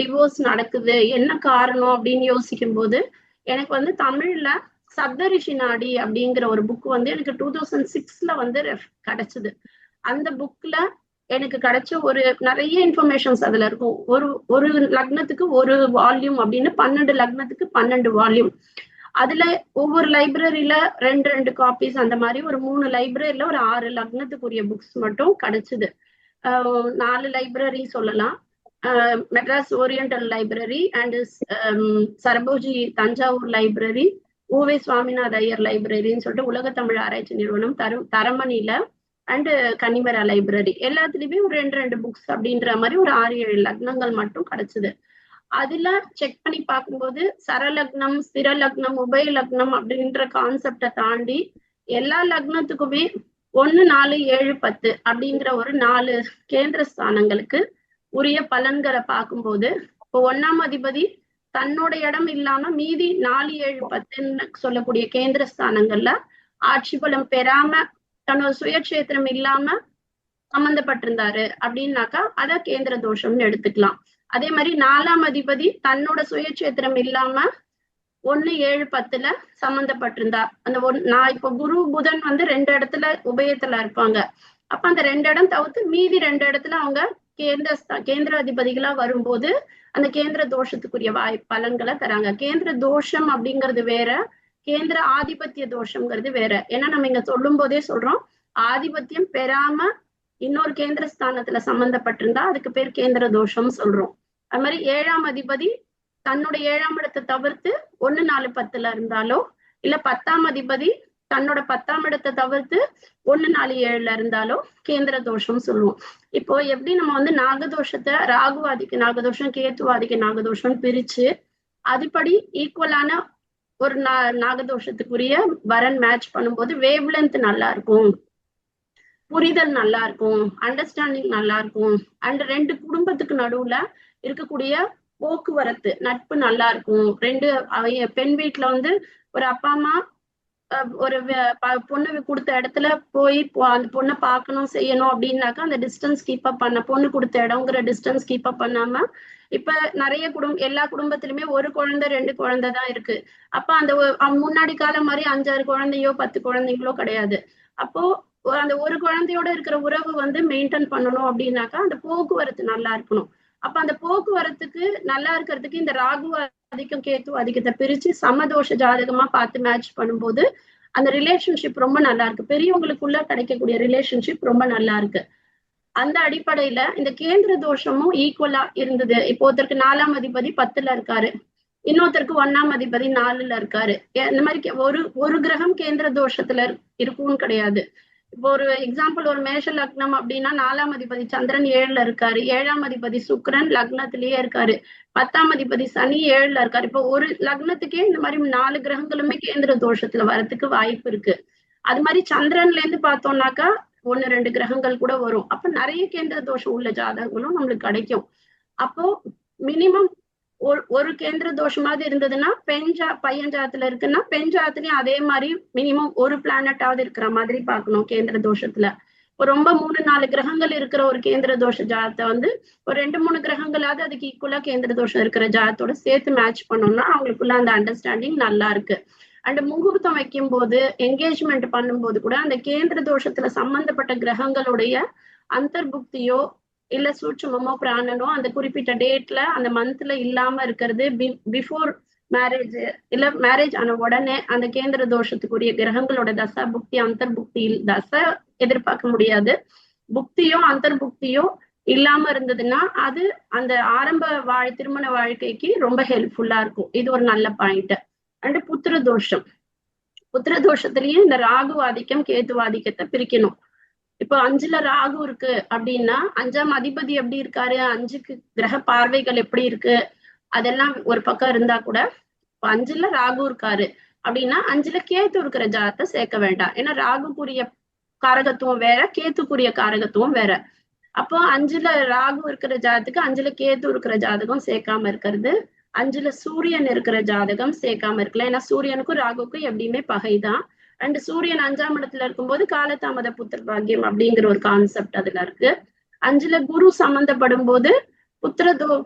டிவோர்ஸ் நடக்குது, என்ன காரணம் அப்படின்னு யோசிக்கும் போது எனக்கு வந்து தமிழ்ல சப்தரிஷி நாடி அப்படிங்கிற ஒரு புக் வந்து எனக்கு 2006ல வந்து கிடைச்சது. அந்த புக்ல எனக்கு கிடைச்ச ஒரு நிறைய இன்ஃபர்மேஷன்ஸ் அதுல இருக்கும். ஒரு லக்னத்துக்கு ஒரு வால்யூம் அப்படின்னு 12 லக்னத்துக்கு 12 வால்யூம். அதுல ஒவ்வொரு லைப்ரரியில 2 காப்பீஸ், அந்த மாதிரி ஒரு 3 லைப்ரரியில ஒரு 6 லக்னத்துக்குரிய புக்ஸ் மட்டும் கிடைச்சது. 4 லைப்ரரி சொல்லலாம். Madras oriental library and Serfoji Thanjavur library, ஊவே சுவாமிநாத ஐயர் லைப்ரரின்னு சொல்லிட்டு உலக தமிழ் ஆராய்ச்சி நிறுவனம் தரமணியில அண்ட் கன்னிமரா லைப்ரரி, எல்லாத்துலயுமே ஒரு 2 புக்ஸ் அப்படின்ற மாதிரி ஒரு 6-7 லக்னங்கள் மட்டும் கிடைச்சது. அதுல செக் பண்ணி பார்க்கும்போது சரலக்னம், ஸ்திர லக்னம், உபய லக்னம் அப்படின்ற கான்செப்டை தாண்டி எல்லா லக்னத்துக்குமே 1, 4, 7, 10 அப்படிங்கிற ஒரு 4 கேந்திர ஸ்தானங்களுக்கு உரிய பலன்களை பார்க்கும்போது, இப்போ 1ஆம் அதிபதி தன்னோட இடம் இல்லாம மீதி 4, 7, 10ன்னு சொல்லக்கூடிய கேந்திர ஸ்தானங்கள்ல ஆட்சி பலம் பெறாம தன்னோட சுயக்ஷேத்திரம் இல்லாம சம்பந்தப்பட்டிருந்தாரு அப்படின்னாக்கா அத கேந்திர தோஷம்னு எடுத்துக்கலாம். அதே மாதிரி 4ஆம் அதிபதி தன்னோட சுயக்ஷேத்திரம் இல்லாம 1, 7, 10ல சம்பந்தப்பட்டிருந்தா, அந்த நான் இப்போ குரு புதன் வந்து 2 இடத்துல உபயத்துல இருப்பாங்க. அப்ப அந்த 2 இடம் தவிர்த்து மீதி 2 இடத்துல அவங்க கேந்திர அதிபதிகளா வரும்போது அந்த கேந்திர தோஷத்துக்குரிய பலன்களை தராங்க. கேந்திர தோஷம் அப்படிங்கிறது வேற, கேந்திர ஆதிபத்திய தோஷம்ங்கிறது வேற. ஏன்னா நம்ம இங்க சொல்லும் போதே சொல்றோம், ஆதிபத்தியம் பெறாம இன்னொரு கேந்திர ஸ்தானத்துல சம்பந்தப்பட்டிருந்தா அதுக்கு பேர் கேந்திர தோஷம் சொல்றோம். அது மாதிரி 7ஆம் அதிபதி தன்னோட 7ஆம் இடத்தை தவிர்த்து 1, 4, 10ல இருந்தாலோ, இல்ல 10ஆம் அதிபதி தன்னோட 10ஆம் இடத்தை தவிர்த்து 1, 4, 7ல இருந்தாலோ கேந்திர தோஷம் சொல்லுவோம். இப்போ எப்படி நம்ம வந்து நாகதோஷத்தை ராகுவாதிக்கு நாகதோஷம், கேத்துவாதிக்கு நாகதோஷம் பிரிச்சு அதுபடி ஈக்குவலான ஒரு நாகதோஷத்துக்குரிய வரன் மேட்ச் பண்ணும்போது வேவ் லென்த் நல்லா இருக்கும், புரிதல் நல்லா இருக்கும், அண்டர்ஸ்டாண்டிங் நல்லா இருக்கும், அண்ட் 2 குடும்பத்துக்கு நடுவுல இருக்கக்கூடிய போக்குவரத்து நட்பு நல்லா இருக்கும். 2 பெண் வீட்டுல வந்து ஒரு அப்பா அம்மா ஒரு பொண்ணு கொடுத்த இடத்துல போய் அந்த பொண்ணை பார்க்கணும் செய்யணும் அப்படின்னாக்கா அந்த டிஸ்டன்ஸ் கீப் அப் பண்ண, பொண்ணு கொடுத்த இடங்கிற டிஸ்டன்ஸ் கீப் அப் பண்ணாம இப்ப நிறைய எல்லா குடும்பத்திலுமே ஒரு குழந்தை 2 குழந்தை தான் இருக்கு. அப்ப அந்த முன்னாடி காலம் மாதிரி 5-6 குழந்தையோ 10 குழந்தைங்களோ கிடையாது. அப்போ அந்த ஒரு குழந்தையோட இருக்கிற உறவு வந்து மெயின்டைன் பண்ணணும் அப்படின்னாக்கா அந்த போக்குவரத்து நல்லா இருக்கணும். அப்ப அந்த போக்குவரத்துக்கு நல்லா இருக்கிறதுக்கு இந்த ராகு ஆதிக்கம் கேத்து ஆதிக்கத்தை பிரிச்சு சமதோஷ ஜாதகமா பார்த்து மேட்ச் பண்ணும்போது அந்த ரிலேஷன்ஷிப் ரொம்ப நல்லா இருக்கு. பெரியவங்களுக்குள்ள கிடைக்கக்கூடிய ரிலேஷன்ஷிப் ரொம்ப நல்லா இருக்கு. அந்த அடிப்படையில இந்த கேந்திர தோஷமும் ஈக்குவலா இருந்தது. இப்போ ஒருத்தருக்கு 4ஆம் அதிபதி 10ல இருக்காரு, இன்னொருத்தருக்கு 1ஆம் அதிபதி 4ல இருக்காரு. இந்த மாதிரி ஒரு கிரகம் கேந்திர தோஷத்துல இருக்கும்னு கிடையாது. இப்போ ஒரு எக்ஸாம்பிள், ஒரு மேஷ லக்னம் அப்படின்னா 4ஆம் அதிபதி சந்திரன் 7ல இருக்காரு, 7ஆம் அதிபதி சுக்கிரன் லக்னத்திலேயே இருக்காரு, 10ஆம் அதிபதி சனி 7ல இருக்காரு. இப்போ ஒரு லக்னத்துக்கே இந்த மாதிரி 4 கிரகங்களுமே கேந்திர தோஷத்துல வரதுக்கு வாய்ப்பு இருக்கு. அது மாதிரி சந்திரன்ல இருந்து பார்த்தோம்னாக்கா 1-2 கிரகங்கள் கூட வரும். அப்ப நிறைய கேந்திர தோஷம் உள்ள ஜாதகங்களும் நம்மளுக்கு கிடைக்கும். அப்போ மினிமம் ஒரு கேந்திர தோஷமாவது இருந்ததுன்னா பையன் ஜாதத்துல இருக்குன்னா பெண் ஜாதத்துலயும் அதே மாதிரி மினிமம் ஒரு பிளானட்டாவது இருக்கிற மாதிரி பார்க்கணும் கேந்திர தோஷத்துல. ரொம்ப 3-4 கிரகங்கள் இருக்கிற ஒரு கேந்திர தோஷ ஜாதத்தை வந்து ஒரு 2-3 கிரகங்களாவது அதுக்கு ஈக்குவலா கேந்திர தோஷம் இருக்கிற ஜாதத்தோட சேர்த்து மேட்ச் பண்ணோம்னா அவங்களுக்குள்ள அந்த அண்டர்ஸ்டாண்டிங் நல்லா இருக்கு. அண்ட் முகூர்த்தம் வைக்கும் போது என்கேஜ்மெண்ட் பண்ணும்போது கூட அந்த கேந்திர தோஷத்துல சம்பந்தப்பட்ட கிரகங்களுடைய அந்தர்புக்தியோ இல்ல சூட்சுமமோ பிராணனோ அந்த குறிப்பிட்ட டேட்ல அந்த மந்த்ல இல்லாம இருக்கிறது, பிஃபோர் மேரேஜ் இல்ல மேரேஜ் ஆன உடனே அந்த கேந்திர தோஷத்துக்குரிய கிரகங்களோட தசா புக்தி அந்தர்புக்தி தசை எதிர்பார்க்க முடியாது, புக்தியோ அந்தர்புக்தியோ இல்லாம இருந்ததுன்னா அது அந்த ஆரம்ப திருமண வாழ்க்கைக்கு ரொம்ப ஹெல்ப்ஃபுல்லா இருக்கும். இது ஒரு நல்ல பாயிண்ட். அண்ட் புத்திர தோஷத்திலயும் இந்த ராகு ஆதிக்கம் கேது ஆதிக்கத்தை பிரிக்கணும். இப்போ 5ல ராகு இருக்கு அப்படின்னா 5ஆம் அதிபதி எப்படி இருக்காரு, 5க்கு கிரக பார்வைகள் எப்படி இருக்கு, அதெல்லாம் ஒரு பக்கம் இருந்தா கூட 5ல ராகு இருக்காரு அப்படின்னா 5ல கேத்து இருக்கிற ஜாதத்தை சேர்க்க வேண்டாம். ஏன்னா ராகுக்குரிய காரகத்துவம் வேற, கேத்துக்குரிய காரகத்துவம் வேற. அப்போ 5ல ராகு இருக்கிற ஜாதத்துக்கு 5ல கேத்து இருக்கிற ஜாதகம் சேர்க்காம இருக்கிறது, 5ல சூரியன் இருக்கிற ஜாதகம் சேர்க்காம இருக்கலாம். ஏன்னா சூரியனுக்கும் ராகுக்கும் எப்படியுமே பகைதான். அண்ட் சூரியன் 5ஆம் இடத்துல இருக்கும்போது காலதாமத புத்திர பாக்கியம் அப்படிங்கிற ஒரு கான்செப்ட் அதுல இருக்கு. 5ல குரு சம்பந்தப்படும் போது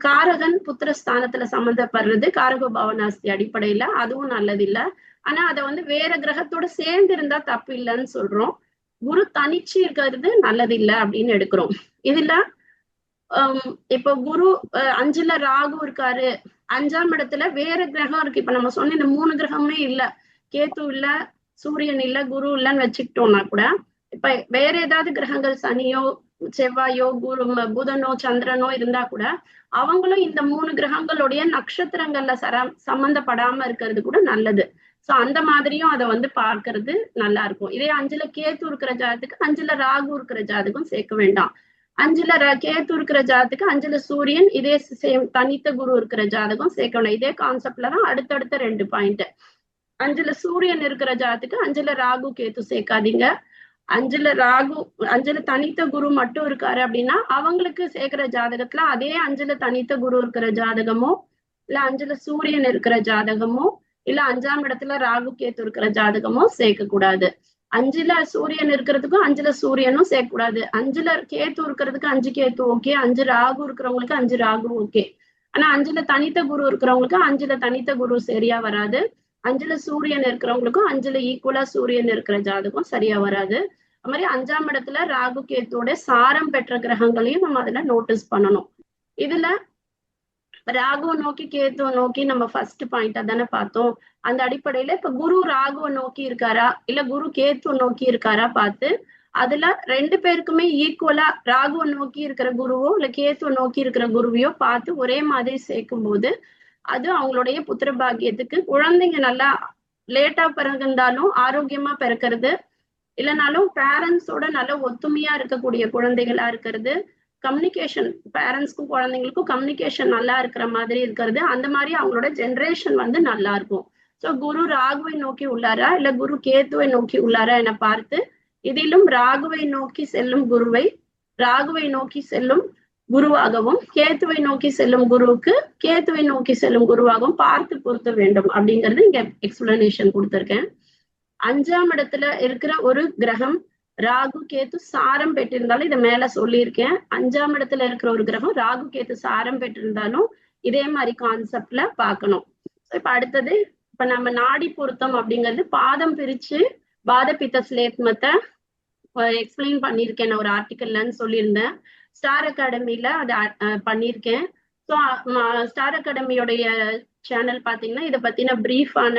காரகன் புத்திரஸ்தானத்துல சம்பந்தப்படுறது காரக பாவனாஸ்தி அடிப்படையில அதுவும் நல்லது இல்ல. ஆனா அதை வந்து வேற கிரகத்தோட சேர்ந்து இருந்தா தப்பு இல்லைன்னு சொல்றோம். குரு தனிச்சு இருக்கிறது நல்லது இல்லை அப்படின்னு எடுக்கிறோம். இதுல இப்போ குரு 5ல ராகு இருக்காரு, 5ஆம் இடத்துல வேற கிரகம் இருக்கு. இப்ப நம்ம சொன்ன இந்த 3 கிரகமே இல்ல, கேத்து இல்ல, சூரியன் இல்ல, குரு இல்லன்னு வச்சுக்கிட்டோம்னா கூட இப்ப வேற ஏதாவது கிரகங்கள் சனியோ செவ்வாயோ புதனோ சந்திரனோ இருந்தா கூட அவங்களும் இந்த 3 கிரகங்களுடைய நட்சத்திரங்கள்ல சம்பந்தப்படாம இருக்கிறது கூட நல்லது. சோ அந்த மாதிரியும் அதை வந்து பார்க்கறது நல்லா இருக்கும். இதே 5ல கேத்து இருக்கிற ஜாதத்துக்கு 5ல ராகு இருக்கிற ஜாதகம் சேர்க்க வேண்டாம். 5ல கேத்து இருக்கிற ஜாதத்துக்கு 5ல சூரியன் இதே தனித்த குரு இருக்கிற ஜாதகம் சேர்க்கணும். இதே கான்செப்ட்ல தான் அடுத்தடுத்த 2 பாயிண்ட். 5ல சூரியன் இருக்கிற ஜாதத்துக்கு 5ல ராகு கேத்து சேர்க்காதீங்க. 5ல தனித்த குரு மட்டும் இருக்காரு அப்படின்னா அவங்களுக்கு சேர்க்கிற ஜாதகத்துல அதே 5ல தனித்த குரு இருக்கிற ஜாதகமோ இல்ல 5ல சூரியன் இருக்கிற ஜாதகமோ இல்ல 5ஆம் இடத்துல ராகு கேத்து இருக்கிற ஜாதகமோ சேர்க்க கூடாது. 5ல சூரியன் இருக்கிறதுக்கும் 5ல சூரியனும் சேர்க்க கூடாது. 5ல கேத்து இருக்கிறதுக்கு 5 கேத்து ஓகே, 5 ராகு இருக்கிறவங்களுக்கு 5 ராகு ஓகே. ஆனா 5ல தனித்த குரு இருக்கிறவங்களுக்கு 5ல தனித்த குரு சரியா வராது. 5ல சூரியன் இருக்கிறவங்களுக்கும் 5ல ஈக்குவலா சூரியன் இருக்கிற ஜாதகம் சரியா வராது. அது மாதிரி 5ஆம் இடத்துல ராகு கேத்தோட சாரம் பெற்ற கிரகங்களையும் நம்ம அதுல நோட்டீஸ் பண்ணணும். இதுல ராகுவை நோக்கி கேத்துவை நோக்கி நம்ம ஃபர்ஸ்ட் பாயிண்டா தானே பார்த்தோம். அந்த அடிப்படையில இப்ப குரு ராகுவை நோக்கி இருக்காரா இல்ல குரு கேத்துவை நோக்கி இருக்காரா பார்த்து அதுல 2 பேருக்குமே ஈக்குவலா ராகுவை நோக்கி இருக்கிற குருவோ இல்ல கேத்துவை நோக்கி இருக்கிற குருவையோ பார்த்து ஒரே மாதிரி சேர்க்கும் போது அது அவங்களுடைய புத்திர பாக்கியத்துக்கு குழந்தைங்க நல்லா லேட்டா பிறந்தாலும் ஆரோக்கியமா பிறக்கிறது, இல்லைனாலும் பேரண்ட்ஸோட நல்ல ஒத்துமையா இருக்கக்கூடிய குழந்தைகளா இருக்கிறது, கம்யூனிகேஷன் பேரண்ட்ஸ்க்கும் குழந்தைங்களுக்கும் கம்யூனிகேஷன் நல்லா இருக்கிற மாதிரி இருக்கிறது, அந்த மாதிரி அவங்களோட ஜென்ரேஷன் வந்து நல்லா இருக்கும். சோ குரு ராகுவை நோக்கி உள்ளாரா இல்ல குரு கேத்துவை நோக்கி உள்ளாரா என பார்த்து இதிலும் ராகுவை நோக்கி செல்லும் குருவை ராகுவை நோக்கி செல்லும் குருவாகவும் கேத்துவை நோக்கி செல்லும் குருவுக்கு கேத்துவை நோக்கி செல்லும் குருவாகவும் பார்த்து பொருத்த வேண்டும் அப்படிங்கிறது இங்க எக்ஸ்பிளனேஷன் கொடுத்திருக்கேன். 5ஆம் இடத்துல இருக்கிற ஒரு கிரகம் ராகு கேத்து சாரம் பெற்றிருந்தாலும் இதை மேல சொல்லியிருக்கேன். 5ஆம் இடத்துல இருக்கிற ஒரு கிரகம் ராகு கேத்து சாரம் பெற்றிருந்தாலும் இதே மாதிரி கான்செப்ட்ல பார்க்கணும். இப்ப அடுத்தது இப்ப நம்ம நாடி பொருத்தம் அப்படிங்கிறது பாதம் பிரிச்சு வாத பித்த ஸ்லேத்மத்தை எக்ஸ்பிளைன் பண்ணியிருக்கேன் நான் ஒரு ஆர்டிக்கல்லன்னு சொல்லியிருந்தேன். ஸ்டார் அகாடமில அதை பண்ணியிருக்கேன். ஸோ ஸ்டார் அகாடமியோடைய சேனல் பாத்தீங்கன்னா இதை பத்தின பிரீஃபான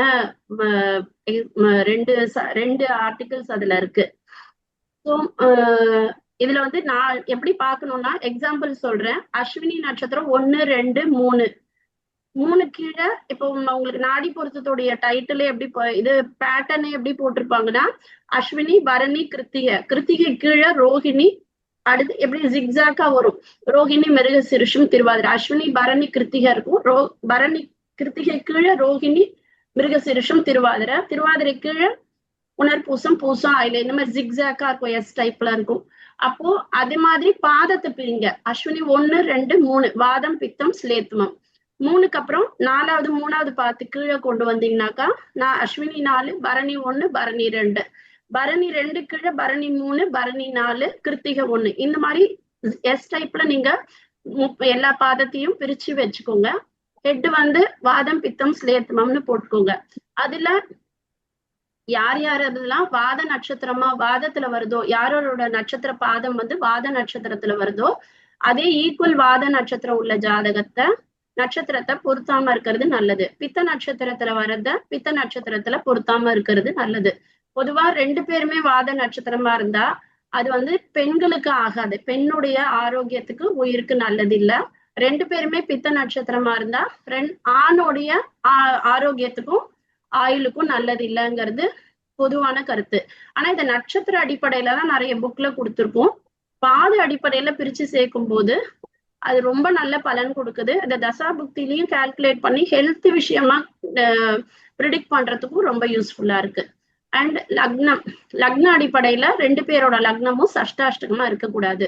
ரெண்டு ஆர்டிகல்ஸ் அதுல இருக்கு. ஸோ இதுல வந்து நான் எப்படி பார்க்கணும்னா எக்ஸாம்பிள் சொல்றேன். அஸ்வினி நட்சத்திரம் 1, 2, 3 கீழே இப்போ உங்களுக்கு நாடி பொருத்தத்துடைய டைட்டில் எப்படி இது பேட்டர்னே எப்படி போட்டிருப்பாங்கன்னா அஸ்வினி பரணி கிருத்திகை கீழே ரோஹிணி, அடுத்து எப்படி ஜிக்ஸாக்கா வரும் ரோஹிணி மிருக சிறுஷம் திருவாதிரை, அஸ்வினி பரணி கிருத்திகை இருக்கும், பரணி கிருத்திகை கீழே ரோஹிணி மிருக சிறுஷம் திருவாதிரை கீழே உணர்பூசம் பூசம் ஆயில இந்த மாதிரி ஜிக்ஸாக்கா இருக்கும், எஸ் டைப்ல இருக்கும். அப்போ அதே மாதிரி பாதத்தை பிரிங்க. அஸ்வினி 1, 2, 3 வாதம் பித்தம் ஸ்லேத்மம். 3க்கு அப்புறம் 4வது 3வது பார்த்து கீழே கொண்டு வந்தீங்கன்னாக்கா நான் அஸ்வினி 4 பரணி 1 பரணி 2 பரணி 2 கீழே பரணி 3 பரணி 4 கிருத்திகை 1 இந்த மாதிரி எஸ் டைப்ல நீங்க எல்லா பாதத்தையும் பிரிச்சு வச்சுக்கோங்க. ஹெட் வந்து வாதம் பித்தம் ஸ்லேத்மம்னு போட்டுக்கோங்க. அதுல யார் யாரெல்லாம் வாத நட்சத்திரமா வாதத்துல வருதோ, யாரோட நட்சத்திர பாதம் வந்து வாத நட்சத்திரத்துல வருதோ அதே ஈக்குவல் வாத நட்சத்திரம் உள்ள நட்சத்திரத்தை பொருத்தாம இருக்கிறது நல்லது. பித்த நட்சத்திரத்துல வர்றத பித்த நட்சத்திரத்துல பொருத்தாம இருக்கிறது நல்லது. பொதுவா 2 பேருமே வாத நட்சத்திரமா இருந்தா அது வந்து பெண்களுக்கு ஆகாது, பெண்ணுடைய ஆரோக்கியத்துக்கு உயிருக்கு நல்லது இல்ல. 2 பேருமே பித்த நட்சத்திரமா இருந்தா ஆணுடைய ஆரோக்கியத்துக்கும் ஆயுளுக்கும் நல்லது இல்லைங்கிறது பொதுவான கருத்து. ஆனா இந்த நட்சத்திர அடிப்படையில தான் நிறைய புக்ல கொடுத்துருக்கோம். பாத அடிப்படையில பிரிச்சு சேர்க்கும் போது அது ரொம்ப நல்ல பலன் கொடுக்குது. இந்த தசா புக்திலையும் கால்குலேட் பண்ணி ஹெல்த் விஷயமா ப்ரிடிக்ட் பண்றதுக்கும் ரொம்ப யூஸ்ஃபுல்லா இருக்கு. அண்ட் லக்ன அடிப்படையில 2 பேரோட லக்னமும் சஷ்டாஷ்டகமா இருக்கக்கூடாது.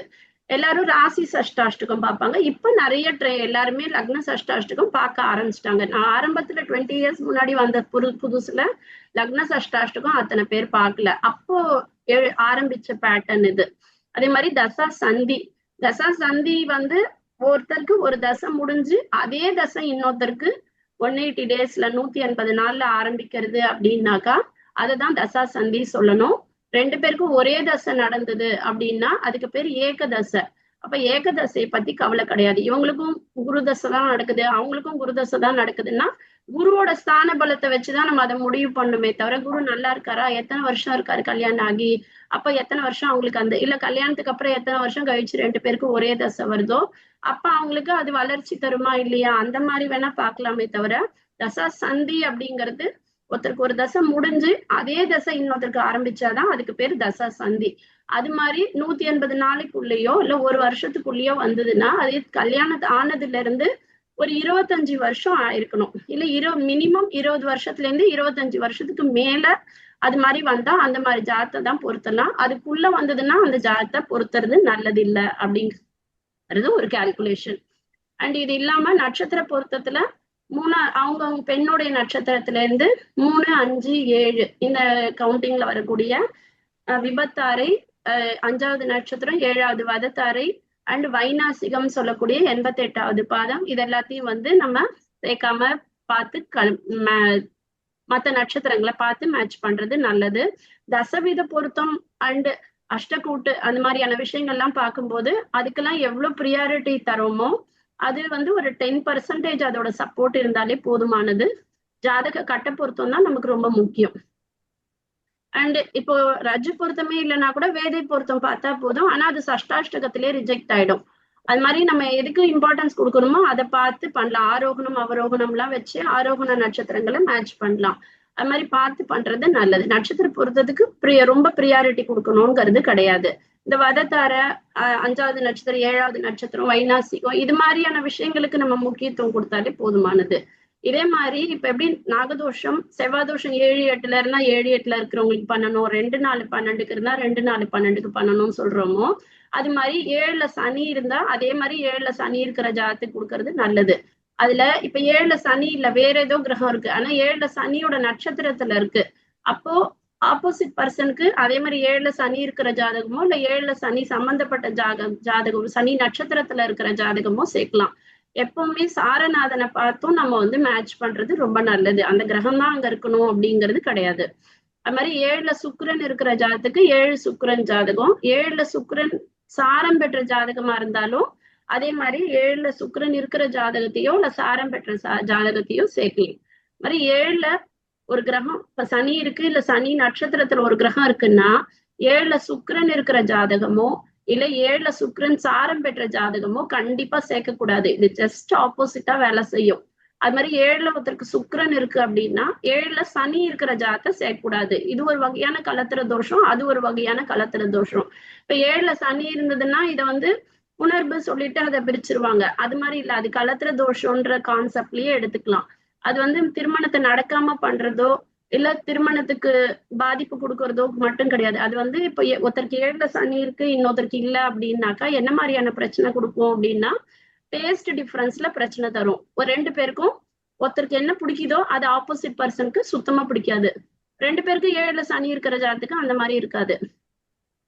எல்லாரும் ராசி சஷ்டாஷ்டகம் பார்ப்பாங்க. இப்ப நிறைய எல்லாருமே லக்ன சஷ்டாஷ்டகம் பார்க்க ஆரம்பிச்சிட்டாங்க. நான் ஆரம்பத்துல 20 இயர்ஸ் முன்னாடி வந்த புதுசுல லக்ன சஷ்டாஷ்டகம் அத்தனை பேர் பார்க்கல. அப்போ ஆரம்பிச்ச பேட்டர்ன் இது. அதே மாதிரி தசா சந்தி வந்து ஒருத்தருக்கு ஒரு தசை முடிஞ்சு அதே தசை இன்னொருத்தருக்கு 180 டேஸ்ல 180 நாள்ல ஆரம்பிக்கிறது அப்படின்னாக்கா அததான் தசா சந்தி சொல்லணும். 2 பேருக்கும் ஒரே தசை நடந்தது அப்படின்னா அதுக்கு பேர் ஏகதசை. அப்ப ஏகதசையை பத்தி கவலை கிடையாது. இவங்களுக்கும் குரு தசை தான் நடக்குது, அவங்களுக்கும் குரு தசை தான் நடக்குதுன்னா குருவோட ஸ்தான பலத்தை வச்சுதான் நம்ம அதை முடிவு பண்ணுமே தவிர குரு நல்லா இருக்காரா, எத்தனை வருஷம் இருக்காரு கல்யாணம் ஆகி, அப்ப எத்தனை வருஷம் அவங்களுக்கு அந்த இல்ல கல்யாணத்துக்கு அப்புறம் எத்தனை வருஷம் கழிச்சு 2 பேருக்கும் ஒரே தசை வருதோ அப்ப அவங்களுக்கு அது வளர்ச்சி தருமா இல்லையா அந்த மாதிரி வேணா பார்க்கலாமே தவிர தசா சந்தி அப்படிங்கிறது ஒருத்தருக்கு ஒரு தசை முடிஞ்சு அதே தசை இன்னொருத்தருக்கு ஆரம்பிச்சாதான் அதுக்கு பேர் தசா சந்தி. அது மாதிரி 180 நாளைக்குள்ளேயோ இல்ல ஒரு வருஷத்துக்குள்ளேயோ வந்ததுன்னா அது கல்யாணம் ஆனதுல இருந்து ஒரு 25 வருஷம் ஆயிருக்கணும். இல்ல மினிமம் 20 வருஷத்துல இருந்து 25 வருஷத்துக்கு மேல அது மாதிரி வந்தா அந்த மாதிரி ஜாதத்தை தான் பொருத்தலாம். அதுக்குள்ள வந்ததுன்னா அந்த ஜாதத்தை பொருத்துறது நல்லது இல்லை அப்படிங்கிறது ஒரு கால்குலேஷன். அண்ட் இது இல்லாம நட்சத்திர பொருத்தத்துல அவங்க பெண்ணுடைய நட்சத்திரத்துல இருந்து 3, 5, 7 இந்த கவுண்டிங்ல வரக்கூடிய விபத்தாரை, 5வது நட்சத்திரம், 7வது வதத்தாரை அண்ட் வைநாசிகம் சொல்லக்கூடிய 88வது பாதம் இது எல்லாத்தையும் வந்து நம்ம சேர்க்காம பார்த்து மற்ற நட்சத்திரங்களை பார்த்து மேட்ச் பண்றது நல்லது. தசவித பொருத்தம் அண்ட் அஷ்டக்கூட்டு அந்த மாதிரியான விஷயங்கள்லாம் பார்க்கும்போது அதுக்கெல்லாம் எவ்வளவு ப்ரியாரிட்டி தரோமோ அது வந்து ஒரு 10% அதோட சப்போர்ட் இருந்தாலே போதுமானது. ஜாதக கட்ட பொருத்தம் தான் நமக்கு ரொம்ப முக்கியம். அண்ட் இப்போ ரஜு பொருத்தமே இல்லைன்னா கூட வேதை பொருத்தம் பார்த்தா போதும். ஆனா அது சஷ்டாஷ்டகத்திலே ரிஜெக்ட் ஆயிடும். அது மாதிரி நம்ம எதுக்கு இம்பார்ட்டன்ஸ் கொடுக்கணுமோ அதை பார்த்து பண்ணலாம். ஆரோகணம் அவரோகணம் எல்லாம் வச்சு ஆரோகண நட்சத்திரங்களை மேட்ச் பண்ணலாம். அது மாதிரி பார்த்து பண்றது நல்லது. நட்சத்திர பொருத்தத்துக்கு ரொம்ப ப்ரியாரிட்டி கொடுக்கணுங்கிறது கிடையாது. இந்த வதத்தார 5வது நட்சத்திரம், 7வது நட்சத்திரம், வைநாசிகம் இது மாதிரியான விஷயங்களுக்கு நம்ம முக்கியத்துவம் கொடுத்தாலே போதுமானது. இதே மாதிரி இப்ப எப்படி நாகதோஷம் செவ்வாதோஷம் 7, 8ல இருந்தா 7, 8ல இருக்கிறவங்களுக்கு பண்ணணும், 2, 4, 12க்கு இருந்தா 2, 4, 12க்கு பண்ணணும்னு சொல்றோமோ அது மாதிரி 7ல சனி இருந்தா அதே மாதிரி 7ல சனி இருக்கிற ஜாதத்துக்கு கொடுக்கறது நல்லது. அதுல இப்ப 7ல சனி இல்ல வேற ஏதோ கிரகம் இருக்கு, ஆனா 7ல சனியோட நட்சத்திரத்துல இருக்கு. அப்போ ஆப்போசிட் பர்சனுக்கு அதே மாதிரி 7ல சனி இருக்கிற ஜாதகமோ இல்ல 7ல சனி சம்பந்தப்பட்ட ஜாதகம் சனி நட்சத்திரத்துல இருக்கிற ஜாதகமோ சேர்க்கலாம். எப்பவுமே சாரநாதனை பார்த்தும் நம்ம வந்து மேட்ச் பண்றது ரொம்ப நல்லது. அந்த கிரகம் தான் அங்க இருக்கணும் அப்படிங்கிறது கிடையாது. அது மாதிரி 7ல சுக்கிரன் இருக்கிற ஜாதகத்துக்கு 7 சுக்கிரன் ஜாதகம், 7ல சுக்கிரன் சாரம் பெற்ற ஜாதகமா இருந்தாலும் அதே மாதிரி 7ல சுக்கிரன் இருக்கிற ஜாதகத்தையோ இல்ல சாரம் பெற்ற ஜாதகத்தையோ சேர்க்கலாம். மாதிரி 7ல ஒரு கிரகம் இப்ப சனி இருக்கு இல்ல சனி நட்சத்திரத்துல ஒரு கிரகம் இருக்குன்னா 7ல சுக்கிரன் இருக்கிற ஜாதகமோ இல்ல 7ல சுக்கிரன் சாரம் பெற்ற ஜாதகமோ கண்டிப்பா சேர்க்க கூடாது. இது ஜஸ்ட் ஆப்போசிட்டா வேலை செய்யும். அது மாதிரி 7ல ஒருத்தருக்கு சுக்கிரன் இருக்கு அப்படின்னா 7ல சனி இருக்கிற ஜாதத்தை சேர்க்கக்கூடாது. இது ஒரு வகையான கலத்திர தோஷம், அது ஒரு வகையான கலத்திர தோஷம். இப்ப 7ல சனி இருந்ததுன்னா இதை வந்து உணர்வு சொல்லிட்டு அதை பிரிச்சிருவாங்க. அது மாதிரி இல்ல, அது கலத்திர தோஷம்ன்ற கான்செப்ட்லயே எடுத்துக்கலாம். அது வந்து திருமணத்தை நடக்காம பண்றதோ இல்ல திருமணத்துக்கு பாதிப்பு கொடுக்கறதோ மட்டும் கிடையாது. அது வந்து இப்ப ஒருத்தருக்கு 7ல சனி இருக்கு இன்னொருத்தருக்கு இல்ல அப்படின்னாக்கா என்ன மாதிரியான பிரச்சனை கொடுக்கும் அப்படின்னா டேஸ்ட் டிஃபரன்ஸ்ல பிரச்சனை தரும். ஒரு 2 பேருக்கும் ஒருத்தருக்கு என்ன பிடிக்குதோ அது ஆப்போசிட் பர்சனுக்கு சுத்தமா பிடிக்காது. 2 பேருக்கு 7ல சனி இருக்கிற ஜாதத்துக்கு அந்த மாதிரி இருக்காது.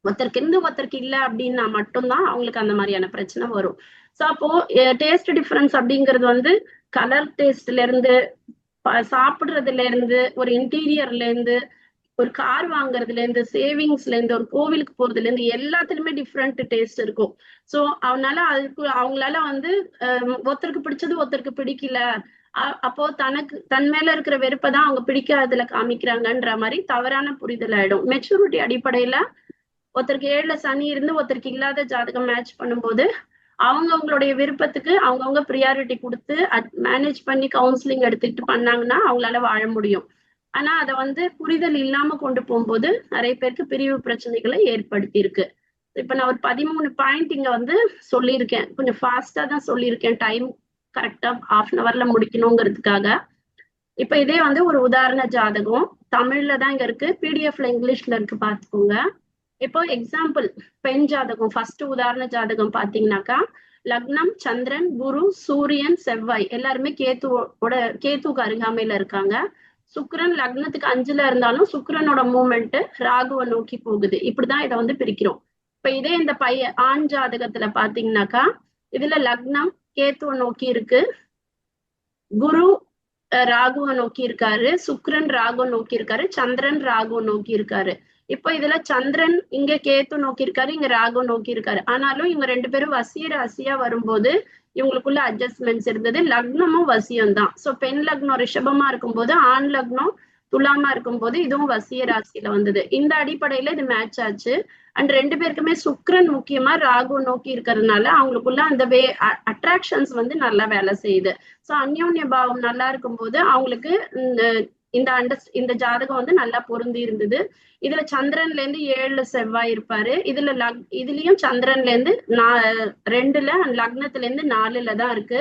ஒருத்தருக்கு இருந்து ஒருத்தருக்கு இல்ல அப்படின்னா மட்டும்தான் அவங்களுக்கு அந்த மாதிரியான பிரச்சனை வரும். சோ அப்போ டேஸ்ட் டிஃபரன்ஸ் அப்படிங்கிறது வந்து கலர் டேஸ்ட்ல இருந்து சாப்பிடுறதுல இருந்து ஒரு இன்டீரியர்ல இருந்து ஒரு கார் வாங்குறதுல இருந்து சேவிங்ஸ்ல இருந்து ஒரு கோவிலுக்கு போறதுல இருந்து எல்லாத்துலயுமே டிஃப்ரெண்ட் டேஸ்ட் இருக்கும். சோ அவங்களால வந்து ஒருத்தருக்கு பிடிச்சது ஒருத்தருக்கு பிடிக்கல, அப்போ தன் மேல இருக்கிற வெறுப்பதான் அவங்க பிடிக்காததுல காமிக்கிறாங்கன்ற மாதிரி தவறான புரிதல் ஆயிடும். மெச்சூரிட்டி அடிப்படையில ஒருத்தருக்கு 7ல சனி இருந்து ஒருத்தருக்கு இல்லாத ஜாதகம் மேட்ச் பண்ணும்போது அவங்களுடைய விருப்பத்துக்கு அவங்கவுங்க ப்ரியாரிட்டி கொடுத்து மேனேஜ் பண்ணி கவுன்சிலிங் எடுத்துக்கிட்டு பண்ணாங்கன்னா அவங்களால வாழ முடியும். ஆனா அதை வந்து புரிதல் இல்லாம கொண்டு போகும்போது நிறைய பேருக்கு பிரிவு பிரச்சனைகளை ஏற்படுத்தி இருக்கு. இப்ப நான் ஒரு 13 பாயிண்ட் இங்க வந்து சொல்லியிருக்கேன். கொஞ்சம் ஃபாஸ்டா தான் சொல்லியிருக்கேன், டைம் கரெக்டா 1/2 hourல முடிக்கணுங்கிறதுக்காக. இப்ப இதே வந்து ஒரு உதாரண ஜாதகம் தமிழ்ல தான் இங்க இருக்கு, பிடிஎஃப்ல இங்கிலீஷ்ல இருக்கு, பாத்துக்கோங்க. இப்போ எக்ஸாம்பிள் பெண் ஜாதகம் ஃபர்ஸ்ட் உதாரண ஜாதகம் பாத்தீங்கன்னாக்கா லக்னம் சந்திரன் குரு சூரியன் செவ்வாய் எல்லாருமே கேத்துக்கு அருகாமையில இருக்காங்க. சுக்கிரன் லக்னத்துக்கு 5ல இருந்தாலும் சுக்கிரனோட மூவ்மெண்ட் ராகுவை நோக்கி போகுது. இப்படிதான் இதை வந்து பிரிக்கிறோம். இப்ப இதே இந்த ஆண் ஜாதகத்துல பாத்தீங்கன்னாக்கா இதுல லக்னம் கேத்துவை நோக்கி இருக்கு, குரு ராகுவை நோக்கி இருக்காரு, சுக்கிரன் ராகுவை நோக்கி இருக்காரு, சந்திரன் ராகுவை நோக்கி இருக்காரு. இப்ப இதுல சந்திரன் இங்க கேத்து நோக்கி இருக்காரு, இங்க ராகு நோக்கி இருக்காரு. ஆனாலும் இவங்க 2 பேரும் வசிய ராசியா வரும்போது இவங்களுக்குள்ள அட்ஜஸ்ட்மெண்ட்ஸ் இருந்தது. லக்னமும் வசியம் தான். சோ பெண் லக்னம் ரிஷபமா இருக்கும்போது ஆண் லக்னம் துலாமா இருக்கும்போது இதுவும் வசிய ராசியில வந்தது. இந்த அடிப்படையில இது மேட்ச் ஆச்சு. அண்ட் 2 பேருக்குமே சுக்கிரன் முக்கியமா ராகு நோக்கி இருக்கிறதுனால அவங்களுக்குள்ள அந்த அட்ராக்ஷன்ஸ் வந்து நல்லா வேலை செய்யுது. சோ அந்யோன்ய பாவம் நல்லா இருக்கும்போது அவங்களுக்கு இந்த ஜாதகம் வந்து நல்லா பொருந்தி இருந்தது. இதுல சந்திரன்ல இருந்து 7ல செவ்வாய் இருப்பாரு, இதுலயும் சந்திரன்ல இருந்து 2ல லக்னத்துல இருந்து 4ல தான் இருக்கு.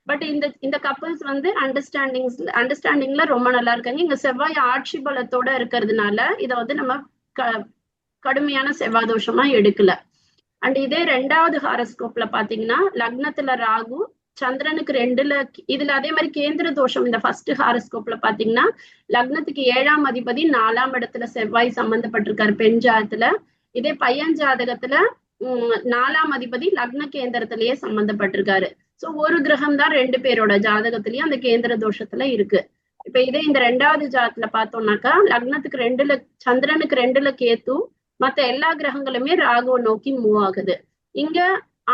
பட் இந்த கப்பிள்ஸ் வந்து அண்டர்ஸ்டாண்டிங்ல ரொம்ப நல்லா இருக்காங்க. இங்க செவ்வாய் ஆட்சி பலத்தோட இருக்கிறதுனால இதை வந்து நம்ம கடுமையான செவ்வாய் தோஷமா எடுக்கல. அண்ட் இதே 2வது ஹாரஸ்கோப்ல பாத்தீங்கன்னா லக்னத்துல ராகு சந்திரனுக்கு 2ல, இதுல அதே மாதிரி கேந்திர தோஷம். இந்த ஃபர்ஸ்ட் ஹாரஸ்கோப்ல பாத்தீங்கன்னா லக்னத்துக்கு 7ஆம் அதிபதி 4ஆம் இடத்துல செவ்வாய் சம்பந்தப்பட்டிருக்காரு பெண் ஜாதகத்துல. இதே பையன் ஜாதகத்துல 4ஆம் அதிபதி லக்ன கேந்திரத்திலேயே சம்பந்தப்பட்டிருக்காரு. சோ ஒரு கிரகம் தான் 2 பேரோட ஜாதகத்திலயும் அந்த கேந்திர தோஷத்துல இருக்கு. இப்ப இதே இந்த 2வது ஜாதகத்துல பார்த்தோம்னாக்கா லக்னத்துக்கு 2ல சந்திரனுக்கு 2ல கேத்து, மத்த எல்லா கிரகங்களுமே ராகுவை நோக்கி மூவ் ஆகுது. இங்க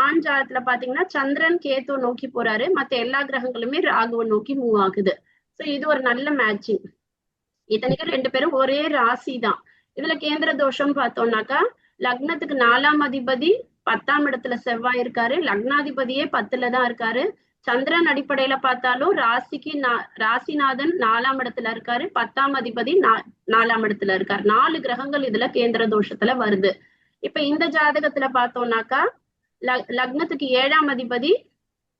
ஆண் ஜாதகத்துல பாத்தீங்கன்னா சந்திரன் கேத்து நோக்கி போறாரு, மத்த எல்லா கிரகங்களுமே ராகுவை நோக்கி மூவ் ஆகுது. சோ இது ஒரு நல்ல மேட்சிங். இத்தனைக்கும் 2 பேரும் ஒரே ராசி தான். இதுல கேந்திர தோஷம் பார்த்தோம்னாக்கா லக்னத்துக்கு 4ஆம் அதிபதி 10ஆம் இடத்துல செவ்வாய் இருக்காரு, லக்னாதிபதியே 10ல தான் இருக்காரு. சந்திரன் அடிப்படையில பார்த்தாலும் ராசிநாதன் 4ஆம் இடத்துல இருக்காரு, 10ஆம் அதிபதி 4ஆம் இடத்துல இருக்காரு. 4 கிரகங்கள் இதுல கேந்திர தோஷத்துல வருது. இப்ப இந்த ஜாதகத்துல பார்த்தோம்னாக்கா லக்னத்துக்கு 7ஆம் அதிபதி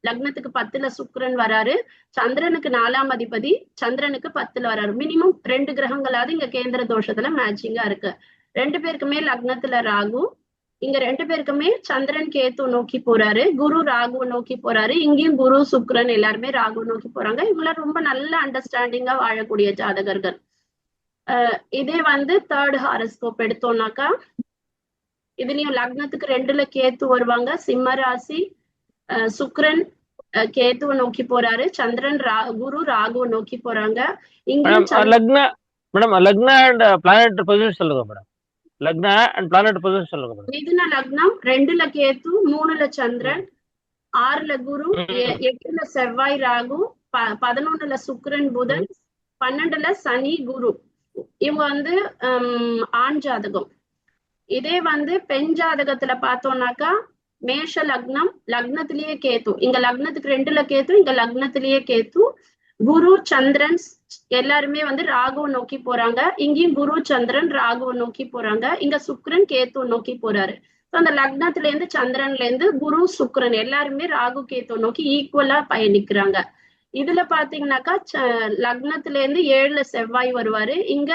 லக்னத்துக்கு 10ல சுக்கிரன் வராரு, சந்திரனுக்கு 4ஆம் அதிபதி சந்திரனுக்கு 10ல வராரு. மினிமம் 2 கிரகங்களாவது இங்க கேந்திர தோஷத்துல மேட்சிங்கா இருக்கு. 2 பேருக்குமே லக்னத்துல ராகு, இங்க 2 பேருக்குமே சந்திரன் கேத்து நோக்கி போறாரு, குரு ராகு நோக்கி போறாரு. இங்கேயும் குரு சுக்கிரன் எல்லாருமே ராகு நோக்கி போறாங்க. இவங்கள ரொம்ப நல்ல அண்டர்ஸ்டாண்டிங்கா வாழக்கூடிய ஜாதகர்கள். இதே வந்து தேர்ட் ஹாரஸ்கோப் எடுத்தோம்னாக்கா இதுலயும் லக்னத்துக்கு 2ல கேத்து வருவாங்க. சிம்ம ராசி, சுக்கிரன் கேத்துவை நோக்கி போறாரு, சந்திரன் குரு ராகுவை நோக்கி போறாங்க. இங்கேயும்
லக்னா அண்ட் பிளானட் பொசிஷன் சொல்லுங்க மேடம். லக்னா அண்ட் பிளானட் பொசிஷன் சொல்லுங்க மேடம்.
மிதுன லக்னம் 2ல கேத்து, 3ல சந்திரன், 6ல குரு, 8ல செவ்வாய் ராகு, 11ல சுக்கிரன் புதன், 12ல சனி குரு. இவங்க வந்து ஆண் ஜாதகம். இதே வந்து பெண் ஜாதகத்துல பார்த்தோம்னாக்கா மேஷ லக்னம், லக்னத்திலேயே கேத்து, இங்க லக்னத்துக்கு 2ல கேத்து, இங்க லக்னத்திலேயே கேத்து, குரு சந்திரன் எல்லாருமே வந்து ராகுவை நோக்கி போறாங்க. இங்கேயும் குரு சந்திரன் ராகுவை நோக்கி போறாங்க. இங்க சுக்கிரன் கேத்துவை நோக்கி போறாரு. அந்த லக்னத்துல இருந்து சந்திரன்ல இருந்து குரு சுக்கிரன் எல்லாருமே ராகு கேத்துவை நோக்கி ஈக்குவலா பயணிக்கிறாங்க. இதுல பாத்தீங்கன்னாக்கா லக்னத்துல இருந்து 7ல செவ்வாய் வருவாரு. இங்க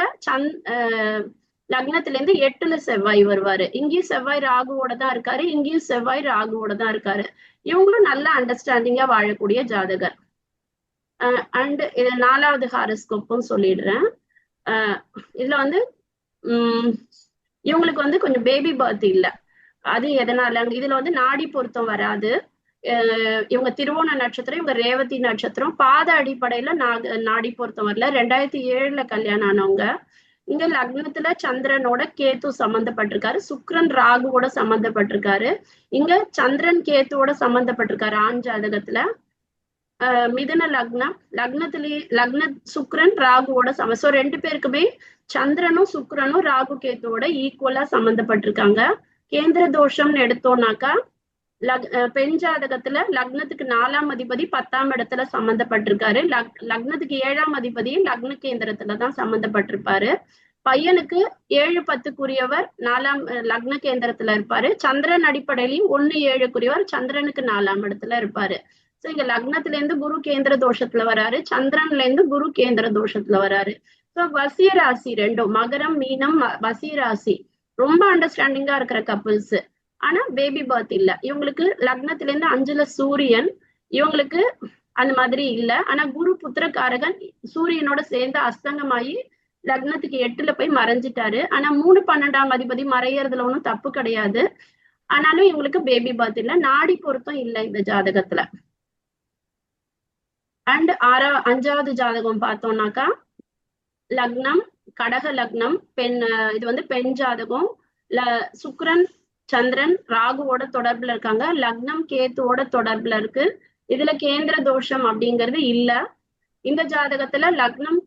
லக்னத்துல இருந்து 8ல செவ்வாய் வருவாரு. இங்கேயும் செவ்வாய் ராகுவோட தான் இருக்காரு, இங்கேயும் செவ்வாய் ராகுவோட தான் இருக்காரு. இவங்களும் நல்ல அண்டர்ஸ்டாண்டிங்கா வாழக்கூடிய ஜாதகர். அண்ட் இது 4வது ஹாரஸ்கோப்பும் சொல்லிடுறேன். இதுல வந்து இவங்களுக்கு வந்து கொஞ்சம் பேபி பர்த் இல்ல. அது எதனால, இதுல வந்து நாடி பொருத்தம் வராது. இவங்க திருவோண நட்சத்திரம், இவங்க ரேவதி நட்சத்திரம். பாத அடிப்படையில நாடி பொருத்தம் வரல. 2007ல கல்யாணம் ஆனவங்க. இங்க லக்னத்துல சந்திரனோட கேத்து சம்பந்தப்பட்டிருக்காரு, சுக்கிரன் ராகுவோட சம்பந்தப்பட்டிருக்காரு, இங்க சந்திரன் கேத்துவோட சம்பந்தப்பட்டிருக்காரு ஆண் ஜாதகத்துல. மிதுன லக்னம், லக்ன சுக்கிரன் ராகுவோட ஸோ 2 பேருக்குமே சந்திரனும் சுக்கிரனும் ராகு கேத்துவோட ஈக்குவலா சம்பந்தப்பட்டிருக்காங்க. கேந்திர தோஷம்னு எடுத்தோம்னாக்கா பெண் ஜாதகத்துல லக்னத்துக்கு 4ஆம் அதிபதி 10ஆம் இடத்துல சம்பந்தப்பட்டிருக்காரு. லக்னத்துக்கு 7ஆம் அதிபதி லக்ன கேந்திரத்துலதான் சம்பந்தப்பட்டிருப்பாரு. பையனுக்கு 7-10க்குரியவர் 4ஆம் லக்ன கேந்திரத்துல இருப்பாரு. சந்திரன் அடிப்படையிலையும் 1-7க்குரியவர் சந்திரனுக்கு 4ஆம் இடத்துல இருப்பாரு. சோ இங்க லக்னத்துல இருந்து குரு கேந்திர தோஷத்துல வராரு, சந்திரன்ல இருந்து குரு கேந்திர தோஷத்துல வராரு. சோ வசிய ராசி 2 மகரம் மீனம் வசிய ராசி ரொம்ப அண்டர்ஸ்டாண்டிங்கா இருக்கிற கப்பிள்ஸ். ஆனா பேபி பர்த் இல்ல. இவங்களுக்கு லக்னத்துல இருந்து 5ல சூரியன், இவங்களுக்கு அந்த மாதிரி இல்ல. ஆனா குரு புத்திரகாரகன் சூரியனோட சேர்ந்து அஸ்தங்கமாயி லக்னத்துக்கு 8ல போய் மறைஞ்சிட்டாரு. ஆனா 3-12ஆம் அதிபதி மறையறதுல ஒன்றும் தப்பு கிடையாது. ஆனாலும் இவங்களுக்கு பேபி பர்த் இல்ல, நாடி பொருத்தம் இல்ல இந்த ஜாதகத்துல. அண்ட் 5வது ஜாதகம் பார்த்தோம்னாக்கா லக்னம் கடக லக்னம், இது வந்து பெண் ஜாதகம். சுக்கிரன் சந்திரன் ராகுவோட தொடர்புல இருக்காங்க, லக்னம் கேத்துவோட தொடர்புல இருக்கு. இதுல கேந்திர தோஷம் அப்படிங்கிறது இல்ல. இந்த ஜாதகத்துல லக்னம்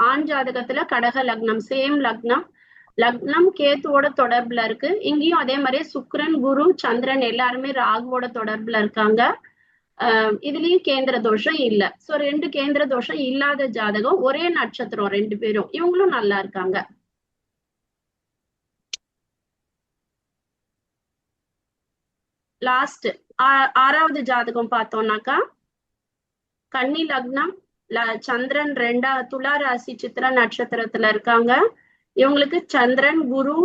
ஆண் ஜாதகத்துல கடக லக்னம், சேம் லக்னம் கேத்துவோட தொடர்புல இருக்கு. இங்கேயும் அதே மாதிரி சுக்கிரன் குரு சந்திரன் எல்லாருமே ராகுவோட தொடர்புல இருக்காங்க. இதுலயும் கேந்திர தோஷம் இல்ல. சோ 2 கேந்திர தோஷம் இல்லாத ஜாதகம், ஒரே நட்சத்திரம் 2 பேரும், இவங்களும் நல்லா இருக்காங்க. லாஸ்ட் 6வது ஜாதகம் பார்த்தோம்னாக்கா கன்னி லக்னம், சந்திரன் துலா ராசி சித்திர நட்சத்திரத்துல இருக்காங்க. இவங்களுக்கு சந்திரன் குரு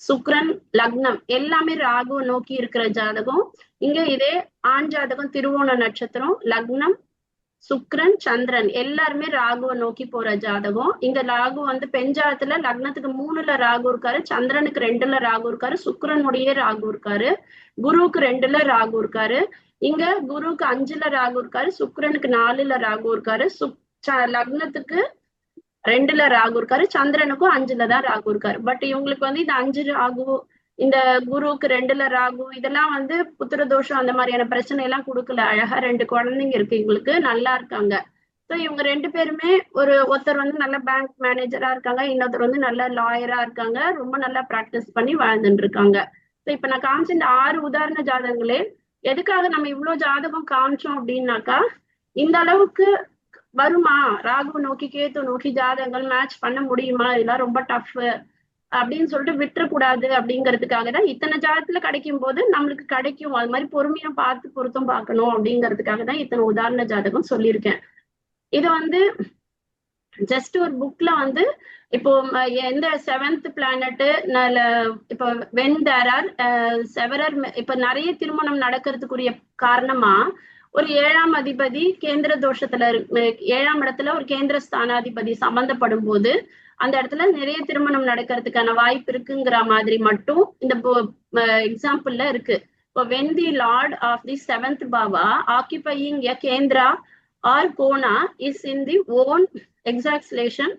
சுக்கிரன் லக்னம் எல்லாமே ராகுவை நோக்கி இருக்கிற ஜாதகம். இங்க இதே ஆண் ஜாதகம் திருவோண நட்சத்திரம், லக்னம் சுக்கிரன் சந்திரன் எல்லாருமே ராகுவை நோக்கி போற ஜாதகம். இங்க ராகு வந்து பெண் ஜாதகத்துல லக்னத்துக்கு 3ல ராகு இருக்காரு, சந்திரனுக்கு 2ல ராகு இருக்காரு, சுக்கிரனுடைய ராகு இருக்காரு, குருவுக்கு 2ல ராகு இருக்காரு. இங்க குருவுக்கு 5ல ராகு இருக்காரு, சுக்கிரனுக்கு 4ல ராகு இருக்காரு, லக்னத்துக்கு 2ல ராகு இருக்காரு, சந்திரனுக்கும் 5ல தான் ராகு இருக்காரு. பட் இவங்களுக்கு வந்து இந்த 5 ராகு, இந்த குருவுக்கு 2ல ராகு, இதெல்லாம் வந்து புத்திர தோஷம் அந்த மாதிரியான பிரச்சனை எல்லாம் கொடுக்கல. அழகா 2 குழந்தைங்க இருக்கு, இவங்களுக்கு நல்லா இருக்காங்க. ஸோ இவங்க 2 பேருமே ஒருத்தர் வந்து நல்ல பேங்க் மேனேஜரா இருக்காங்க, இன்னொருத்தர் வந்து நல்ல லாயரா இருக்காங்க, ரொம்ப நல்லா பிராக்டிஸ் பண்ணி வாழ்ந்துட்டு இருக்காங்க. ஸோ இப்ப நான் காமிச்ச இந்த 6 உதாரண ஜாதகங்களே எதுக்காக நம்ம இவ்வளவு ஜாதகம் காமிச்சோம் அப்படின்னாக்கா, இந்த அளவுக்கு வருமா ராகு நோக்கி கேத்து நோக்கி ஜாதகங்கள் மேட்ச் பண்ண முடியுமா, இதெல்லாம் ரொம்ப டஃப் அப்படின்னு சொல்லிட்டு விட்டுறக்கூடாது அப்படிங்கிறதுக்காக தான் இத்தனை ஜாதகத்துல கிடைக்கும் போது நம்மளுக்கு கிடைக்கும், அது மாதிரி பொறுமையா பார்த்து பொருத்தம் பார்க்கணும் அப்படிங்கிறதுக்காக தான் இத்தனை உதாரண ஜாதகம் சொல்லியிருக்கேன். இது வந்து ஜஸ்ட் ஒரு புக்ல வந்து இப்போ எந்த 7th பிளானட் இப்போ வென் தேர் ஆர் செவரர், இப்ப நிறைய திருமணம் நடக்கிறதுக்குரிய காரணமா ஒரு 7ஆம் அதிபதி கேந்திர தோஷத்துல ஏழாம் இடத்துல ஒரு கேந்திர ஸ்தானாதிபதி சம்பந்தப்படும் போது அந்த இடத்துல நிறைய திருமணம் நடக்கிறதுக்கான வாய்ப்பு இருக்குங்கிற மாதிரி மட்டும் இந்த எக்ஸாம்பிள்ல இருக்கு. இப்போ when the lord of the 7th bhava occupying a kendra or kona is in the own exactlation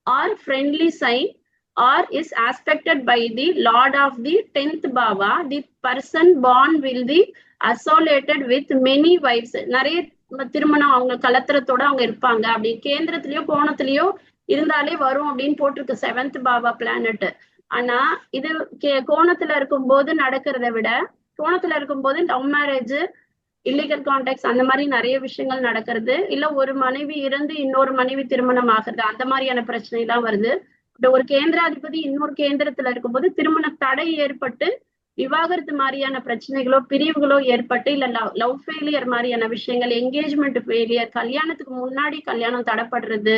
or friendly sign or is aspected by the lord of the 10th bhava, the person born will be associated with many wives. நிறைய திருமணம் அவங்க கலத்திரத்தோட அவங்க இருப்பாங்க. அப்படி கேந்திரத்திலயோ கோணத்திலயோ இருந்தாலே வரும் அப்படின்னு போட்டிருக்கு 7th பாவா பிளானட். ஆனா இது கோணத்துல இருக்கும் போது நடக்கிறத விட கோணத்துல இருக்கும் போது லவ் மேரேஜ், இல்லீகல் கான்டாக்ட்ஸ் அந்த மாதிரி நிறைய விஷயங்கள் நடக்கிறது, இல்ல ஒரு மனைவி இறந்து இன்னொரு மனைவி திருமணம் ஆகுறது, அந்த மாதிரியான பிரச்சனை எல்லாம் வருது. ஒரு கேந்திராதிபதி இன்னொரு கேந்திரத்துல இருக்கும்போது திருமண தடை ஏற்பட்டு விவாகரத்து மாதிரியான பிரச்சனைகளோ பிரிவுகளோ ஏற்பட்டு இல்ல லவ் ஃபெயிலியர் மாதிரியான விஷயங்கள், என்கேஜ்மெண்ட் ஃபெயிலியர், கல்யாணத்துக்கு முன்னாடி கல்யாணம் தடைப்படுறது,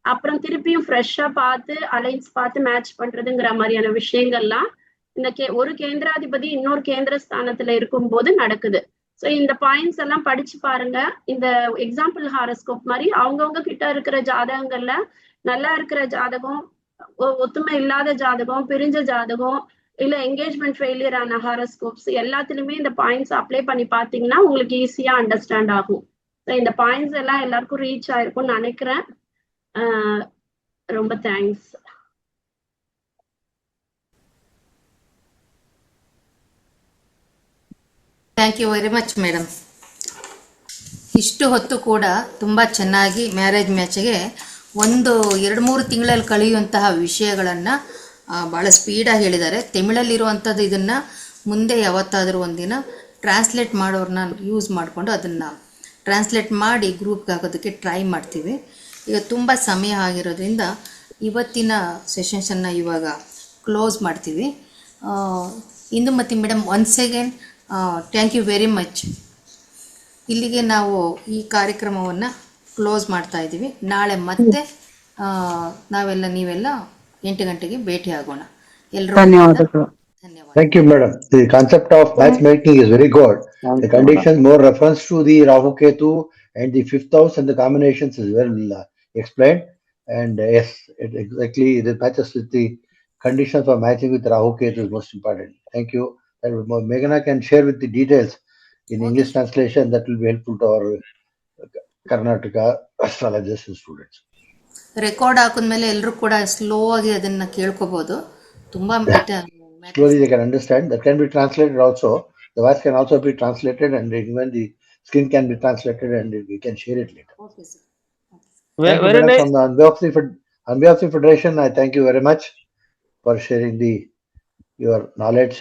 அப்புறம் திருப்பியும் ஃப்ரெஷ்ஷா பார்த்து அலைன்ஸ் பார்த்து மேட்ச் பண்றதுங்கிற மாதிரியான விஷயங்கள்லாம் இந்த ஒரு கேந்திராதிபதி இன்னொரு கேந்திர ஸ்தானத்துல இருக்கும் போது நடக்குது. ஸோ இந்த பாயிண்ட்ஸ் எல்லாம் படிச்சு பாருங்க. இந்த எக்ஸாம்பிள் ஹாரோஸ்கோப் மாதிரி அவங்கவுங்க கிட்ட இருக்கிற ஜாதகங்கள்ல நல்லா இருக்கிற ஜாதகம், ஒத்துமை இல்லாத ஜாதகம், பிரிஞ்ச ஜாதகம், இல்ல என்கேஜ்மெண்ட் ஃபெயிலியர் ஆன ஹாரோஸ்கோப்ஸ் எல்லாத்துலயுமே இந்த பாயிண்ட்ஸ் அப்ளை பண்ணி பாத்தீங்கன்னா உங்களுக்கு ஈஸியா அண்டர்ஸ்டாண்ட் ஆகும். இந்த பாயிண்ட்ஸ் எல்லாம் எல்லாருக்கும் ரீச் ஆயிருக்கும்னு நினைக்கிறேன். ரொம்ப thanks.
Thank you very much madam. ಇಷ್ಟು ಹೊತ್ತು ಕೂಡ ತುಂಬ ಚೆನ್ನಾಗಿ ಮ್ಯಾರೇಜ್ ಮ್ಯಾಚಿಗೆ 2-3 ತಿಂಗಳಲ್ಲಿ ಕಳೆಯುವಂತಹ ವಿಷಯಗಳನ್ನು ಭಾಳ ಸ್ಪೀಡಾಗಿ ಹೇಳಿದ್ದಾರೆ. ತಮಿಳಲ್ಲಿರುವಂಥದ್ದು ಇದನ್ನು ಮುಂದೆ ಯಾವತ್ತಾದರೂ ಒಂದಿನ ಟ್ರಾನ್ಸ್ಲೇಟ್ ಮಾಡೋರನ್ನ ಯೂಸ್ ಮಾಡಿಕೊಂಡು ಅದನ್ನು ಟ್ರಾನ್ಸ್ಲೇಟ್ ಮಾಡಿ ಗ್ರೂಪ್ಗೆ ಹಾಕೋದಕ್ಕೆ ಟ್ರೈ ಮಾಡ್ತೀವಿ. ಈಗ ತುಂಬ ಸಮಯ ಆಗಿರೋದ್ರಿಂದ ಇವತ್ತಿನ ಸೆಷನ್ಸನ್ನು ಇವಾಗ ಕ್ಲೋಸ್ ಮಾಡ್ತೀವಿ. Indumati madam once again thank you very much. ಇಲ್ಲಿಗೆ ನಾವು ಈ ಕಾರ್ಯಕ್ರಮವನ್ನು ಕ್ಲೋಸ್ ಮಾಡ್ತಾ ಇದ್ದೀವಿ. ನಾಳೆ ಮತ್ತೆ ನೀವೆಲ್ಲ 8 ಗಂಟೆಗೆ ಭೇಟಿ ಆಗೋಣ. ಎಲ್ಲರೂ ಧನ್ಯವಾದಗಳು.
Thank you, madam. The concept of matchmaking is very good. The conditions, more reference to the Rahu Ketu and the 5th house and the combinations is well explained. And yes, exactly it matches with the conditions for matching with Rahu Ketu is most important. Thank you. Meghana can share with the details in English translation. That will be helpful to our Karnataka astrologists and students.
Record ಹಾಕಿದ್ಮೇಲೆ ಎಲ್ಲರೂ ಕೂಡ slow ಆಗಿ ಅದನ್ನ ಕೇಳ್ಕೋಬಹುದು. ತುಂಬಾ
slowly they can understand. That can be translated also. The voice can also be translated, and even the screen can be translated, and we can share it later.
Okay, sir.
Very nice.
On behalf of the Federation, I thank you very much for sharing your knowledge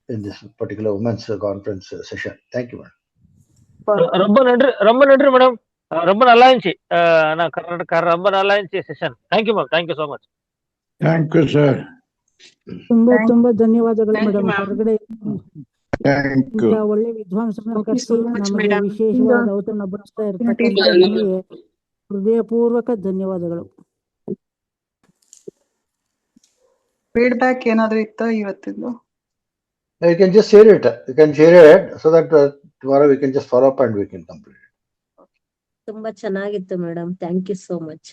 in this particular women's conference session. Thank you, madam.
ரொம்ப நன்றி madam. ரொம்ப நல்லா இருந்துச்சு. நான் கர்நாடகா ரொம்ப நல்லா இருந்துச்சு session. Thank you ma'am. Thank you so much.
Thank you sir.
ತುಂಬಾ ಧನ್ಯವಾದಗಳು ಮೇಡಮ್. ಹೊರಗಡೆ
ಥ್ಯಾಂಕ್ ಯು.
ಒಳ್ಳೆ ವಿದ್ವಾಂಸರನ್ನ ಕರೆಸಿ ನಮಗೆ ವಿಶೇಷವಾದ ಔತಣ ಬಡಿಸ್ತಾ ಇರ್ತಕ್ಕಂಥ ನಿಮಗೆ ಹೃದಯಪೂರ್ವಕ ಧನ್ಯವಾದಗಳು.
ಫೀಡ್ಬ್ಯಾಕ್ ಏನಾದ್ರೂ ಇತ್ತಾ ಇವತ್ತಿಂದು?
You can just share it. You can share it so that tomorrow we can just follow up and we can complete it.
ತುಂಬಾ ಚೆನ್ನಾಗಿತ್ತು madam. Thank you so much.